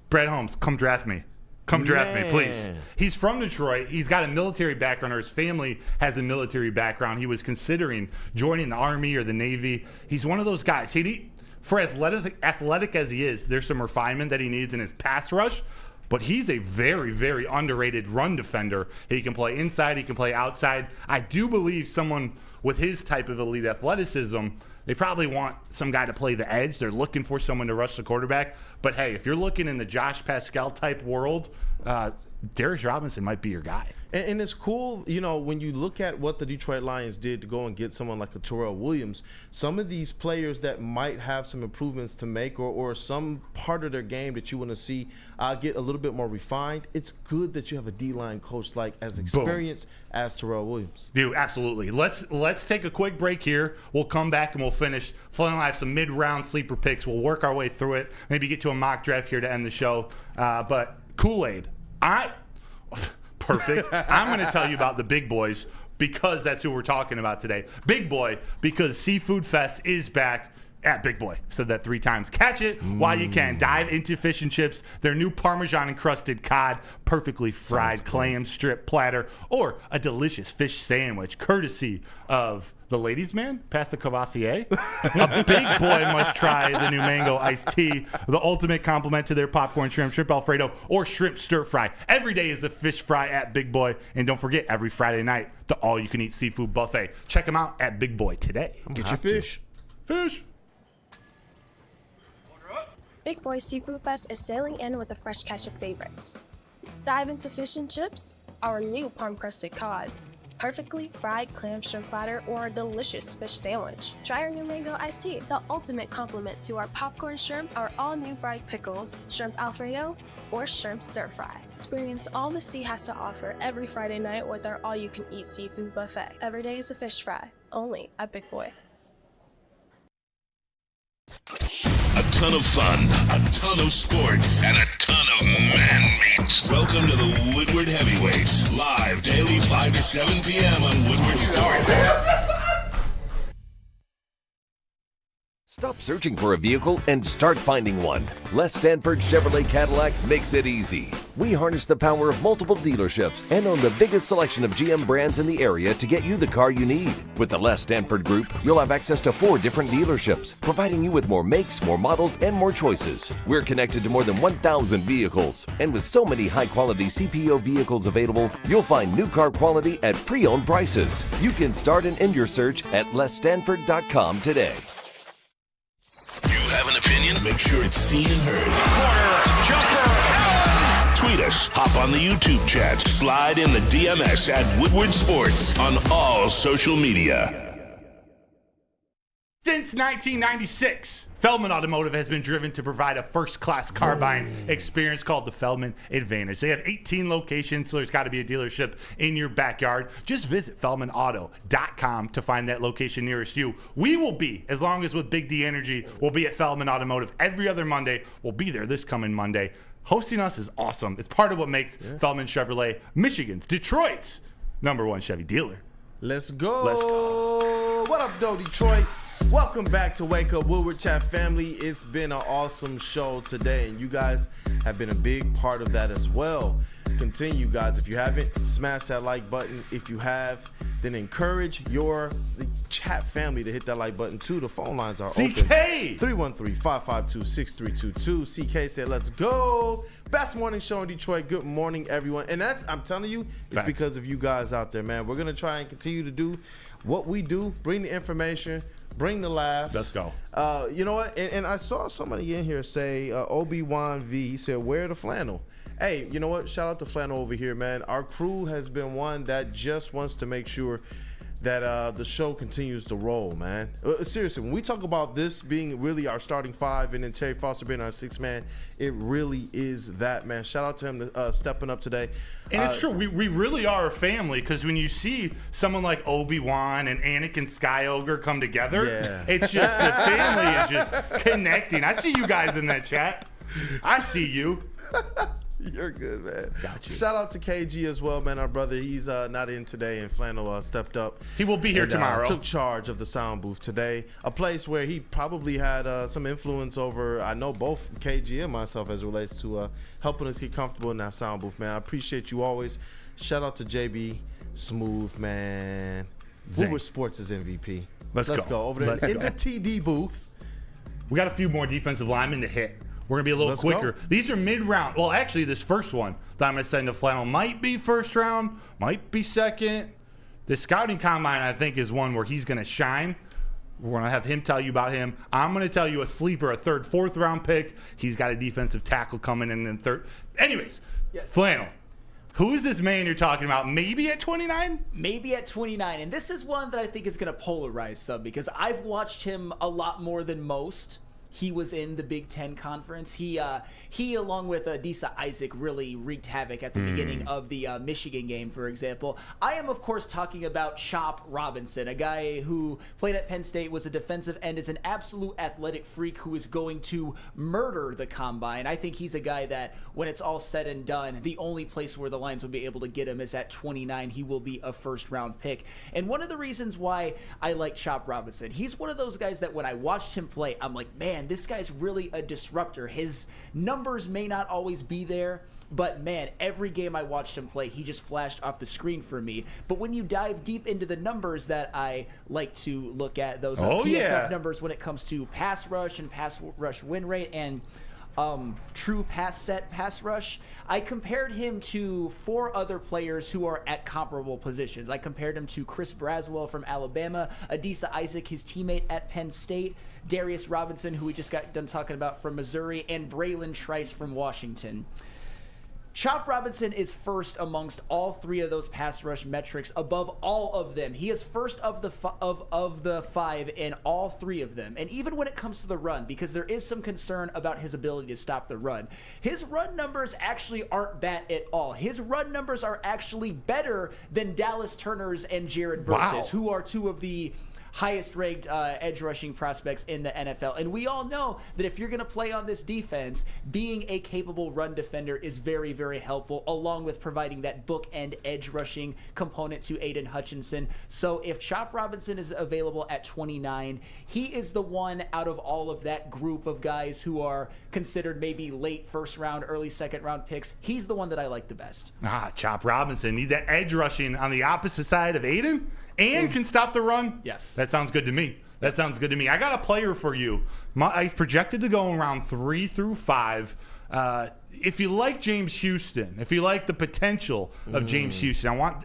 Brad Holmes, come draft me. Come draft me, please. He's from Detroit. He's got a military background, or his family has a military background. He was considering joining the Army or the Navy. He's one of those guys. For as athletic as he is, there's some refinement that he needs in his pass rush. But he's a very, very underrated run defender. He can play inside. He can play outside. I do believe someone with his type of elite athleticism, they probably want some guy to play the edge. They're looking for someone to rush the quarterback. But, hey, if you're looking in the Josh Pascal-type world, Darius Robinson might be your guy. And it's cool, you know, when you look at what the Detroit Lions did to go and get someone like a Terrell Williams, some of these players that might have some improvements to make or some part of their game that you want to see get a little bit more refined, it's good that you have a D-line coach like as experienced as Terrell Williams. Dude, absolutely. Let's take a quick break here. We'll come back and we'll finish. Phil and I have some mid-round sleeper picks. We'll work our way through it, maybe get to a mock draft here to end the show. But Kool-Aid, perfect. I'm going to tell you about the big boys because that's who we're talking about today. Big Boy, because Seafood Fest is back at Big Boy. Said that 3 times. Catch it while you can. Dive into fish and chips, their new Parmesan-encrusted cod, perfectly fried clam strip platter, or a delicious fish sandwich, courtesy of the ladies' man, Pastor Cavatier. A Big Boy must try the new mango iced tea, the ultimate compliment to their popcorn shrimp Alfredo, or shrimp stir fry. Every day is a fish fry at Big Boy. And don't forget, every Friday night, the all-you-can-eat seafood buffet. Check them out at Big Boy today. Get your fish. Fish. Big Boy Seafood Fest is sailing in with a fresh catch of favorites. Dive into fish and chips, our new palm-crusted cod, perfectly fried clam shrimp platter, or a delicious fish sandwich. Try our new mango iced tea, the ultimate complement to our popcorn shrimp, our all-new fried pickles, shrimp Alfredo, or shrimp stir fry. Experience all the sea has to offer every Friday night with our all-you-can-eat seafood buffet. Every day is a fish fry, only at Big Boy. A ton of fun, a ton of sports, and a ton of man-meat. Welcome to the Woodward Heavyweights, live daily 5 to 7 p.m. on Woodward Sports. Stop searching for a vehicle and start finding one. Les Stanford Chevrolet Cadillac makes it easy. We harness the power of multiple dealerships and own the biggest selection of GM brands in the area to get you the car you need. With the Les Stanford Group, you'll have access to 4 different dealerships, providing you with more makes, more models, and more choices. We're connected to more than 1,000 vehicles. And with so many high-quality CPO vehicles available, you'll find new car quality at pre-owned prices. You can start and end your search at lesstanford.com today. Have an opinion? Make sure it's seen and heard. Corner, jumper, tweet us, hop on the YouTube chat, slide in the DMS at Woodward Sports on all social media. Since 1996, Feldman Automotive has been driven to provide a first-class car buying experience called the Feldman Advantage. They have 18 locations, so there's got to be a dealership in your backyard. Just visit feldmanauto.com to find that location nearest you. We will be, as long as with Big D Energy, we'll be at Feldman Automotive every other Monday. We'll be there this coming Monday. Hosting us is awesome. It's part of what makes Feldman Chevrolet Michigan's, Detroit's #1 Chevy dealer. Let's go. Let's go. What up, though, Detroit? Welcome back to Wake Up Woodward Chat family. It's been an awesome show today, and you guys have been a big part of that as well. Continue, guys. If you haven't, smash that like button. If you have, then encourage your chat family to hit that like button too. The phone lines are CK! open. 313-552-6322. CK said, let's go. Best morning show in Detroit. Good morning, everyone. And that's, I'm telling you, it's Facts. because of you guys out there, man. We're going to try and continue to do what we do, bring the information, bring the laughs. Let's go. You know what? And I saw somebody in here say, Obi-Wan V, he said, wear the flannel. Hey, you know what? Shout out to Flannel over here, man. Our crew has been one that just wants to make sure that the show continues to roll, man. Seriously, when we talk about this being really our starting five and then Terry Foster being our sixth man, it really is that, man. Shout out to him stepping up today. And it's true. We really are a family, because when you see someone like Obi-Wan and Anakin Skywalker come together, it's just the family is just connecting. I see you guys in that chat. I see you. You're good, man. Got you. Shout out to KG as well, man. Our brother, he's not in today, and Flannel stepped up. He will be here tomorrow. Took charge of the sound booth today, a place where he probably had some influence over, I know, both KG and myself as it relates to helping us get comfortable in that sound booth, man. I appreciate you always. Shout out to JB Smooth, man. Woodward Sports is MVP. Let's go. Over there in the TD booth. We got a few more defensive linemen to hit. We're going to be a little quicker. These are mid-round. Well, actually, this first one that I'm going to send to Flannel might be first round, might be second. The scouting combine, I think, is one where he's going to shine. We're going to have him tell you about him. I'm going to tell you a sleeper, a third, fourth round pick. He's got a defensive tackle coming in third. Anyways, Flannel. Who is this man you're talking about? Maybe at 29? Maybe at 29. And this is one that I think is going to polarize some, because I've watched him a lot more than most. He was in the Big Ten Conference. He along with Adisa Isaac, really wreaked havoc at the beginning of the Michigan game, for example. I am, of course, talking about Chop Robinson, a guy who played at Penn State, was a defensive end, is an absolute athletic freak who is going to murder the combine. I think he's a guy that, when it's all said and done, the only place where the Lions will be able to get him is at 29. He will be a first-round pick. And one of the reasons why I like Chop Robinson, he's one of those guys that when I watched him play, I'm like, man, this guy's really a disruptor. His numbers may not always be there, but man, every game I watched him play, he just flashed off the screen for me. But when you dive deep into the numbers that I like to look at, those PFF numbers when it comes to pass rush and pass rush win rate and true pass set pass rush, I compared him to 4 other players who are at comparable positions. I compared him to Chris Braswell from Alabama, Adisa Isaac, his teammate at Penn State, Darius Robinson, who we just got done talking about, from Missouri, and Braylon Trice from Washington. Chop Robinson is first amongst all 3 of those pass rush metrics, above all of them. He is first of the 5 in all 3 of them. And even when it comes to the run, because there is some concern about his ability to stop the run, his run numbers actually aren't bad at all. His run numbers are actually better than Dallas Turner's and Jared Verse's, who are 2 of the highest ranked edge rushing prospects in the NFL. And we all know that if you're going to play on this defense, being a capable run defender is very, very helpful, along with providing that bookend edge rushing component to Aiden Hutchinson. So if Chop Robinson is available at 29, he is the one out of all of that group of guys who are considered maybe late first round, early second round picks. He's the one that I like the best. Chop Robinson. Need that edge rushing on the opposite side of Aiden? And can stop the run? Yes. That sounds good to me. I got a player for you. He's projected to go around 3 through 5. If you like James Houston, if you like the potential of James Houston, I want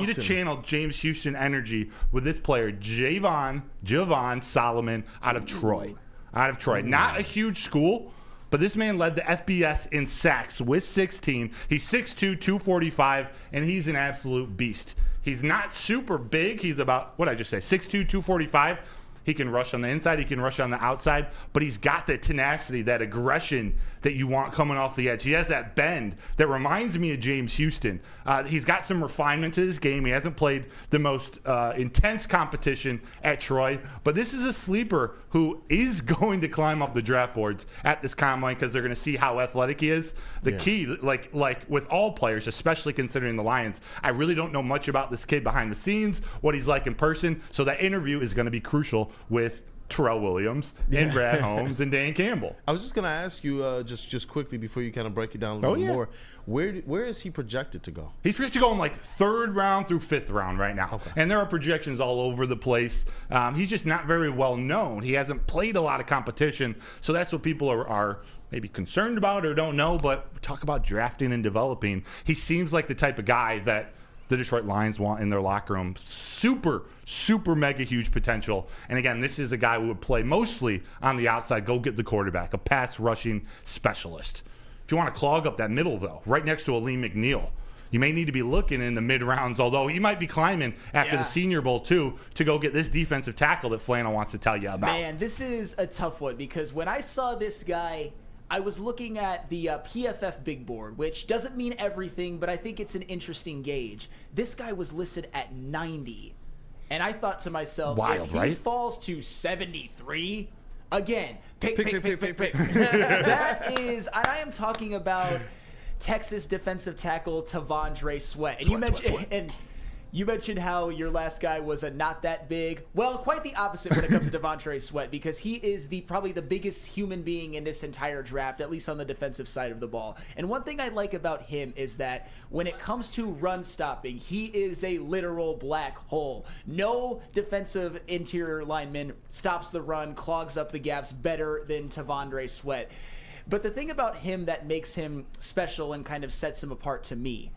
you to channel James Houston energy with this player, Javon Solomon out of Troy. Not a huge school, but this man led the FBS in sacks with 16. He's 6'2", 245, and he's an absolute beast. He's not super big. He's about, what did I just say, 6'2", 245. He can rush on the inside. He can rush on the outside. But he's got the tenacity, that aggression that you want coming off the edge. He has that bend that reminds me of James Houston. He's got some refinement to his game. He hasn't played the most intense competition at Troy. But this is a sleeper who is going to climb up the draft boards at this combine because they're going to see how athletic he is. The key, like with all players, especially considering the Lions, I really don't know much about this kid behind the scenes, what he's like in person. So that interview is going to be crucial with Terrell Williams and Brad Holmes and Dan Campbell. I was just going to ask you just quickly before you kind of break it down a little more. Where is he projected to go? He's projected to go in like 3rd round through 5th round right now. Okay. And there are projections all over the place. He's just not very well known. He hasn't played a lot of competition. So that's what people are maybe concerned about or don't know. But talk about drafting and developing. He seems like the type of guy that the Detroit Lions want in their locker room. Super mega huge potential. And again, this is a guy who would play mostly on the outside, go get the quarterback, a pass rushing specialist. If you want to clog up that middle, though, right next to Aleem McNeil, you may need to be looking in the mid-rounds, although he might be climbing after the Senior Bowl, too, to go get this defensive tackle that Flannel wants to tell you about. Man, this is a tough one because when I saw this guy, I was looking at the PFF big board, which doesn't mean everything, but I think it's an interesting gauge. This guy was listed at 90. And I thought to myself, if he falls to 73, again, pick. That is, and I am talking about Texas defensive tackle T'Vondre Sweat. And you mentioned how your last guy was not that big. Well, quite the opposite when it comes to T'Vondre Sweat, because he is probably the biggest human being in this entire draft, at least on the defensive side of the ball. And one thing I like about him is that when it comes to run stopping, he is a literal black hole. No defensive interior lineman stops the run, clogs up the gaps better than T'Vondre Sweat. But the thing about him that makes him special and kind of sets him apart to me,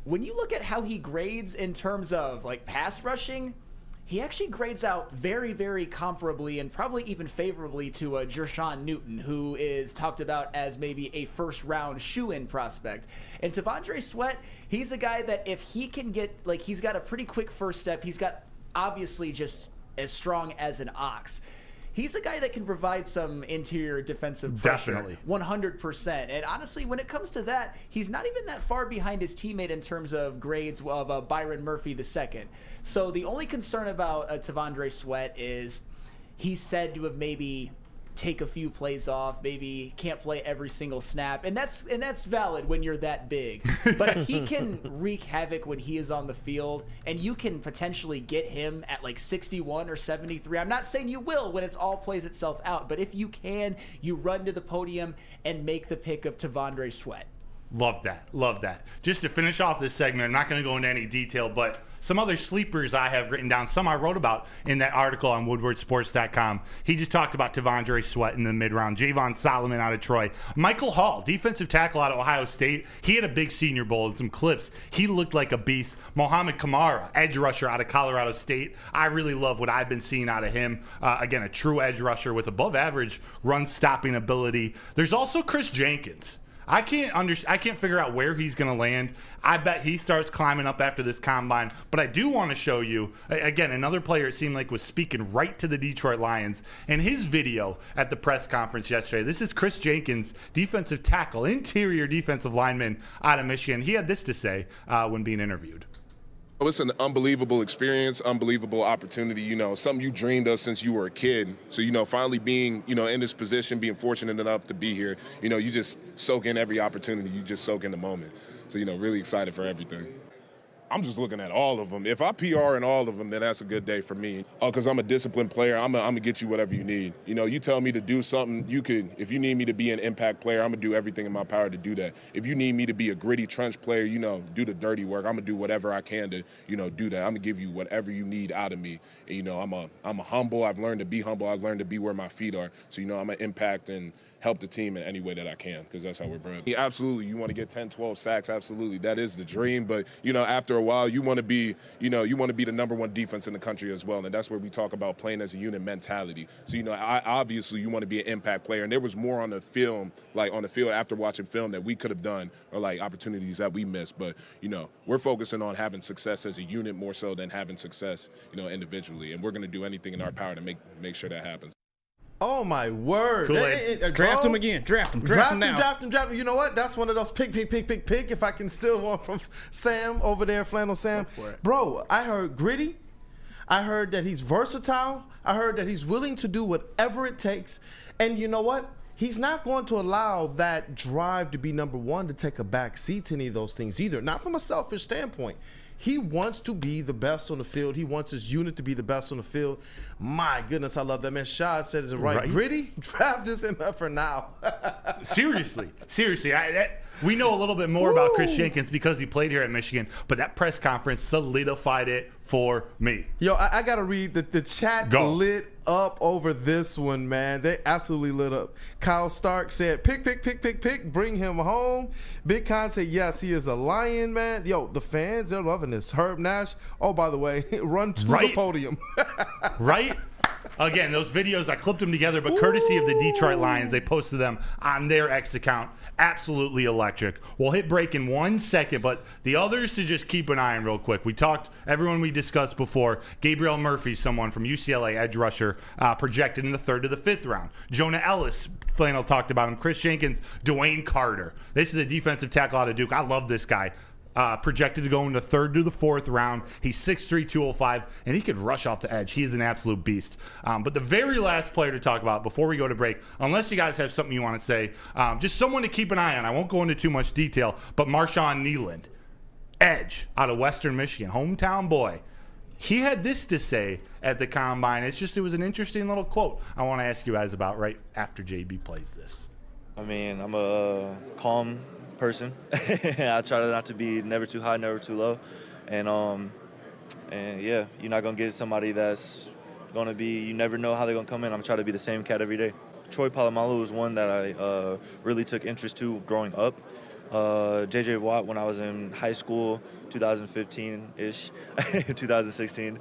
when you look at how he grades in terms of like pass rushing, he actually grades out very, very comparably and probably even favorably to Jershawn Newton, who is talked about as maybe a first-round shoe-in prospect. And T'Vondre Sweat, he's a guy that if he can get, like, he's got a pretty quick first step. He's got obviously just as strong as an ox. He's a guy that can provide some interior defensive pressure. Definitely. 100%. And honestly, when it comes to that, he's not even that far behind his teammate in terms of grades of Byron Murphy II. So the only concern about T'Vondre Sweat is he's said to have maybe take a few plays off, maybe can't play every single snap, and that's valid when you're that big. But if he can wreak havoc when he is on the field, and you can potentially get him at like 61 or 73, I'm not saying you will when it's all plays itself out, but if you can, you run to the podium and make the pick of T'Vondre Sweat. Love that. Just to finish off this segment, I'm not going to go into any detail, but some other sleepers I have written down, some I wrote about in that article on woodwardsports.com. He just talked about T'Vondre Sweat in the mid-round. Javon Solomon out of Troy. Michael Hall, defensive tackle out of Ohio State. He had a big Senior Bowl and some clips. He looked like a beast. Mohamed Kamara, edge rusher out of Colorado State. I really love what I've been seeing out of him. Again, a true edge rusher with above-average run-stopping ability. There's also Chris Jenkins. I can't figure out where he's going to land. I bet he starts climbing up after this combine. But I do want to show you, again, another player it seemed like was speaking right to the Detroit Lions. And his video at the press conference yesterday, this is Chris Jenkins, defensive tackle, interior defensive lineman out of Michigan. He had this to say when being interviewed. Well, it's an unbelievable experience, unbelievable opportunity, something you dreamed of since you were a kid. So, finally being, in this position, being fortunate enough to be here, you just soak in every opportunity. You just soak in the moment. So, really excited for everything. I'm just looking at all of them. If I PR in all of them, then that's a good day for me. Because I'm a disciplined player, I'm going to get you whatever you need. You tell me to do something, if you need me to be an impact player, I'm going to do everything in my power to do that. If you need me to be a gritty trench player, do the dirty work. I'm going to do whatever I can to, do that. I'm going to give you whatever you need out of me. And, I'm a humble. I've learned to be humble. I've learned to be where my feet are. So, I'm going to impact and help the team in any way that I can, because that's how we're bred. Yeah, absolutely. You want to get 10, 12 sacks. Absolutely. That is the dream. But, after a while, you want to be, the number one defense in the country as well. And that's where we talk about playing as a unit mentality. So, obviously you want to be an impact player. And there was more on the film, after watching film that we could have done, or opportunities that we missed. But, we're focusing on having success as a unit more so than having success, individually. And we're going to do anything in our power to make sure that happens. Oh, my word. Draft him again. Draft him now. Draft him. You know what? That's one of those pick. If I can steal one from Sam over there, Flannel Sam. Bro, I heard gritty. I heard that he's versatile. I heard that he's willing to do whatever it takes. And you know what? he's not going to allow that drive to be number one to take a back seat to any of those things either. Not from a selfish standpoint. He wants to be the best on the field. He wants his unit to be the best on the field. My goodness, I love that. Man, Shad said, is it right? Gritty? Draft this MF for now. Seriously. We know a little bit more about Chris Jenkins because he played here at Michigan, but that press conference solidified it for me. Yo, I got to read the chat lit up over this one, man. They absolutely lit up. Kyle Stark said, pick, bring him home. Big Con said, yes, he is a lion, man. Yo, the fans, they're loving this. Herb Nash, oh, by the way, run to the podium. Right? Again, those videos, I clipped them together, but courtesy of the Detroit Lions, they posted them on their X account. Absolutely electric. We'll hit break in 1 second, but the others to just keep an eye on real quick. We talked, everyone we discussed before, Gabriel Murphy, someone from UCLA, edge rusher, projected in the 3rd to the 5th round. Jonah Ellis, Flannel talked about him. Chris Jenkins, Dwayne Carter. This is a defensive tackle out of Duke. I love this guy. Projected to go in the 3rd to the 4th round. He's 6'3", 205, and he could rush off the edge. He is an absolute beast. But the very last player to talk about before we go to break, unless you guys have something you want to say, just someone to keep an eye on. I won't go into too much detail, but Marshawn Nealand, edge out of Western Michigan, hometown boy. He had this to say at the Combine. It was an interesting little quote I want to ask you guys about right after JB plays this. I mean, I'm a calm person. I try not to be never too high, never too low, and yeah, you're not gonna get somebody that's gonna be. You never know how they're gonna come in. I'm trying to be the same cat every day. Troy Polamalu was one that I really took interest to growing up. J.J. Watt when I was in high school, 2015-ish, 2016,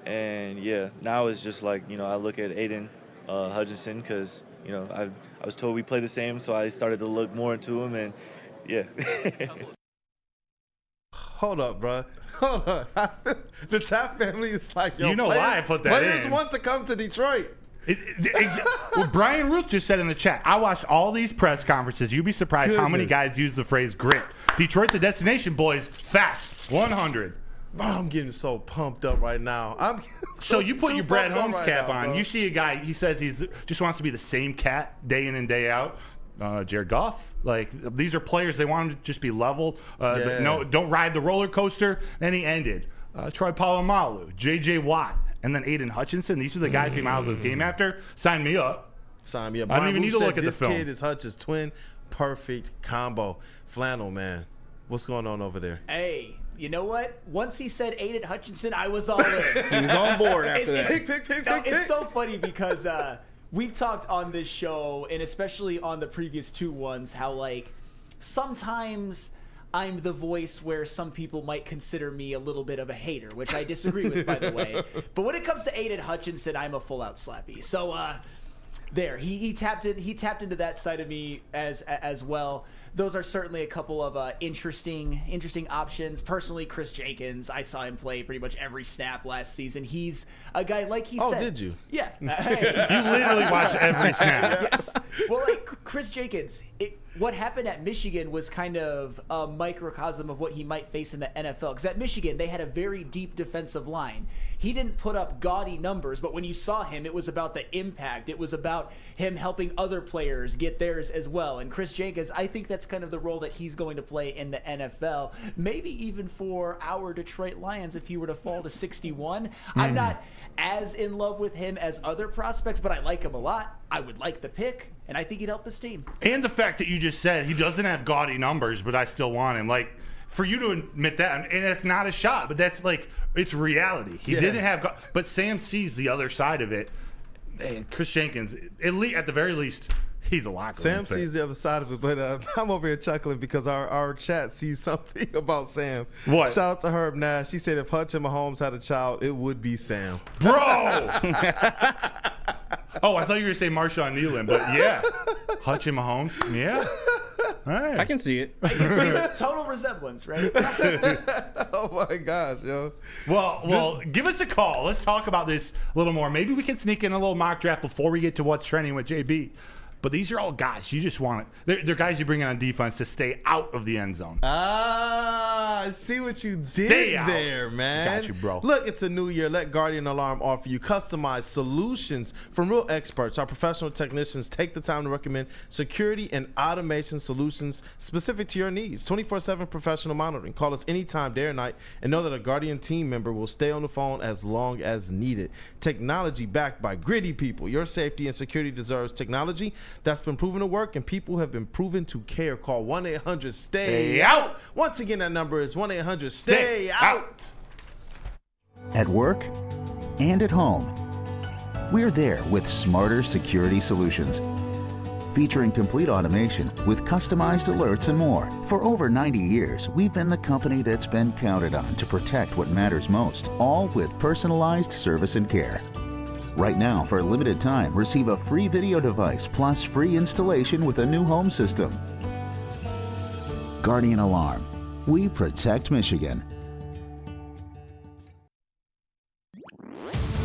and yeah, now it's just like I look at Aiden Hutchinson because. I was told we play the same, so I started to look more into him, and yeah. Hold up, bro. Hold up. The Taft family is like, yo, why I put that players want to come to Detroit. Well, Brian Ruth just said in the chat, I watched all these press conferences. You'd be surprised how many guys use the phrase grit. Detroit's a destination, boys. Facts. 100. Bro, I'm getting so pumped up right now. So you put your Brad Holmes cap on. Bro. You see a guy, he says he's just wants to be the same cat day in and day out. Jared Goff. Like, these are players, they want him to just be level. No, don't ride the roller coaster. Then he ended. Troy Polamalu, J.J. Watt, and then Aiden Hutchinson. These are the guys he miles his game after. Sign me up. Sign me up. I don't even need to look at the film. This kid is Hutch's twin. Perfect combo. Flannel, man. What's going on over there? Hey. You know what? Once he said Aiden Hutchinson, I was all in. He was on board after that. It's so funny because we've talked on this show, and especially on the previous two ones, how like sometimes I'm the voice where some people might consider me a little bit of a hater, which I disagree with, by the way. But when it comes to Aiden Hutchinson, I'm a full-out slappy. So there, he tapped into that side of me as well. Those are certainly a couple of interesting options. Personally, Chris Jenkins, I saw him play pretty much every snap last season. He's a guy, like he said. Oh, did you? Yeah. Hey. You literally watched every snap. Yes. Well, like Chris Jenkins, what happened at Michigan was kind of a microcosm of what he might face in the NFL. Because at Michigan, they had a very deep defensive line. He didn't put up gaudy numbers, but when you saw him, it was about the impact. It was about him helping other players get theirs as well. And Chris Jenkins, I think that's kind of the role that he's going to play in the NFL. Maybe even for our Detroit Lions if he were to fall to 61. I'm not as in love with him as other prospects, but I like him a lot. I would like the pick, and I think he'd help this team. And the fact that you just said he doesn't have gaudy numbers, but I still want him. Like, for you to admit that, and that's not a shot, but that's like, it's reality. He didn't have, but Sam sees the other side of it. And Chris Jenkins, at the very least, he's a locker room Sam sees the other side of it, but I'm over here chuckling because our chat sees something about Sam. What? Shout out to Herb Nash. He said if Hutch and Mahomes had a child, it would be Sam. Bro! Oh, I thought you were going to say Marshawn Nealand, but yeah. Hutch and Mahomes, yeah. All right. I can see it. I can see the total resemblance, right? Oh, my gosh, yo. Well, give us a call. Let's talk about this a little more. Maybe we can sneak in a little mock draft before we get to what's trending with JB. But these are all guys you just want it. They're guys you bring in on defense to stay out of the end zone. I see what you did Stay out. there, man. Got you, bro. Look, it's a new year. Let Guardian Alarm offer you customized solutions from real experts. Our professional technicians take the time to recommend security and automation solutions specific to your needs. 24/7 professional monitoring. Call us anytime, day or night, and know that a Guardian team member will stay on the phone as long as needed. Technology backed by gritty people. Your safety and security deserves technology that's been proven to work, and people have been proven to care. Call 1-800-STAY-OUT. Once again, that number is 1-800-STAY-OUT. At work and at home, we're there with smarter security solutions. Featuring complete automation with customized alerts and more. For over 90 years, we've been the company that's been counted on to protect what matters most, all with personalized service and care. Right now, for a limited time, receive a free video device plus free installation with a new home system. Guardian Alarm. We protect Michigan.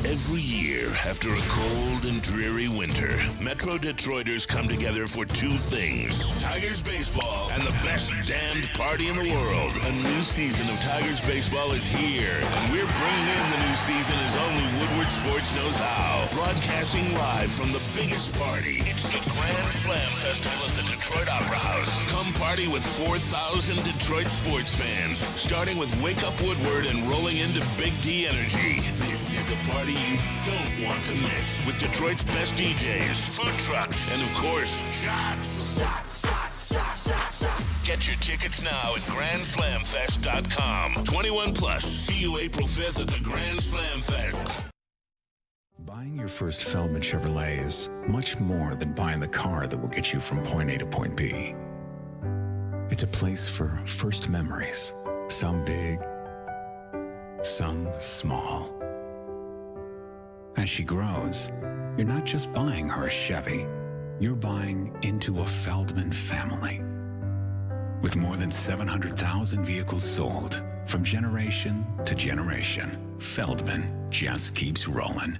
Every year, after a cold and dreary winter, Metro Detroiters come together for two things: Tigers baseball and the best damned party in the world. A new season of Tigers baseball is here, and we're bringing in the new season as only Woodward Sports knows how. Broadcasting live from the biggest party. It's the Grand Slam Festival at the Detroit Opera House. Come party with 4,000 Detroit sports fans, starting with Wake Up Woodward and rolling into Big D Energy. This is a party you don't want to miss, with Detroit's best DJs, food trucks, and of course, shots. Get your tickets now at GrandSlamFest.com. 21 plus. See you April 5th at the Grand Slam Fest. Buying your first Feldman Chevrolet is much more than buying the car that will get you from point A to point B. It's a place for first memories, some big, some small. As she grows, you're not just buying her a Chevy, you're buying into a Feldman family. With more than 700,000 vehicles sold, from generation to generation, Feldman just keeps rolling.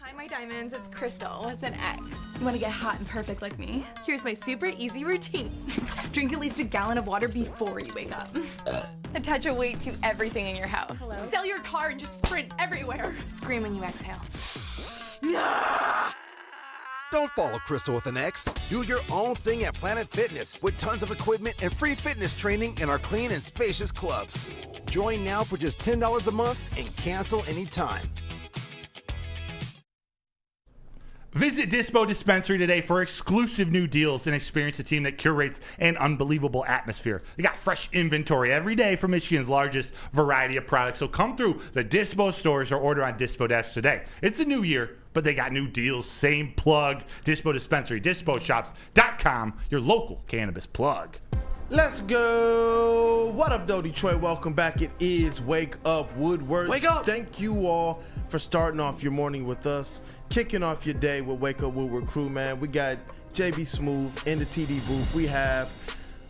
Hi, my diamonds. It's Crystal with an X. You want to get hot and perfect like me? Here's my super easy routine. Drink at least a gallon of water before you wake up. Attach a weight to everything in your house. Hello? Sell your car and just sprint everywhere. Scream when you exhale. Don't follow Crystal with an X. Do your own thing at Planet Fitness with tons of equipment and free fitness training in our clean and spacious clubs. Join now for just $10 a month and cancel anytime. Visit Dispo Dispensary today for exclusive new deals and experience a team that curates an unbelievable atmosphere. They got fresh inventory every day from Michigan's largest variety of products. So come through the Dispo stores or order on Dispo Dash today. It's a new year, but they got new deals. Same plug. Dispo Dispensary, DispoShops.com, your local cannabis plug. Let's go. What up, though, Detroit? Welcome back. It is Wake Up Woodward. Wake up. Thank you all for starting off your morning with us, kicking off your day with Wake Up Woodward crew, man. We got JB Smooth in the TD booth. We have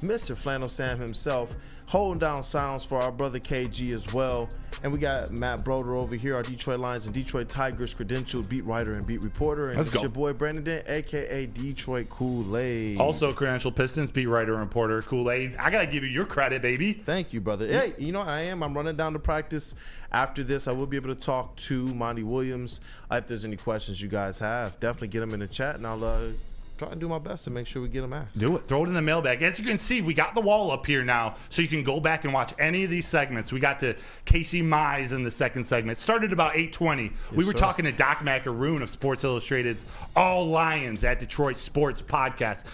Mr. Flannel Sam himself holding down sounds for our brother KG as well. And we got Matt Broder over here, our Detroit Lions and Detroit Tigers credentialed beat writer and beat reporter. And it's your boy Brandon Dent, a.k.a. Detroit Kool-Aid. Also credentialed Pistons beat writer and reporter Kool-Aid. I got to give you your credit, baby. Thank you, brother. Hey, you know what I'm running down to practice. After this, I will be able to talk to Monty Williams. If there's any questions you guys have, definitely get them in the chat, and I'll try and do my best to make sure we get them asked. Do it. Throw it in the mailbag. As you can see, we got the wall up here now, so you can go back and watch any of these segments. We got to Casey Mize in the second segment. Started about 8:20. We were talking to Doc Maakaron of Sports Illustrated's All Lions at Detroit Sports Podcast.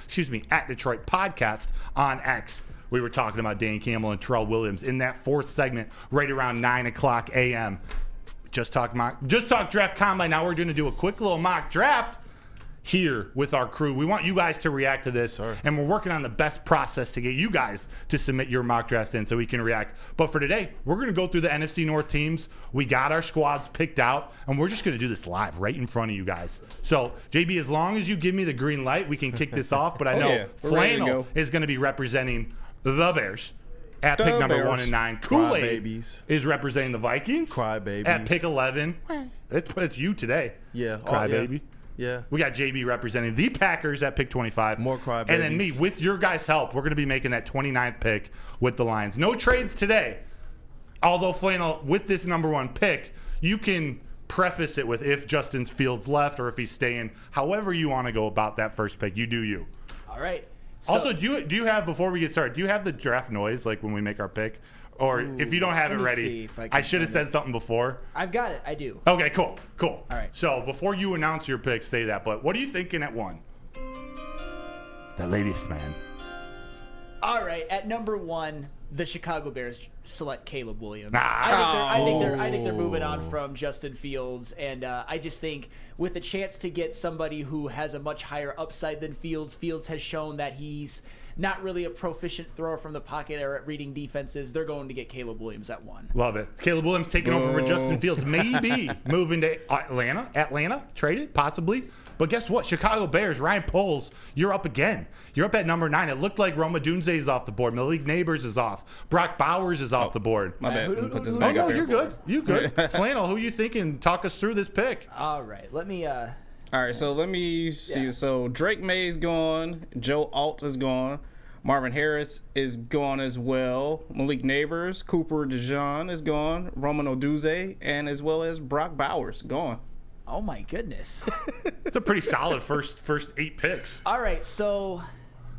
At Detroit Podcast on X. We were talking about Dan Campbell and Terrell Williams in that fourth segment, right around 9 o'clock a.m. Just talk draft combine. Now we're going to do a quick little mock draft here with our crew. We want you guys to react to this, and we're working on the best process to get you guys to submit your mock drafts in so we can react. But for today, we're going to go through the NFC North teams. We got our squads picked out, and we're just going to do this live right in front of you guys. So, JB, as long as you give me the green light, we can kick this off. But I know Flannel is going to be representing the Bears at pick number 1 and 9. Kool-Aid is representing the Vikings Crybabies at pick 11. It's you today. Yeah. Crybaby. Yeah. We got JB representing the Packers at pick 25. More crybabies. And then me, with your guys' help, we're going to be making that 29th pick with the Lions. No trades today. Although, Flannel, with this number 1 pick, you can preface it with if Justin Fields left or if he's staying. However you want to go about that first pick, you do you. All right. So, Also, do you have, before we get started, do you have the draft noise like when we make our pick? Or if you don't have it ready, I should have said something before. I've got it. I do. Okay, cool. All right. So before you announce your pick, say that. But what are you thinking at 1? The latest man. All right. At number 1, the Chicago Bears select Caleb Williams. Nah. I think they're moving on from Justin Fields, and I just think with a chance to get somebody who has a much higher upside than Fields, Fields has shown that he's not really a proficient thrower from the pocket or at reading defenses. They're going to get Caleb Williams at 1. Love it. Caleb Williams taking over for Justin Fields. Maybe moving to Atlanta, traded, possibly. But guess what? Chicago Bears, Ryan Poles, you're up again. You're up at number 9. It looked like Roma Dunze is off the board. Malik Neighbors is off. Brock Bowers is off the board. My bad. Put this Oh, back no, up there. you're good. You good. Flannel, who you thinking? Talk us through this pick. All right. Let me... All right, so let me see. Yeah. So Drake May's gone. Joe Alt is gone. Marvin Harris is gone as well. Malik Neighbors, Cooper DeJean is gone. Roman Odunze, and as well as Brock Bowers gone. Oh my goodness. It's a pretty solid first 8 picks. All right, so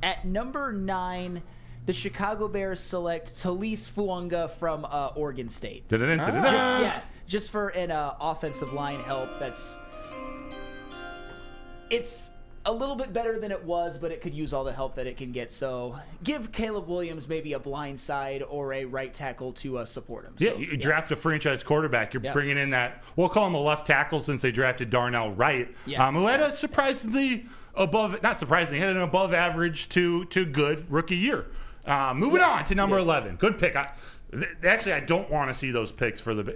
at number 9, the Chicago Bears select Talise Fuanga from Oregon State. Just for an offensive line help. It's a little bit better than it was, but it could use all the help that it can get. So give Caleb Williams maybe a blind side or a right tackle to support him. Yeah, you draft a franchise quarterback. You're bringing in that, we'll call him a left tackle since they drafted Darnell Wright, who had a surprisingly not surprisingly, had an above average to good rookie year. Moving on to number 11. Good pick. Actually, I don't want to see those picks for the...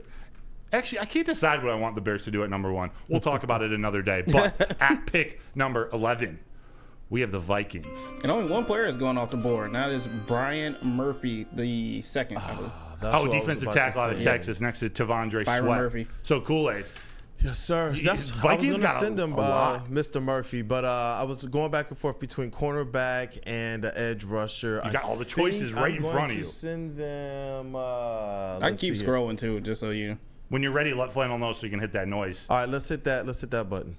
Actually, I can't decide what I want the Bears to do at number 1. We'll talk about it another day. But at pick number 11, we have the Vikings. And only one player is going off the board. Now that is Brian Murphy, the second. Defensive tackle out of Texas next to Tavondre Sweat. Murphy. So Kool-Aid. Yes, sir. Vikings I was going to got send him Mr. Murphy, but I was going back and forth between cornerback and edge rusher. You got all the choices right in front of you. Send them. I keep scrolling too, just so you. When you're ready, let Flannel know so you can hit that noise. All right, let's hit that button.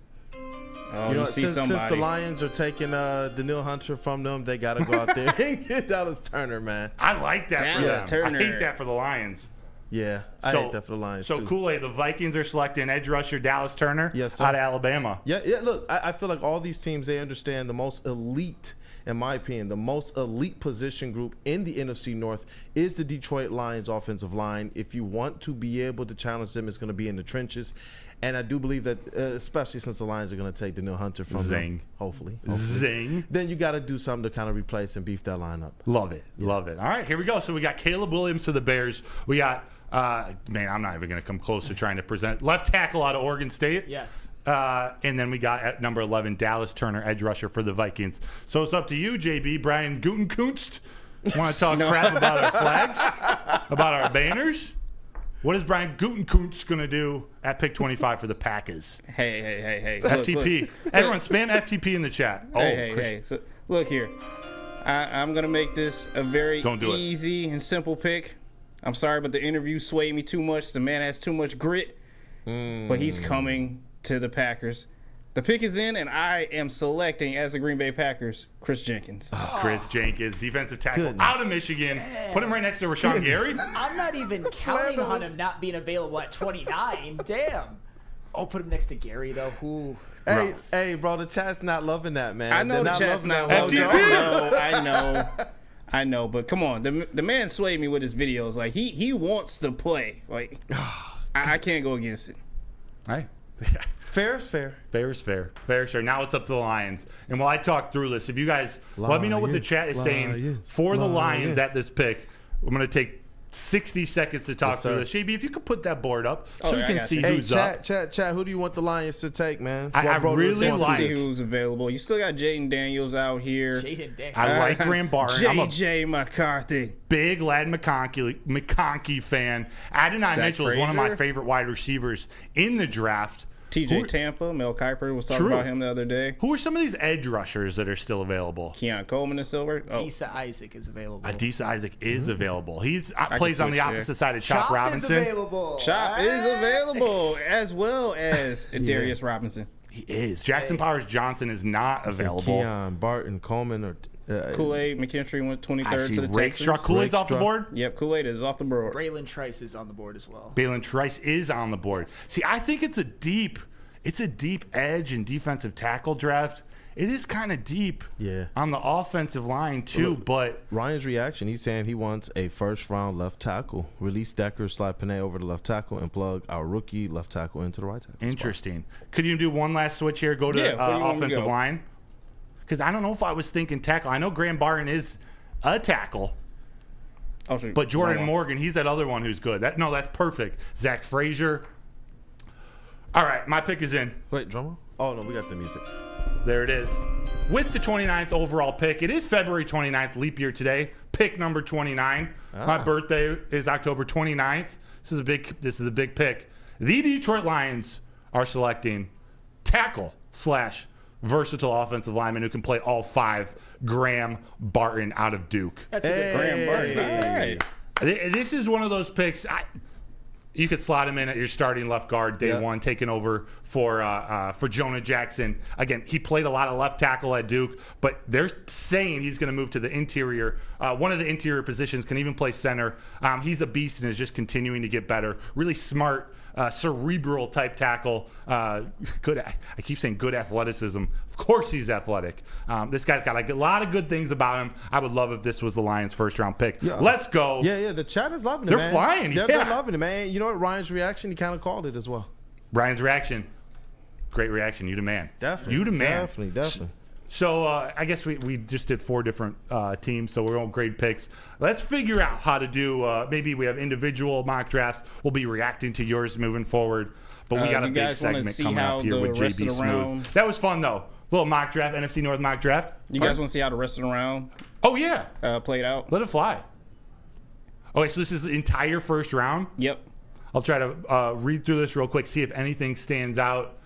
Oh, you know, since the Lions are taking Daniil Hunter from them, they got to go out there and get Dallas Turner, man. I like that Dallas for them. Turner. I hate that for the Lions. Yeah, I hate that for the Lions, too. So, Kool-Aid, the Vikings are selecting edge rusher Dallas Turner out of Alabama. Yeah, look, I feel like all these teams, they understand the most elite, in my opinion, the most elite position group in the NFC North is the Detroit Lions offensive line. If you want to be able to challenge them, it's going to be in the trenches. And I do believe that, especially since the Lions are going to take Daniil Hunter from them, hopefully. Zing. Then you got to do something to kind of replace and beef that line up. Love it. Love it. All right, here we go. So we got Caleb Williams to the Bears. We got, man, I'm not even going to come close to trying to present. Left tackle out of Oregon State. Yes. And then we got at number 11, Dallas Turner, edge rusher for the Vikings. So it's up to you, JB. Brian Gutekunst. Want to talk crap about our flags? About our banners? What is Brian Gutekunst going to do at pick 25 for the Packers? Hey. FTP. Look. Everyone, spam FTP in the chat. Hey. So, look here. I'm going to make this a very easy and simple pick. I'm sorry, but the interview swayed me too much. The man has too much grit. But he's coming to the Packers. The pick is in, and I am selecting, as the Green Bay Packers, Chris Jenkins. Chris Jenkins, defensive tackle out of Michigan. Put him right next to Rashawn Gary. I'm not even counting on him not being available at 29. Damn. Oh, put him next to Gary, though. Ooh. Hey, bro, the chat's not loving that, man. I know the chat's not loving that. I know, but come on. The man swayed me with his videos. Like, he wants to play. Like, I can't go against it. Right. Fair is fair. Fair is fair. Fair is fair. Now it's up to the Lions. And while I talk through this, if you guys let me know what the chat is saying for the Lions at this pick, I'm going to take 60 seconds to talk through this. JB, if you could put that board up so you can see who's up. Chat. Who do you want the Lions to take, man? I really like see who's available. You still got Jaden Daniels out here. I like Graham Barton. J.J. McCarthy. Big Ladd McConkey fan. Adonai Mitchell is one of my favorite wide receivers in the draft. TJ Tampa, Mel Kiper was talking about him the other day. Who are some of these edge rushers that are still available? Keon Coleman is still right. Adisa Isaac is available. Adisa Isaac is available. He's plays on the opposite side of Chop Robinson. Is available. Chop is available, as well as Darius Robinson. He is. Jackson Powers Johnson is not available. Keon, Barton, Coleman, or Kool-Aid McKinstry went 23rd to the Texans. Kool-Aid's off the board? Yep, Kool-Aid is off the board. Braylon Trice is on the board as well. Braylon Trice is on the board. See, I think it's a deep edge and defensive tackle draft. It is kind of deep on the offensive line, too. But Ryan's reaction, he's saying he wants a first-round left tackle. Release Decker, slide Panay over to left tackle, and plug our rookie left tackle into the right tackle. Interesting. Could you do one last switch here? Go to offensive line? Because I don't know if I was thinking tackle. I know Graham Barton is a tackle. But Jordan Morgan, he's that other one who's good. That's perfect. Zach Frazier. All right, my pick is in. Wait, drummer? Oh, no, we got the music. There it is. With the 29th overall pick, it is February 29th, leap year today. Pick number 29. My birthday is October 29th. This is a big pick. The Detroit Lions are selecting tackle / versatile offensive lineman who can play all 5. Graham Barton out of Duke. That's a good Graham Barton. Right. This is one of those picks. You could slot him in at your starting left guard day one, taking over for Jonah Jackson. Again, he played a lot of left tackle at Duke, but they're saying he's going to move to the interior. One of the interior positions, can even play center. He's a beast and is just continuing to get better. Really smart, cerebral type tackle. Good. I keep saying good athleticism. Of course he's athletic. This guy's got a lot of good things about him. I would love if this was the Lions' first-round pick. Yeah. Let's go. Yeah. The chat is loving it, They're man. flying. They're loving it, man. You know what? Ryan's reaction, he kind of called it as well. Ryan's reaction. Great reaction. You the man. Definitely. You the man. Definitely. So I guess we just did 4 different teams, so we're all grade picks. Let's figure out how to do, maybe we have individual mock drafts. We'll be reacting to yours moving forward. But we got a big segment coming up here with JB Smooth. That was fun, though. Little mock draft, NFC North mock draft. You guys want to see how the rest of the round played out? Let it fly. Okay, so this is the entire first round? Yep. I'll try to read through this real quick, see if anything stands out.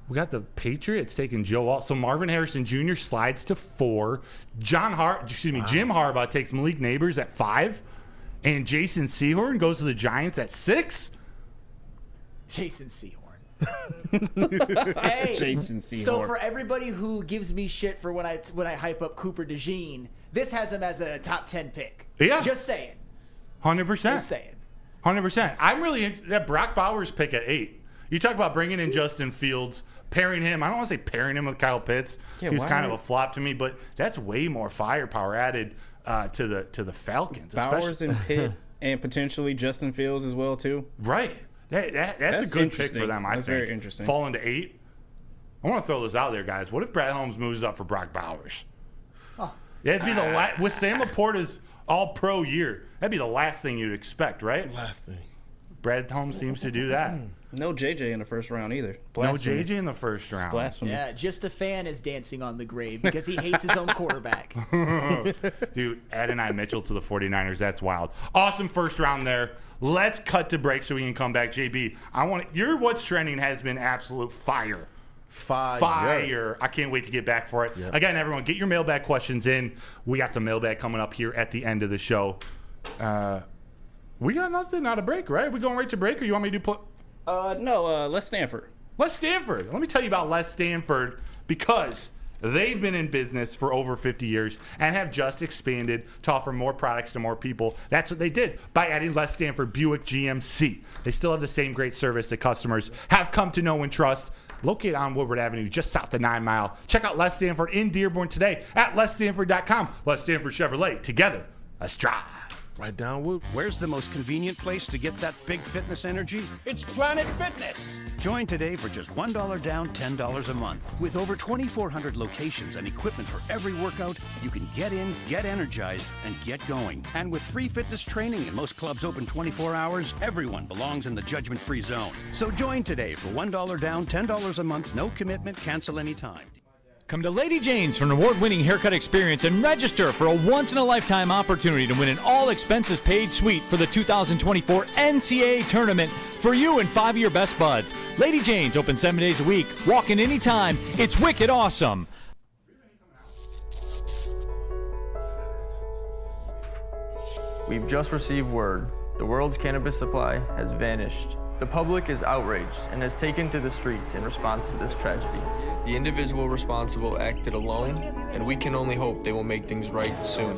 We got the Patriots taking Joe Alt. So Marvin Harrison Jr. slides to 4. Jim Harbaugh takes Malik Neighbors at 5. And Jason Sehorn goes to the Giants at 6. Jason Sehorn. Hey, Jason Sehorn. So for everybody who gives me shit for when I hype up Cooper DeJean, this has him as a top 10 pick. Yeah. Just saying. 100%. Just saying. 100%. I'm really that Brock Bowers pick at 8. You talk about bringing in Justin Fields, pairing him. I don't want to say pairing him with Kyle Pitts. He was kind of a flop to me, but that's way more firepower added to the Falcons. Bowers and Pitt and potentially Justin Fields as well too. Right. That's a good pick for them, I think. That's very interesting. Falling to 8. I want to throw this out there, guys. What if Brad Holmes moves up for Brock Bowers? Oh. Yeah, it'd be the last. With Sam Laporta's all-pro year, that'd be the last thing you'd expect, right? Last thing. Brad Holmes seems to do that. No JJ in the first round either. Blasphemy. No JJ in the first round. Blasphemy. Yeah, just a fan is dancing on the grave because he hates his own quarterback. Dude, Adonai Mitchell to the 49ers. That's wild. Awesome first round there. Let's cut to break so we can come back. JB, your What's Trending has been absolute fire. Fire. I can't wait to get back for it. Yep. Again, everyone, get your mailbag questions in. We got some mailbag coming up here at the end of the show. We got nothing out of break, right? We going right to break, or you want me to do no, Les Stanford. Les Stanford. Let me tell you about Les Stanford because they've been in business for over 50 years and have just expanded to offer more products to more people. That's what they did by adding Les Stanford Buick GMC. They still have the same great service that customers have come to know and trust. Located on Woodward Avenue, just south of 9 Mile. Check out Les Stanford in Dearborn today at lesstanford.com. Les Stanford Chevrolet. Together, let's drive. Right down Wood. Where's the most convenient place to get that big fitness energy? It's Planet Fitness. Join today for just $1 down, $10 a month. With over 2,400 locations and equipment for every workout, you can get in, get energized, and get going. And with free fitness training and most clubs open 24 hours, everyone belongs in the judgment-free zone. So join today for $1 down, $10 a month, no commitment, cancel anytime. Come to Lady Jane's for an award-winning haircut experience and register for a once-in-a-lifetime opportunity to win an all-expenses-paid suite for the 2024 NCAA tournament for you and 5 of your best buds. Lady Jane's open 7 days a week. Walk in anytime. It's wicked awesome. We've just received word. The world's cannabis supply has vanished. The public is outraged and has taken to the streets in response to this tragedy. The individual responsible acted alone, and we can only hope they will make things right soon.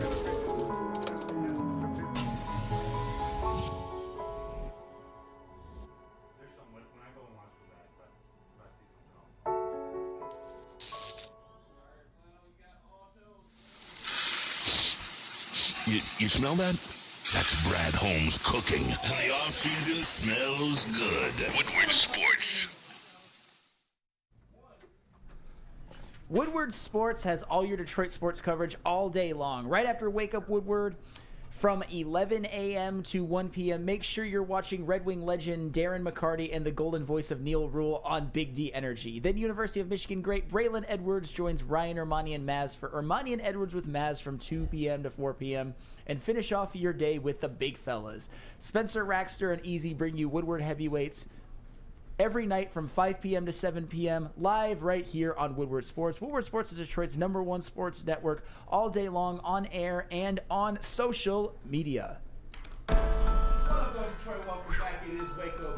You smell that? That's Brad Holmes cooking. And the off-season smells good. Woodward Sports. Woodward Sports has all your Detroit sports coverage all day long. Right after Wake Up Woodward, from 11 a.m. to 1 p.m., make sure you're watching Red Wing legend Darren McCarty and the golden voice of Neil Rule on Big D Energy. Then University of Michigan great Braylon Edwards joins Ryan Ermani and Maz for Ermani and Edwards with Maz from 2 p.m. to 4 p.m. And finish off your day with the big fellas. Spencer Raxter and Easy bring you Woodward Heavyweights every night from 5 p.m. to 7 p.m. live right here on Woodward Sports. Woodward Sports is Detroit's #1 sports network all day long on air and on social media.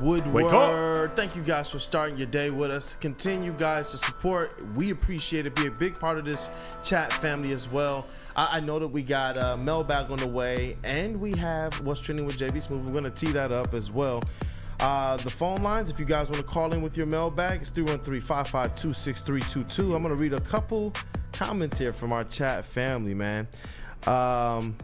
Woodward. Thank you guys for starting your day with us. Continue guys to support. We appreciate it. Be a big part of this chat family as well. I know that we got mailbag on the way, and we have What's Trending with JB Smooth. We're going to tee that up as well. The phone lines, if you guys want to call in with your mailbag, it's 313-552-6322. I'm going to read a couple comments here from our chat family, man. Don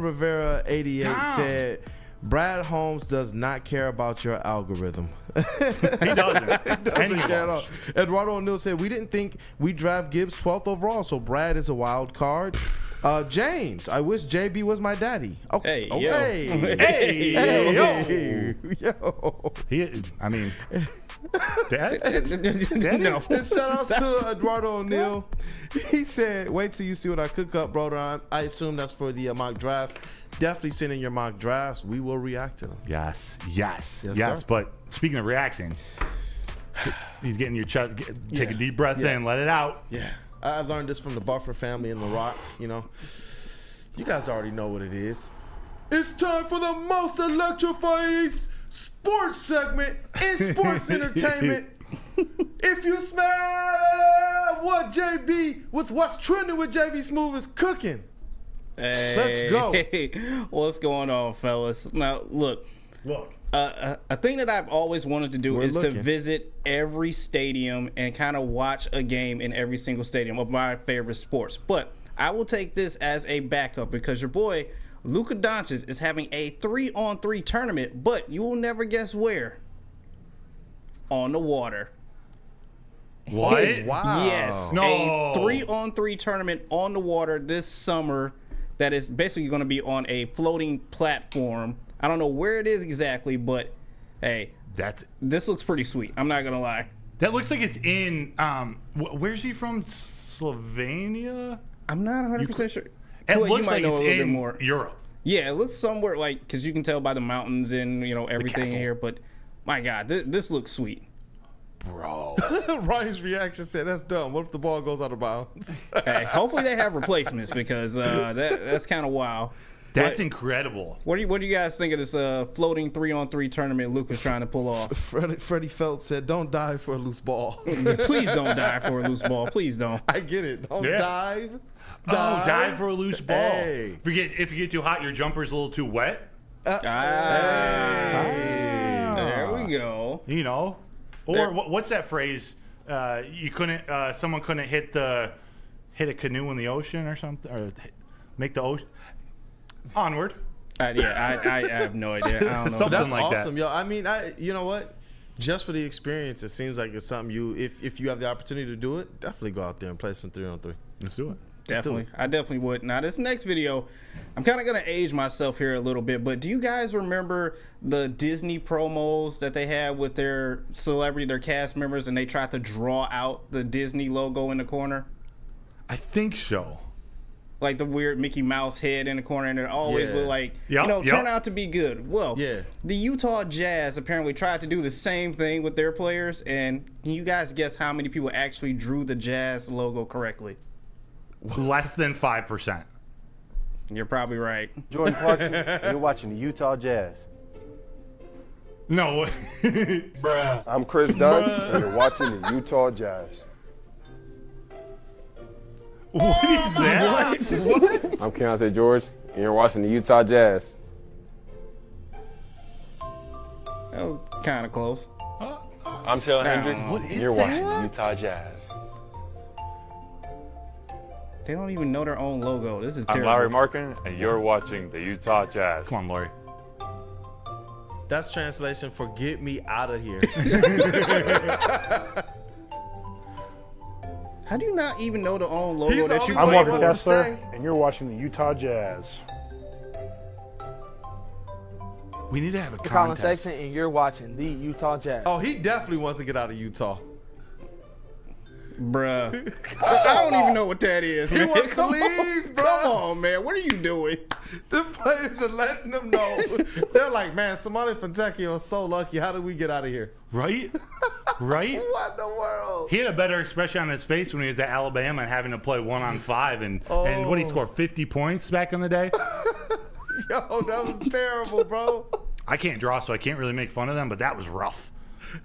Rivera 88 said, Brad Holmes does not care about your algorithm. He doesn't. He doesn't care at all. Eduardo O'Neill said, we didn't think we'd draft Gibbs 12th overall, so Brad is a wild card. James, I wish JB was my daddy. Oh, Hey, oh, yo. hey. Hey, Hey, yo. I mean, Dad? No. And shout out to Eduardo O'Neill. He said, wait till you see what I cook up, brother. I assume that's for the mock drafts. Definitely send in your mock drafts. We will react to them. Yes. Sir. But speaking of reacting, he's getting your chest. Take a deep breath in, let it out. Yeah. I learned this from the Buffer family and The Rock, you know. You guys already know what it is. It's time for the most electrifying sports segment in sports entertainment. If you smell what JB, with What's Trending with JB Smooth is cooking. Hey, Let's go. What's going on, fellas? Now, look. A thing that I've always wanted to do is to visit every stadium and kind of watch a game in every single stadium of my favorite sports. But I will take this as a backup because your boy Luka Doncic is having a 3-on-3 tournament, but you will never guess where. On the water. What? Wow. Yes. No. A 3-on-3 tournament on the water this summer that is basically going to be on a floating platform. I don't know where it is exactly, but hey, this looks pretty sweet. I'm not gonna lie. That looks like it's in. Where's he from? Slovenia? I'm not 100% sure. It Well, looks you might like know it's a little bit in more. Europe. Yeah, it looks somewhere like because you can tell by the mountains and everything castle. here. But my God, this looks sweet. Bro. Ryan's reaction said, that's dumb. What if the ball goes out of bounds? Hey, hopefully they have replacements because that's kind of wild. That's incredible. What do you guys think of this floating 3-on-3 tournament Luka's trying to pull off? Freddie Felt said, don't dive for a loose ball. Please don't dive for a loose ball. Please don't. I get it. Don't dive. Dive for a loose ball. Hey. If you get too hot, your jumper's a little too wet. There we go. You know, or what's that phrase? You couldn't. Someone couldn't hit a canoe in the ocean or something, or make the ocean. Onward. I have no idea. I don't know. That's like awesome, that. yo. I mean, you know what? Just for the experience, it seems like it's something if you have the opportunity to do it, definitely go out there and play some 3-on-3. Let's do it. Definitely. I definitely would. Now, this next video, I'm kind of going to age myself here a little bit, but do you guys remember the Disney promos that they had with their cast members, and they tried to draw out the Disney logo in the corner? I think so. Like the weird Mickey Mouse head in the corner, and it always would turn out to be good. Well, the Utah Jazz apparently tried to do the same thing with their players, and can you guys guess how many people actually drew the Jazz logo correctly? Less than 5%. You're probably right. Jordan Clarkson, you're watching the Utah Jazz. No. Bruh. I'm Chris Dunn, and you're watching the Utah Jazz. What is that? What? I'm Qwan'tez George, and you're watching the Utah Jazz. That was kind of close. I'm Terrell Hendricks, What and is you're that? watching the Utah Jazz. They don't even know their own logo. This is I'm terrible. Larry Markin, and you're watching the Utah Jazz. Come on, Larry. That's translation for "get me out of here." How do you not even know the own logo He's that you I'm play Walker wants to Kessler, stay. and you're watching the Utah Jazz. We need to have a I'm Colin contest. Sexton, and you're watching the Utah Jazz. Oh, he definitely wants to get out of Utah. Bruh. I don't even know what that is. He man. wants to Come leave, on. bro. Come on, man. What are you doing? The players are letting them know. They're like, man, Somali Fontecchio is so lucky. How did we get out of here? Right? Right? What in the world? He had a better expression on his face when he was at Alabama and having to play 1-on-5 and what he scored 50 points back in the day. Yo, that was terrible, bro. I can't draw, so I can't really make fun of them, but that was rough.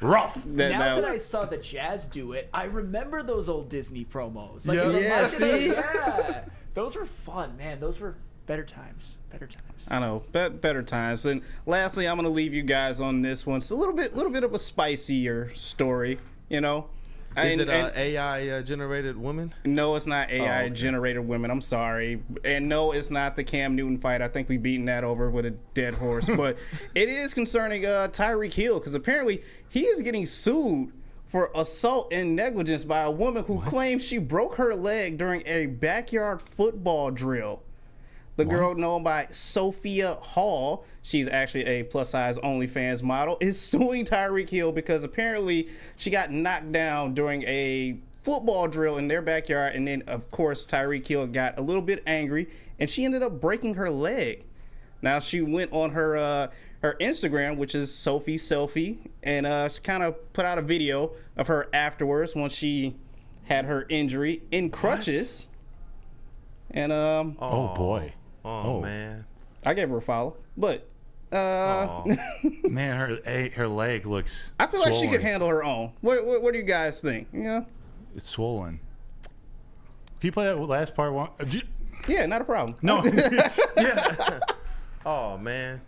Rough. Now that I saw the Jazz do it, I remember those old Disney promos. Like, Yeah. it Yeah, reminded see? me- yeah. Those were fun, man. Those were better times. Better times. I know, better times. And lastly, I'm gonna leave you guys on this one. It's a little bit of a spicier story, you know. Is it AI generated women? No, it's not AI okay. generated women. I'm sorry. And no, it's not the Cam Newton fight. I think we've beaten that over with a dead horse. But it is concerning Tyreek Hill, because apparently he is getting sued for assault and negligence by a woman who claims she broke her leg during a backyard football drill. The girl, known by Sophia Hall, she's actually a plus-size OnlyFans model, is suing Tyreek Hill because apparently she got knocked down during a football drill in their backyard, and then, of course, Tyreek Hill got a little bit angry, and she ended up breaking her leg. Now, she went on her Instagram, which is Sophie Selfie, and she kind of put out a video of her afterwards once she had her injury in crutches. And oh boy. Oh, man. I gave her a follow, but man, her leg looks. I feel like she swollen. could handle her own. What do you guys think? Yeah. It's swollen. Can you play that last part one? Yeah, not a problem. No. Yeah. Oh man.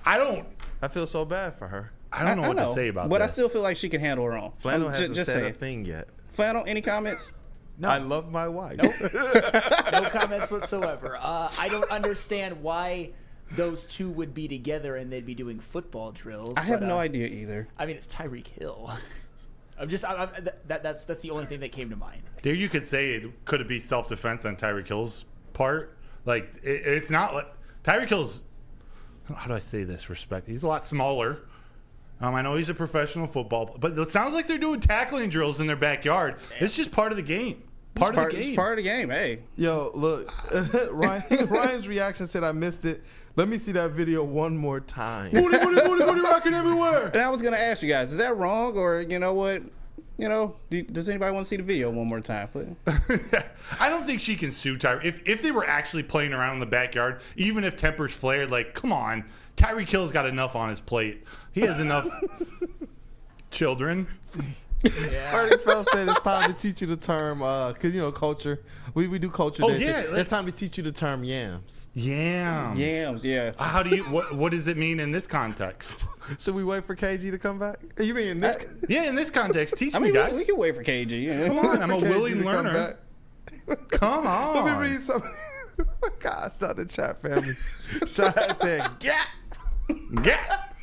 I feel so bad for her. I don't know what to say about but this. I still feel like she can handle her own. Flannel hasn't just said a saying. thing yet. Flannel, any comments? No. I love my wife. No comments whatsoever. I don't understand why those two would be together and they'd be doing football drills. I have no idea either. I mean, it's Tyreek Hill. That's the only thing that came to mind. There, you could say it could be self-defense on Tyreek Hill's part. Like it's not like Tyreek Hill's. How do I say this? Respect. He's a lot smaller. I know he's a professional football, but it sounds like they're doing tackling drills in their backyard. It's just part of the game. Part of the game. It's part of the game. Hey. Yo, look. Ryan's reaction said I missed it. Let me see that video one more time. Booty rocking everywhere. And I was gonna ask you guys, is that wrong, or you know what? You know, does anybody want to see the video one more time? I don't think she can sue Tyreek. If they were actually playing around in the backyard, even if tempers flared, like, come on, Tyreek Hill's got enough on his plate. He has enough children. Freddie Fell said it's time to teach you the term, because, culture. We do culture days. Yeah, it's time to teach you the term yams. Yams, yeah. How do you? What does it mean in this context? Should we wait for KG to come back? You mean in this? Yeah, in this context, teach I me, mean, guys. we can wait for KG. Yeah. Come on, I'm a KG willing to come learner. back. Come on. Let me read something. Gosh, not the chat family. Shot said, "Gap, gap."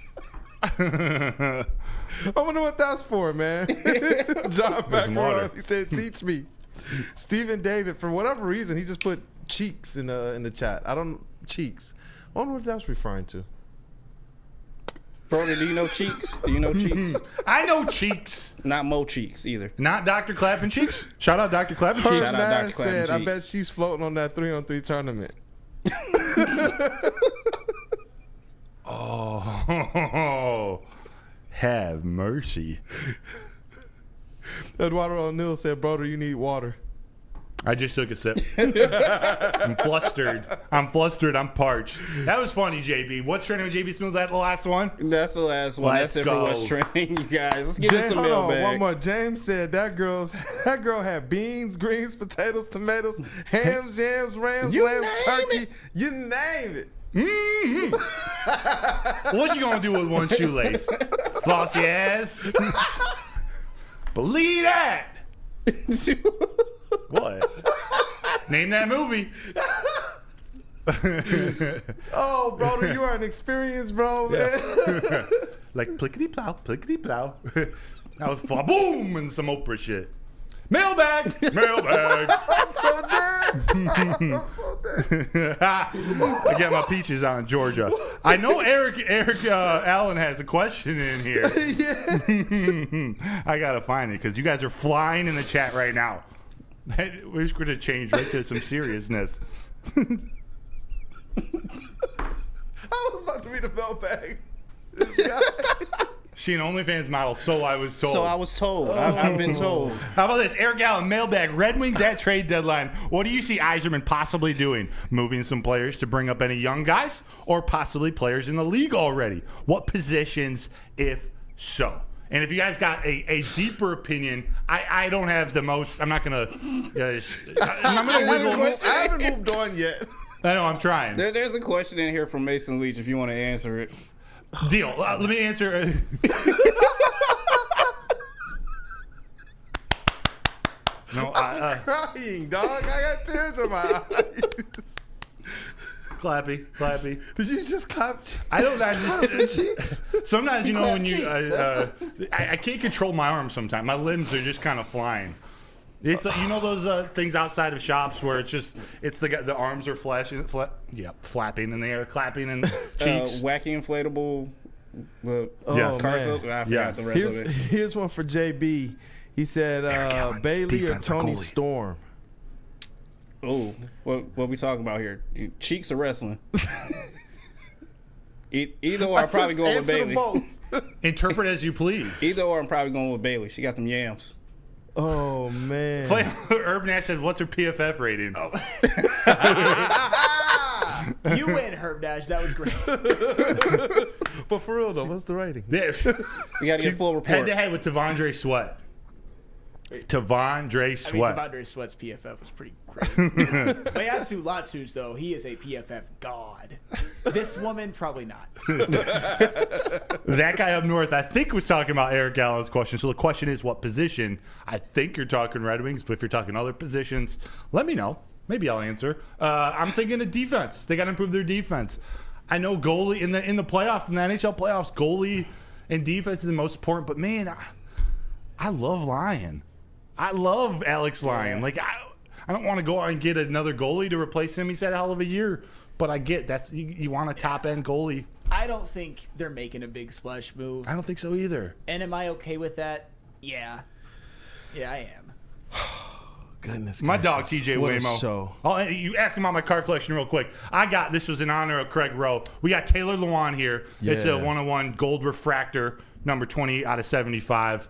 I wonder what that's for, man. John Maakaron, he said, "Teach me." Stephen David, for whatever reason, he just put cheeks in the chat. Cheeks. I wonder what that's referring to. Brody, do you know Cheeks? Do you know Cheeks? I know Cheeks. Not Mo Cheeks either. Not Dr. Clappin' Cheeks. Shout out Dr. Clappin' Cheeks. Shout out Dr. said, Clappin' I bet Cheeks. she's floating on that 3-on-3 tournament. Oh, have mercy. Eduardo O'Neill said, brother, you need water. I just took a sip. I'm flustered. I'm parched. That was funny, JB. What's trending with JB Smooth? That the last one? That's the last one. Let's That's it go. for what's trending, you guys. Let's get James, into some hold on, mailbag. one more. James said that girl had beans, greens, potatoes, tomatoes, hams, yams, rams, You lambs, name turkey. it. You name it. Mm-hmm. What you gonna do with one shoelace? Floss your ass? Believe that. What? Name that movie. Oh, brother, you are an experienced bro, man. Like plickety plow, plickety plow. That was fun. Boom, and some Oprah shit. Mailbag. I'm so dead. I got my peaches out in Georgia. I know Eric Allen has a question in here. I gotta find it because you guys are flying in the chat right now. We're just gonna change right to some seriousness. I was about to read a mailbag. She an OnlyFans model, so I was told. So I was told. I've been told. How about this? Eric Allen, mailbag. Red Wings at trade deadline. What do you see Yzerman possibly doing? Moving some players to bring up any young guys, or possibly players in the league already? What positions, if so? And if you guys got a deeper opinion, I don't have the most. I'm not gonna. I'm not gonna wiggle. I haven't moved on yet. I know. I'm trying. There's a question in here from Mason Leach if you want to answer it. Deal. Let me answer. No, I'm crying, dog. I got tears in my eyes. Clappy. Did you just clap? I don't know. Cheeks? Sometimes, you know, when you, cheeks. I can't control my arms sometimes. My limbs are just kind of flying. It's you know those things outside of shops where it's the arms are flapping in the air, clapping and cheeks. Wacky inflatable. Yes. I forgot the rest of it. Here's one for JB. He said Bailey or Tony Storm. Oh, what we talking about here? Cheeks or wrestling? Either or, I'm probably going with Bailey. Both. Interpret as you please. Either or, I'm probably going with Bailey. She got them yams. Oh man. Herb Nash says, "What's her PFF rating?" Oh. You win, Herb Nash. That was great. But for real though, what's the rating? Yeah. We got to get full report. Head to head with Tavondre Sweat. Tavondre Sweat. I mean, Tavondre Sweat's PFF was pretty great. Laiatu Latu's, though, he is a PFF god. This woman, probably not. That guy up north, I think, was talking about Eric Allen's question. So the question is, what position? I think you're talking Red Wings, but if you're talking other positions, let me know. Maybe I'll answer. I'm thinking of defense. They got to improve their defense. I know goalie in the playoffs, in the NHL playoffs, goalie and defense is the most important. But man, I love Lyon. I love Alex Lyon. Like I don't want to go out and get another goalie to replace him. He's had a hell of a year, but I get that's you want a top end goalie. I don't think they're making a big splash move. I don't think so either. And am I okay with that? Yeah, I am. Goodness. My gracious. dog TJ What a Waymo. show. Oh, you ask him about my car collection real quick. This was in honor of Craig Rowe. We got Taylor Lewan here. Yeah. It's a 101 gold refractor, number 20 out of 75.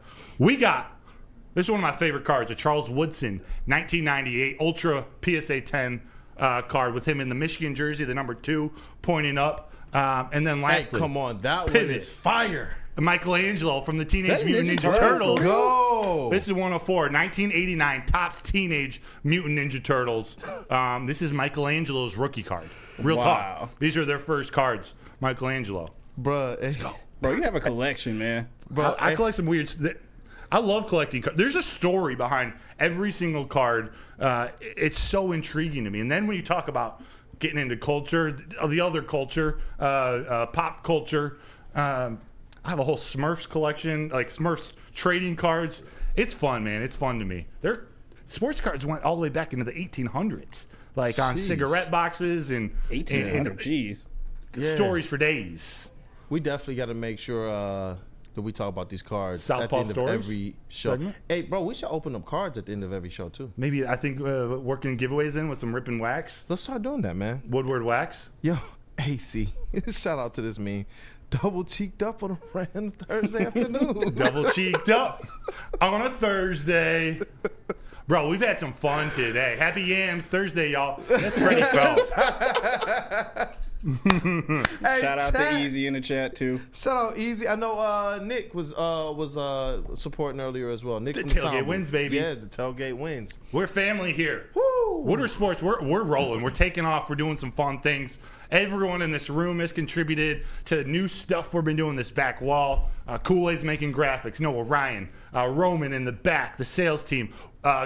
This is one of my favorite cards, a Charles Woodson 1998 Ultra PSA 10 card with him in the Michigan jersey, the number 2 pointing up. And then lastly, Hey, come on, that Pivot. one is fire. Michelangelo from the Teenage That Mutant Ninja Ninja Turtles. Turtles. Go. This is 104, 1989 Topps Teenage Mutant Ninja Turtles. This is Michelangelo's rookie card. Real talk. These are their first cards, Michelangelo. Bruh. Bro, you have a collection, man. Bro, I collect some weird. I love collecting cards. There's a story behind every single card. It's so intriguing to me. And then when you talk about getting into culture, the other culture, pop culture. I have a whole Smurfs collection, like Smurfs trading cards. It's fun, man. It's fun to me. sports cards went all the way back into the 1800s, like on cigarette boxes and 1800. Jeez. Stories for days. We definitely got to make sure that we talk about these cards Southpaw at the end stories of every show. segment? Hey, bro, we should open up cards at the end of every show too. Maybe I think working giveaways in with some rip and wax. Let's start doing that, man. Woodward wax. Yo, AC, shout out to this meme. Double cheeked up on a random Thursday afternoon. Double cheeked up on a Thursday. Bro, we've had some fun today. Happy Yams Thursday, y'all. That's Freddie Phelps. Hey, Shout out chat. to Easy in the chat too. Shout out Easy. I know Nick was supporting earlier as well. Nick The from tailgate Sound Booth. wins, baby. Yeah, the tailgate wins. We're family here. Woo! Woodward Sports, we're rolling. We're taking off. We're doing some fun things. Everyone in this room has contributed to new stuff we've been doing this back wall. Kool-Aid's making graphics. Noah, Ryan, Roman in the back, the sales team,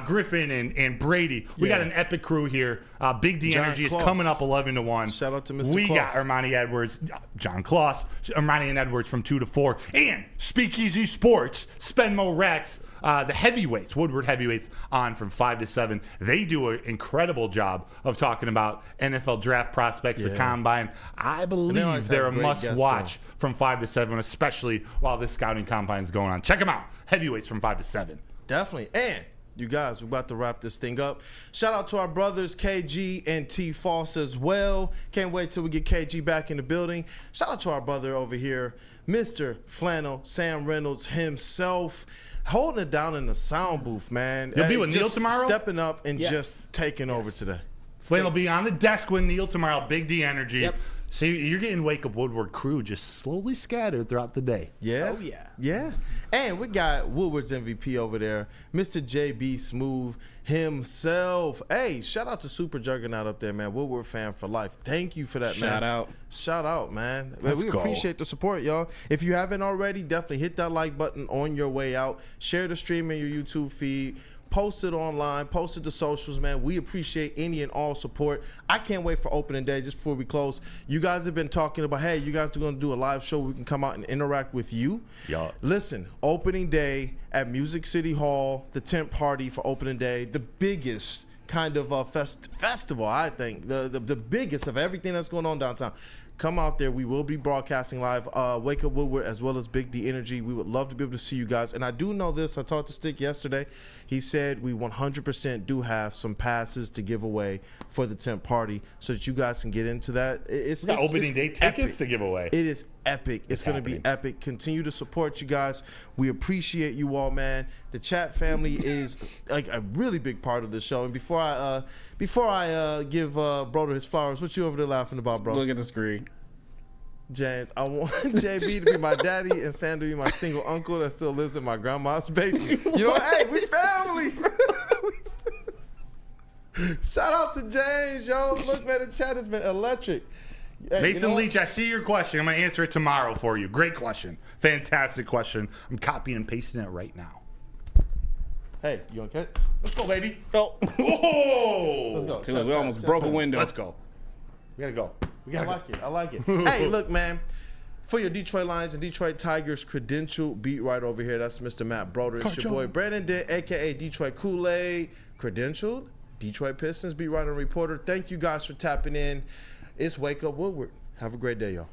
Griffin and Brady. We got an epic crew here. Big D John Energy Kloss. is coming up 11-1. Shout out to Mr. We Kloss. got Armani Edwards, John Kloss, Armani and Edwards from 2 to 4. And Speakeasy Sports, Spenmo Rex. The heavyweights, Woodward heavyweights, on from 5 to 7. They do an incredible job of talking about NFL draft prospects, the combine. I believe they're a must-watch from 5 to 7, especially while this scouting combine is going on. Check them out. Heavyweights from 5 to 7. Definitely. And you guys, we're about to wrap this thing up. Shout out to our brothers KG and T Foss as well. Can't wait till we get KG back in the building. Shout out to our brother over here, Mr. Flannel, Sam Reynolds himself. Holding it down in the sound booth, man. You'll be with Neil just tomorrow? Stepping up and just taking over today. Flynn will be on the desk with Neil tomorrow. Big D Energy. Yep. So you're getting Wake Up Woodward crew just slowly scattered throughout the day. Yeah. Oh, yeah. Yeah. And we got Woodward's MVP over there, Mr. JB Smooth himself. Hey, shout out to Super Juggernaut up there, man. Woodward fan for life. Thank you for that, man. Shout out, man. We appreciate the support, y'all. If you haven't already, definitely hit that like button on your way out. Share the stream in your YouTube feed. Post it online, post it to socials, man. We appreciate any and all support. I can't wait for opening day. Just before we close, you guys have been talking about, hey, you guys are going to do a live show where we can come out and interact with you. Yeah. Listen, opening day at Music City Hall, the tent party for opening day, the biggest kind of festival, I think, the biggest of everything that's going on downtown. Come out there. We will be broadcasting live. Wake Up Woodward as well as Big D Energy. We would love to be able to see you guys. And I do know this. I talked to Stick yesterday. He said we 100% do have some passes to give away for the tent party so that you guys can get into that. It's opening day tickets epic. to give away. It is epic. It's going to be epic. Continue to support you guys. We appreciate you all, man. The chat family is like a really big part of the show. And before I give Broder his flowers, what you over there laughing about, bro? Look at the screen. James, I want JB to be my daddy and Sam to be my single uncle that still lives in my grandma's basement. You know what? Hey, we family. Shout out to James, yo. Look, man, the chat has been electric. Hey, Mason Leach, I see your question. I'm going to answer it tomorrow for you. Great question. Fantastic question. I'm copying and pasting it right now. Hey, you want to catch? Let's go, baby. Oh. Let's go. Dude, we almost broke a window. Let's go. We got to go. I like it. Hey, look, man. For your Detroit Lions and Detroit Tigers credential beat right over here, that's Mr. Matt Broder. It's your boy Brandon Dent, a.k.a. Detroit Kool-Aid, credentialed Detroit Pistons beat writer and reporter. Thank you guys for tapping in. It's Wake Up Woodward. Have a great day, y'all.